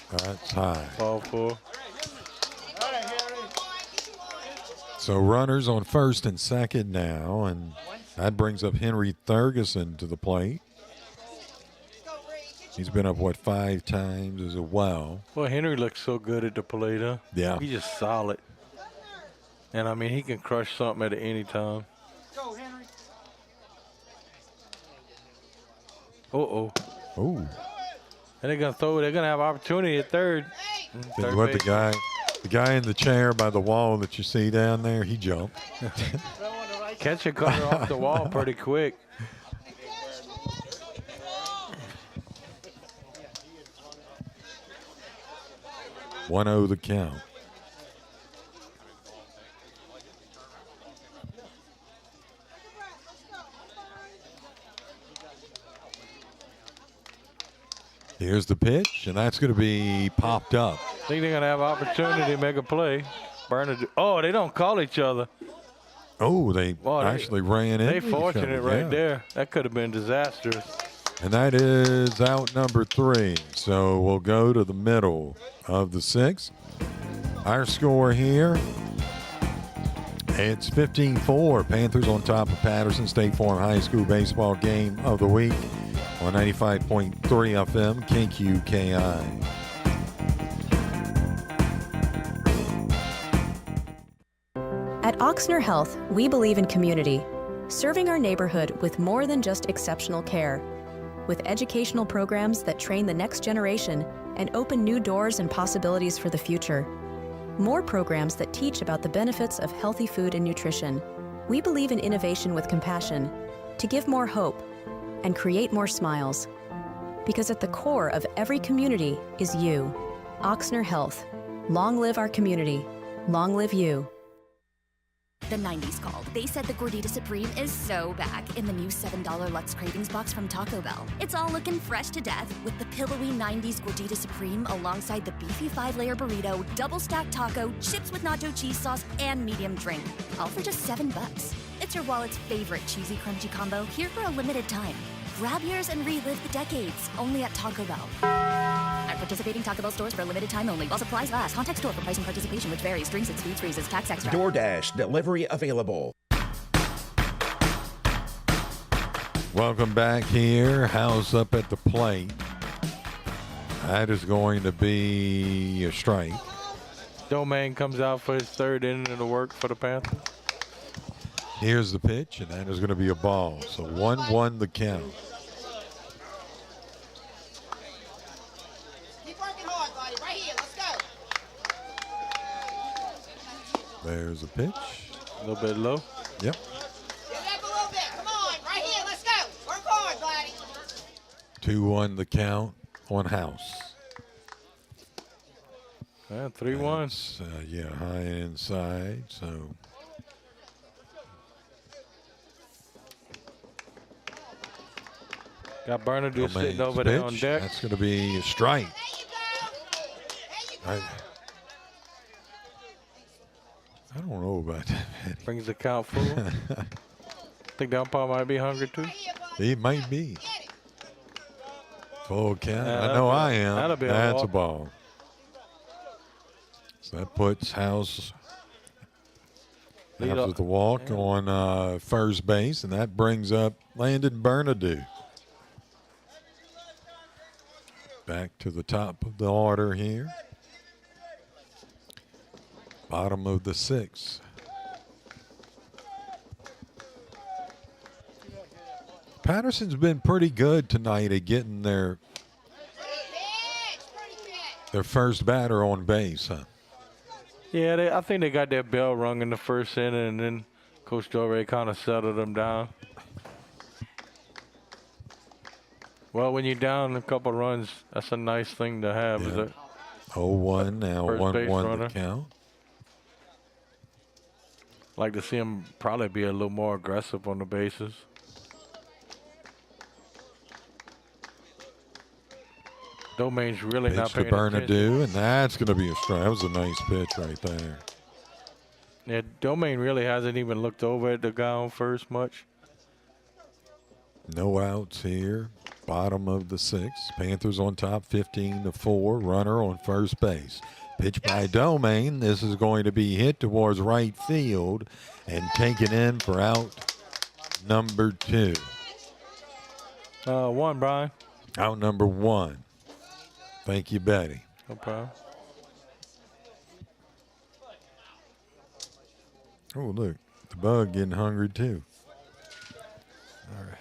That's high. Ball 4. So runners on first and second now, and that brings up Henry Ferguson to the plate. He's been up, 5 times as well. Well, Henry looks so good at the plate, huh? Yeah. He's just solid. And, I mean, he can crush something at any time. Go, Henry. Uh-oh. Oh. And they're going to have opportunity at third. What the guy in the chair by the wall that you see down there, he jumped. Catcher cut her off the wall pretty quick. (1-0) the count. Here's the pitch, and that's going to be popped up. I think they're going to have opportunity to make a play. Bernard. Oh, they don't call each other. Oh, they actually ran in. They fortunate right there. That could have been disastrous. And that is out number 3. So we'll go to the middle of the 6th. Our score here, it's 15-4. Panthers on top of Patterson. State Farm High School baseball game of the week on 95.3 FM KQKI. At Oxner Health, we believe in community, serving our neighborhood with more than just exceptional care. With educational programs that train the next generation and open new doors and possibilities for the future. More programs that teach about the benefits of healthy food and nutrition. We believe in innovation with compassion to give more hope and create more smiles. Because at the core of every community is you. Oxner Health. Long live our community. Long live you. The 90s called. They said the Gordita Supreme is so back in the new $7 Lux Cravings box from Taco Bell. It's all looking fresh to death with the pillowy 90s Gordita Supreme alongside the beefy 5-layer burrito, double stacked taco, chips with nacho cheese sauce, and medium drink. All for just $7. It's your wallet's favorite cheesy crunchy combo here for a limited time. Grab yours and relive the decades only at Taco Bell. At participating Taco Bell stores for a limited time only. While supplies last. Contact store for price and participation, which varies. Drinks and speeds freezes. Tax extra. DoorDash delivery available. Welcome back here. House up at the plate. That is going to be a strike. Domain comes out for his 3rd inning of the work for the Panthers. Here's the pitch, and that is going to be a ball. So 1-1 the count. Keep working hard, buddy. Right here. Let's go. There's a pitch. A little bit low. Yep. Get up a little bit. Come on. Right here. Let's go. Work hard, buddy. 2-1 the count on House. 3-1. Yeah, high inside, so. Got Bernard sitting over there on deck. That's going to be a strike. I don't know about that. Brings the count full. Think the umpire might be hungry too. He might be. Full count. Yeah, I know I am. that'll be That's a a ball. So that puts House after the walk on first base, and that brings up Landon Bernadou. Back to the top of the order here. Bottom of the 6th. Patterson's been pretty good tonight at getting their first batter on base, huh? Yeah, I think they got their bell rung in the first inning, and then Coach Dore kind of settled them down. Well, when you're down a couple runs, that's a nice thing to have. Yeah. Is it? 0-1 now, First base 1-1 runner. the count. Like to see him probably be a little more aggressive on the bases. Domain's really not Pitch to paying attention. Bernadou, and that's going to be a strike. That was a nice pitch right there. Yeah, Domain really hasn't even looked over at the guy on first much. No outs here. Bottom of the sixth. Panthers on top 15-4. Runner on first base. Pitch by Domain. This is going to be hit towards right field and taken in for out number 2. One, Brian. Out number 1. Thank you, Betty. No problem. Oh, look. The bug getting hungry, too. All right.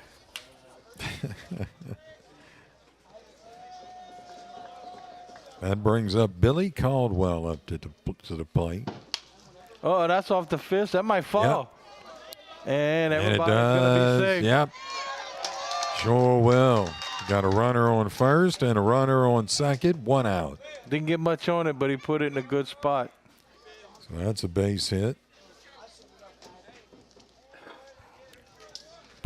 That brings up Billy Caldwell up to the plate. Oh, that's off the fist. That might fall. And And it everybody's going to does. be safe. Yep. Sure will. Got a runner on first and a runner on second. 1 out. Didn't get much on it, but he put it in a good spot. So that's a base hit.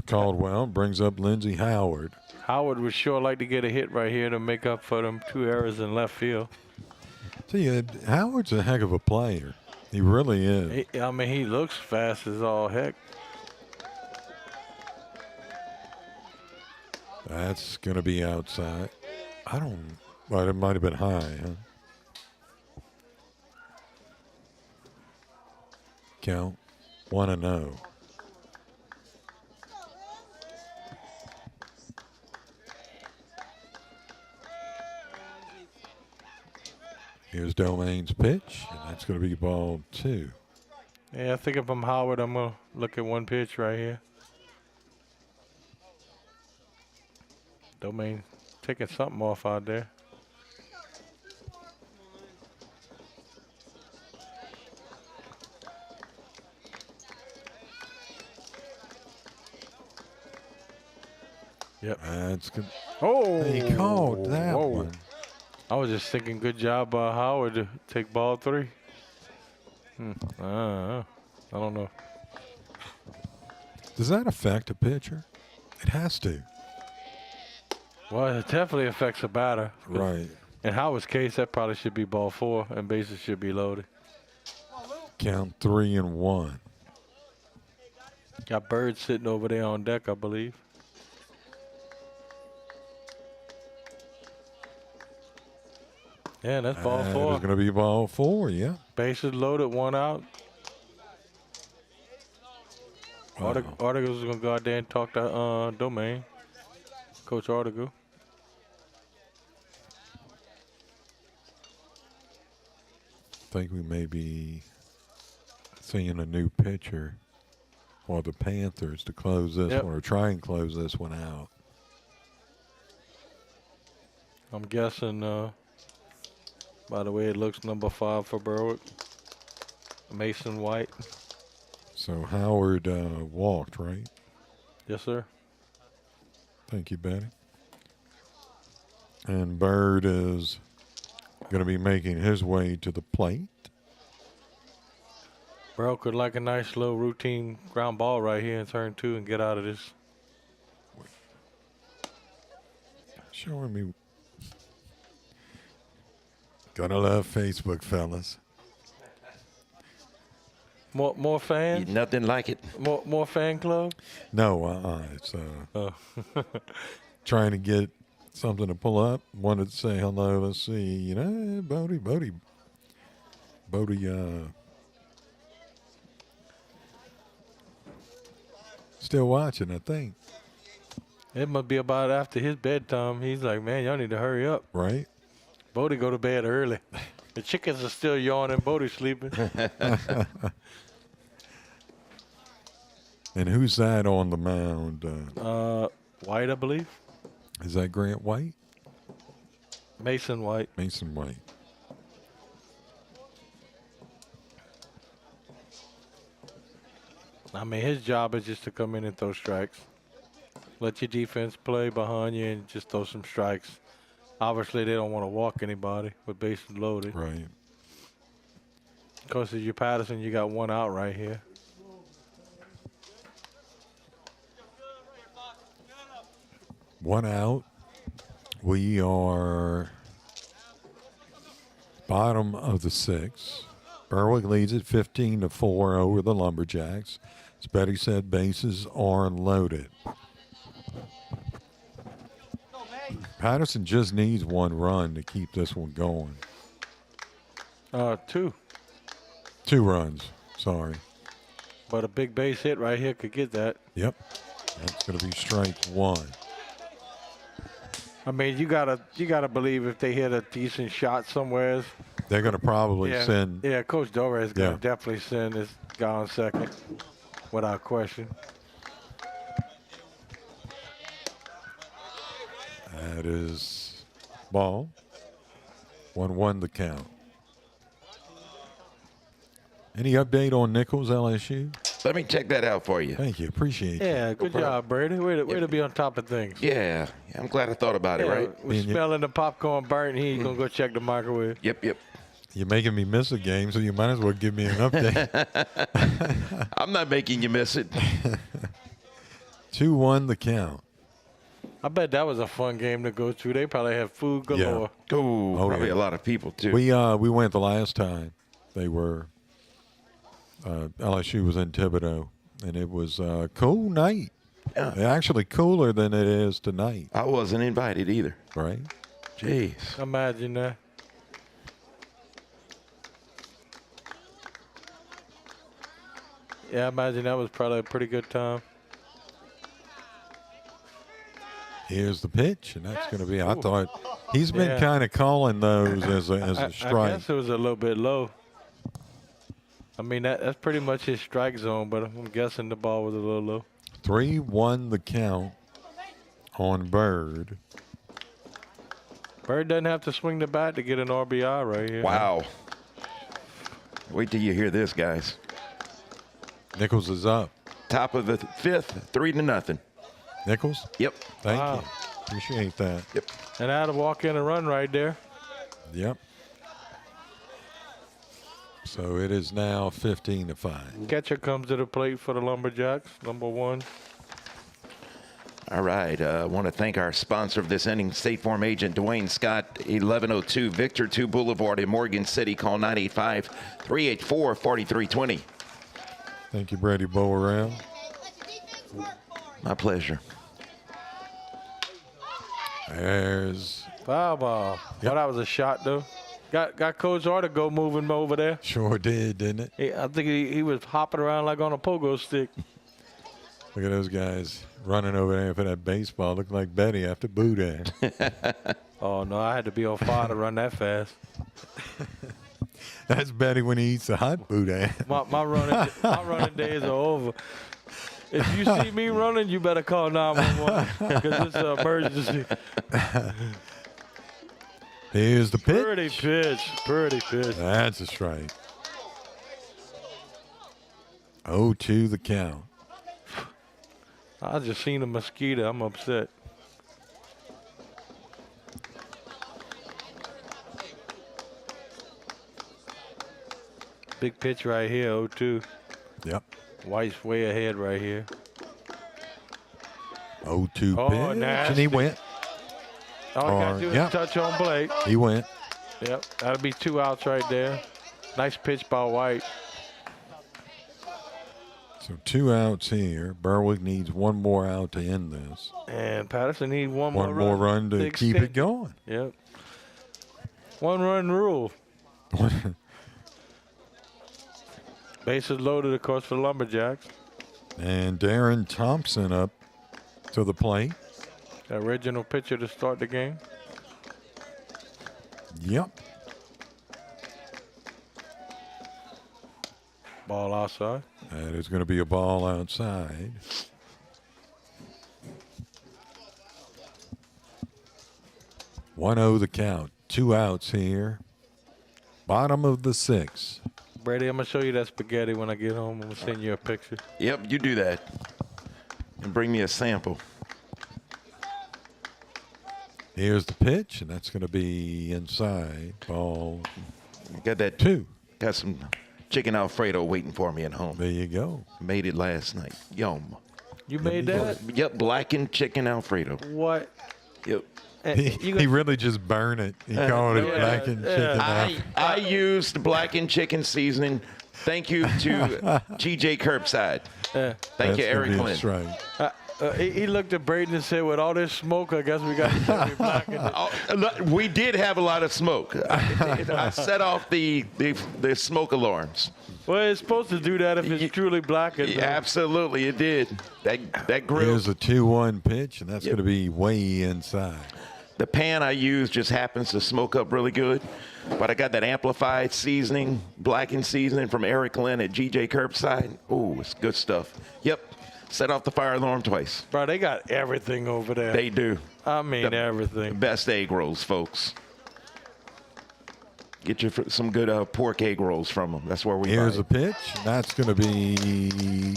Caldwell brings up Lindsey Howard. Howard would sure like to get a hit right here to make up for them 2 errors in left field. See, Howard's a heck of a player. He really is. I mean, he looks fast as all heck. That's going to be outside. Well, it might have been high, huh? Count 1-0. Here's Domain's pitch, and that's going to be ball 2. Yeah, I think if I'm Howard, I'm going to look at one pitch right here. Domain taking something off out there. Yep. That's good. Oh! He called that one. I was just thinking, good job by Howard to take ball 3. I don't know. Does that affect a pitcher? It has to. Well, it definitely affects a batter. Right. In Howard's case, that probably should be ball 4, and bases should be loaded. Count 3-1. Got Bird sitting over there on deck, I believe. Yeah, that's ball 4. It's going to be ball 4, yeah. Bases loaded, 1 out. Wow. Article's going to go out there and talk to Domain. Coach Article. I think we may be seeing a new pitcher for the Panthers to close this one, or try and close this one out. I'm guessing, by the way it looks, number 5 for Berwick. Mason White. So Howard walked, right? Yes, sir. Thank you, Betty. And Bird is going to be making his way to the plate. Berwick could like a nice little routine ground ball right here in turn 2 and get out of this. Showing me. Gotta love Facebook, fellas. More fans? Nothing like it. More fan club? No, it's trying to get something to pull up. Wanted to say hello. Let's see. You know, Bodie. Still watching, I think. It must be about after his bedtime. He's like, man, y'all need to hurry up. Right. Bodie go to bed early. The chickens are still yawning. Bodie's sleeping. And who's that on the mound? White, I believe. Is that Grant White? Mason White. Mason White. I mean, his job is just to come in and throw strikes. Let your defense play behind you and just throw some strikes. Obviously, they don't want to walk anybody with bases loaded. Right. Of course, if you're Patterson, you got one out right here. One out. We are bottom of the 6th. Berwick leads at 15-4 over the Lumberjacks. As Betty said, bases are loaded. Patterson just needs one run to keep this one going. 2. 2 runs, sorry. But a big base hit right here could get that. Yep. That's going to be strike 1. I mean, you gotta believe if they hit a decent shot somewhere. They're going to probably send. Yeah, Coach Dover is going to Yeah. definitely send this guy on second, without question. That is ball. 1-1 the count. Any update on Nichols, LSU? Let me check that out for you. Thank you. Appreciate Yeah, good job, Brady. Way to be on top of things. Yeah, I'm glad I thought about it, right? We're smelling the popcorn burnt. He ain't going to go check the microwave. Yep. You're making me miss a game, so you might as well give me an update. I'm not making you miss it. 2-1 the count. I bet that was a fun game to go to. They probably have food galore. Ooh, probably a lot of people, too. We went the last time. They were LSU was in Thibodeau, and it was a cool night. Actually cooler than it is tonight. I wasn't invited either. Right? Jeez. Imagine that. Yeah, I imagine that was probably a pretty good time. Here's the pitch, and that's going to be. I thought he's been kind of calling those as a strike. I guess it was a little bit low. I mean, that's pretty much his strike zone, but I'm guessing the ball was a little low. 3-1 the count on Bird. Bird doesn't have to swing the bat to get an RBI right here. Wow. Wait till you hear this, guys. Nichols is up. Top of the 5th, 3-0. Nichols? Yep. Thank you. Appreciate that. Yep. And I had to walk in and run right there. Yep. So it is now 15-5. Catcher comes to the plate for the Lumberjacks, number 1. All right. I want to thank our sponsor of this inning, State Farm agent Dwayne Scott, 1102 Victor 2 Boulevard in Morgan City. Call 985-384-4320. Thank you, Brady Bowerell. My pleasure. There's foul ball. Well, that was a shot, though. Got Coach Artigo moving over there. Sure did, didn't it? I think he was hopping around like on a pogo stick. Look at those guys running over there for that baseball. Looked like Betty after Boudin. Oh, no, I had to be on fire to run that fast. That's Betty when he eats a hot Boudin. My running days are over. If you see me running, you better call 911 because it's an emergency. Here's the pitch. Pretty pitch. That's a strike. 0-2 the count. I just seen a mosquito. I'm upset. Big pitch right here, 0-2. Yep. White's way ahead right here. 0-2 pitch. Nasty. And he went. All you got to do is touch on plate. He went. Yep. That'll be 2 outs right there. Nice pitch by White. So 2 outs here. Berwick needs 1 more out to end this. And Patterson needs one more run to keep it going. Yep. 1-run rule. Bases loaded, of course, for the Lumberjacks. And Darren Thompson up to the plate. The original pitcher to start the game. Yep. Ball outside. That is going to be a ball outside. The count. 2 outs here. Bottom of the 6th. Brady, I'm going to show you that spaghetti when I get home. I'm going to send you a picture. Yep, you do that. And bring me a sample. Here's the pitch, and that's going to be inside. Ball. Got that 2. Got some chicken Alfredo waiting for me at home. There you go. Made it last night. Yum. You made that? Yep, blackened chicken Alfredo. What? Yep. He really just burned it. He called it blackened chicken. I used blackened chicken seasoning. Thank you to GJ Curbside. Thank you, Eric Lynn. He looked at Braden and said, with all this smoke, I guess we got to be blackened. We did have a lot of smoke. I set off the smoke alarms. Well, it's supposed to do that if it's truly blackened. Yeah, absolutely, it did. That grill. Here's a 2-1 pitch, and that's going to be way inside. The pan I use just happens to smoke up really good, but I got that amplified seasoning, blackened seasoning from Eric Lynn at GJ Curbside. Ooh, it's good stuff. Yep. Set off the fire alarm twice. Bro, they got everything over there. They do. I mean, everything. The best egg rolls, folks. Get you some good pork egg rolls from them. That's where we Here's buy a pitch. That's going to be.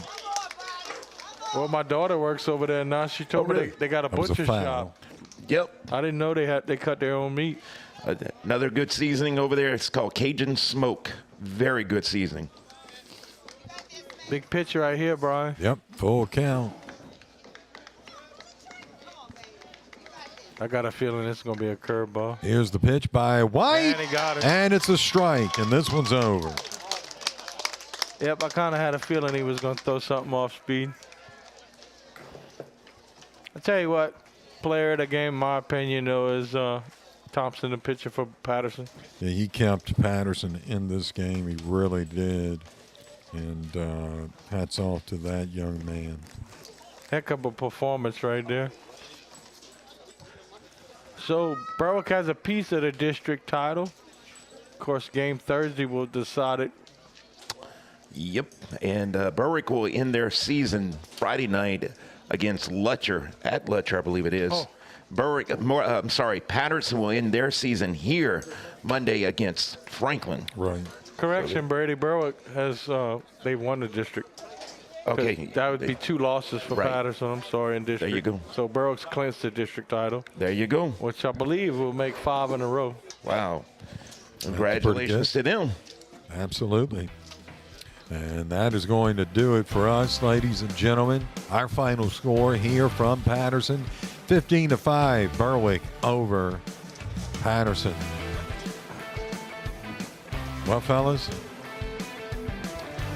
Well, my daughter works over there now. She told me they got a butcher shop. Yep. I didn't know they cut their own meat. Another good seasoning over there. It's called Cajun Smoke. Very good seasoning. Big picture right here, Brian. Yep, full count. I got a feeling it's going to be a curveball. Here's the pitch by White. And he got it. And it's a strike, and this one's over. Yep, I kind of had a feeling he was going to throw something off speed. I tell you what, player of the game, in my opinion, though, is Thompson, the pitcher for Patterson. Yeah, he kept Patterson in this game. He really did. And hats off to that young man. Heck of a performance right there. So Berwick has a piece of the district title. Of course, game Thursday will decide it. Yep, and Berwick will end their season Friday night against Lutcher, at Lutcher, I believe it is. Oh. Patterson will end their season here Monday against Franklin. Right. Correction, Brady. Berwick has they won the district. Okay. That would be 2 losses for Patterson. I'm sorry, in district. There you go. So Berwick's clinched the district title. There you go. Which I believe will make 5 in a row. Wow. Congratulations to them. Absolutely. And that is going to do it for us, ladies and gentlemen. Our final score here from Patterson, 15-5, Berwick over Patterson. Well, fellas,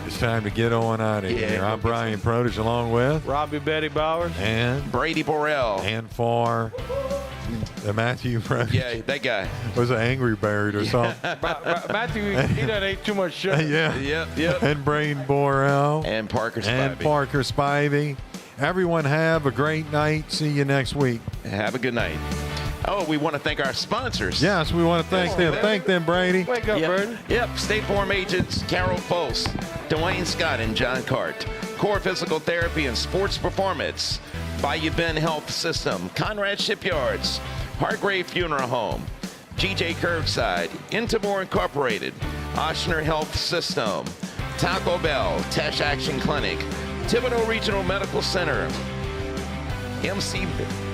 it's time to get on out of here. I'm Brian Produce along with Robbie Betty Bowers and Brady Borrell. And for Matthew Produce. Yeah, that guy. Was an Angry Bird or something. Matthew, he done ate too much sugar. Yeah. Yep. And Braden Borrell. And Parker Spivey. Everyone have a great night. See you next week. Have a good night. Oh, we want to thank our sponsors. Yes, we want to thank them. Thank them, Brady. Wake up, Brady. Yep, State Farm agents Carol Foss, Dwayne Scott, and John Cart. Core Physical Therapy and Sports Performance. Bayou Bend Health System. Conrad Shipyards. Hargrave Funeral Home. GJ Curbside. Intimore Incorporated. Ochsner Health System. Taco Bell. Tesh Action Clinic. Thibodeau Regional Medical Center. MC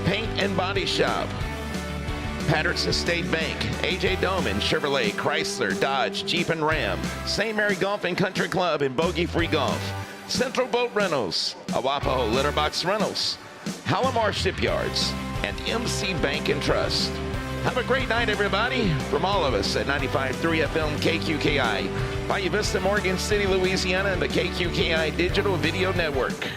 Paint and Body Shop. Patterson State Bank, A.J. Doman, Chevrolet, Chrysler, Dodge, Jeep and Ram, St. Mary Golf and Country Club and Bogey Free Golf, Central Boat Rentals, Awapaho Litterbox Rentals, Hallamar Shipyards, and MC Bank and Trust. Have a great night, everybody, from all of us at 95.3 FM KQKI, Bayou Vista, Morgan City, Louisiana, and the KQKI Digital Video Network.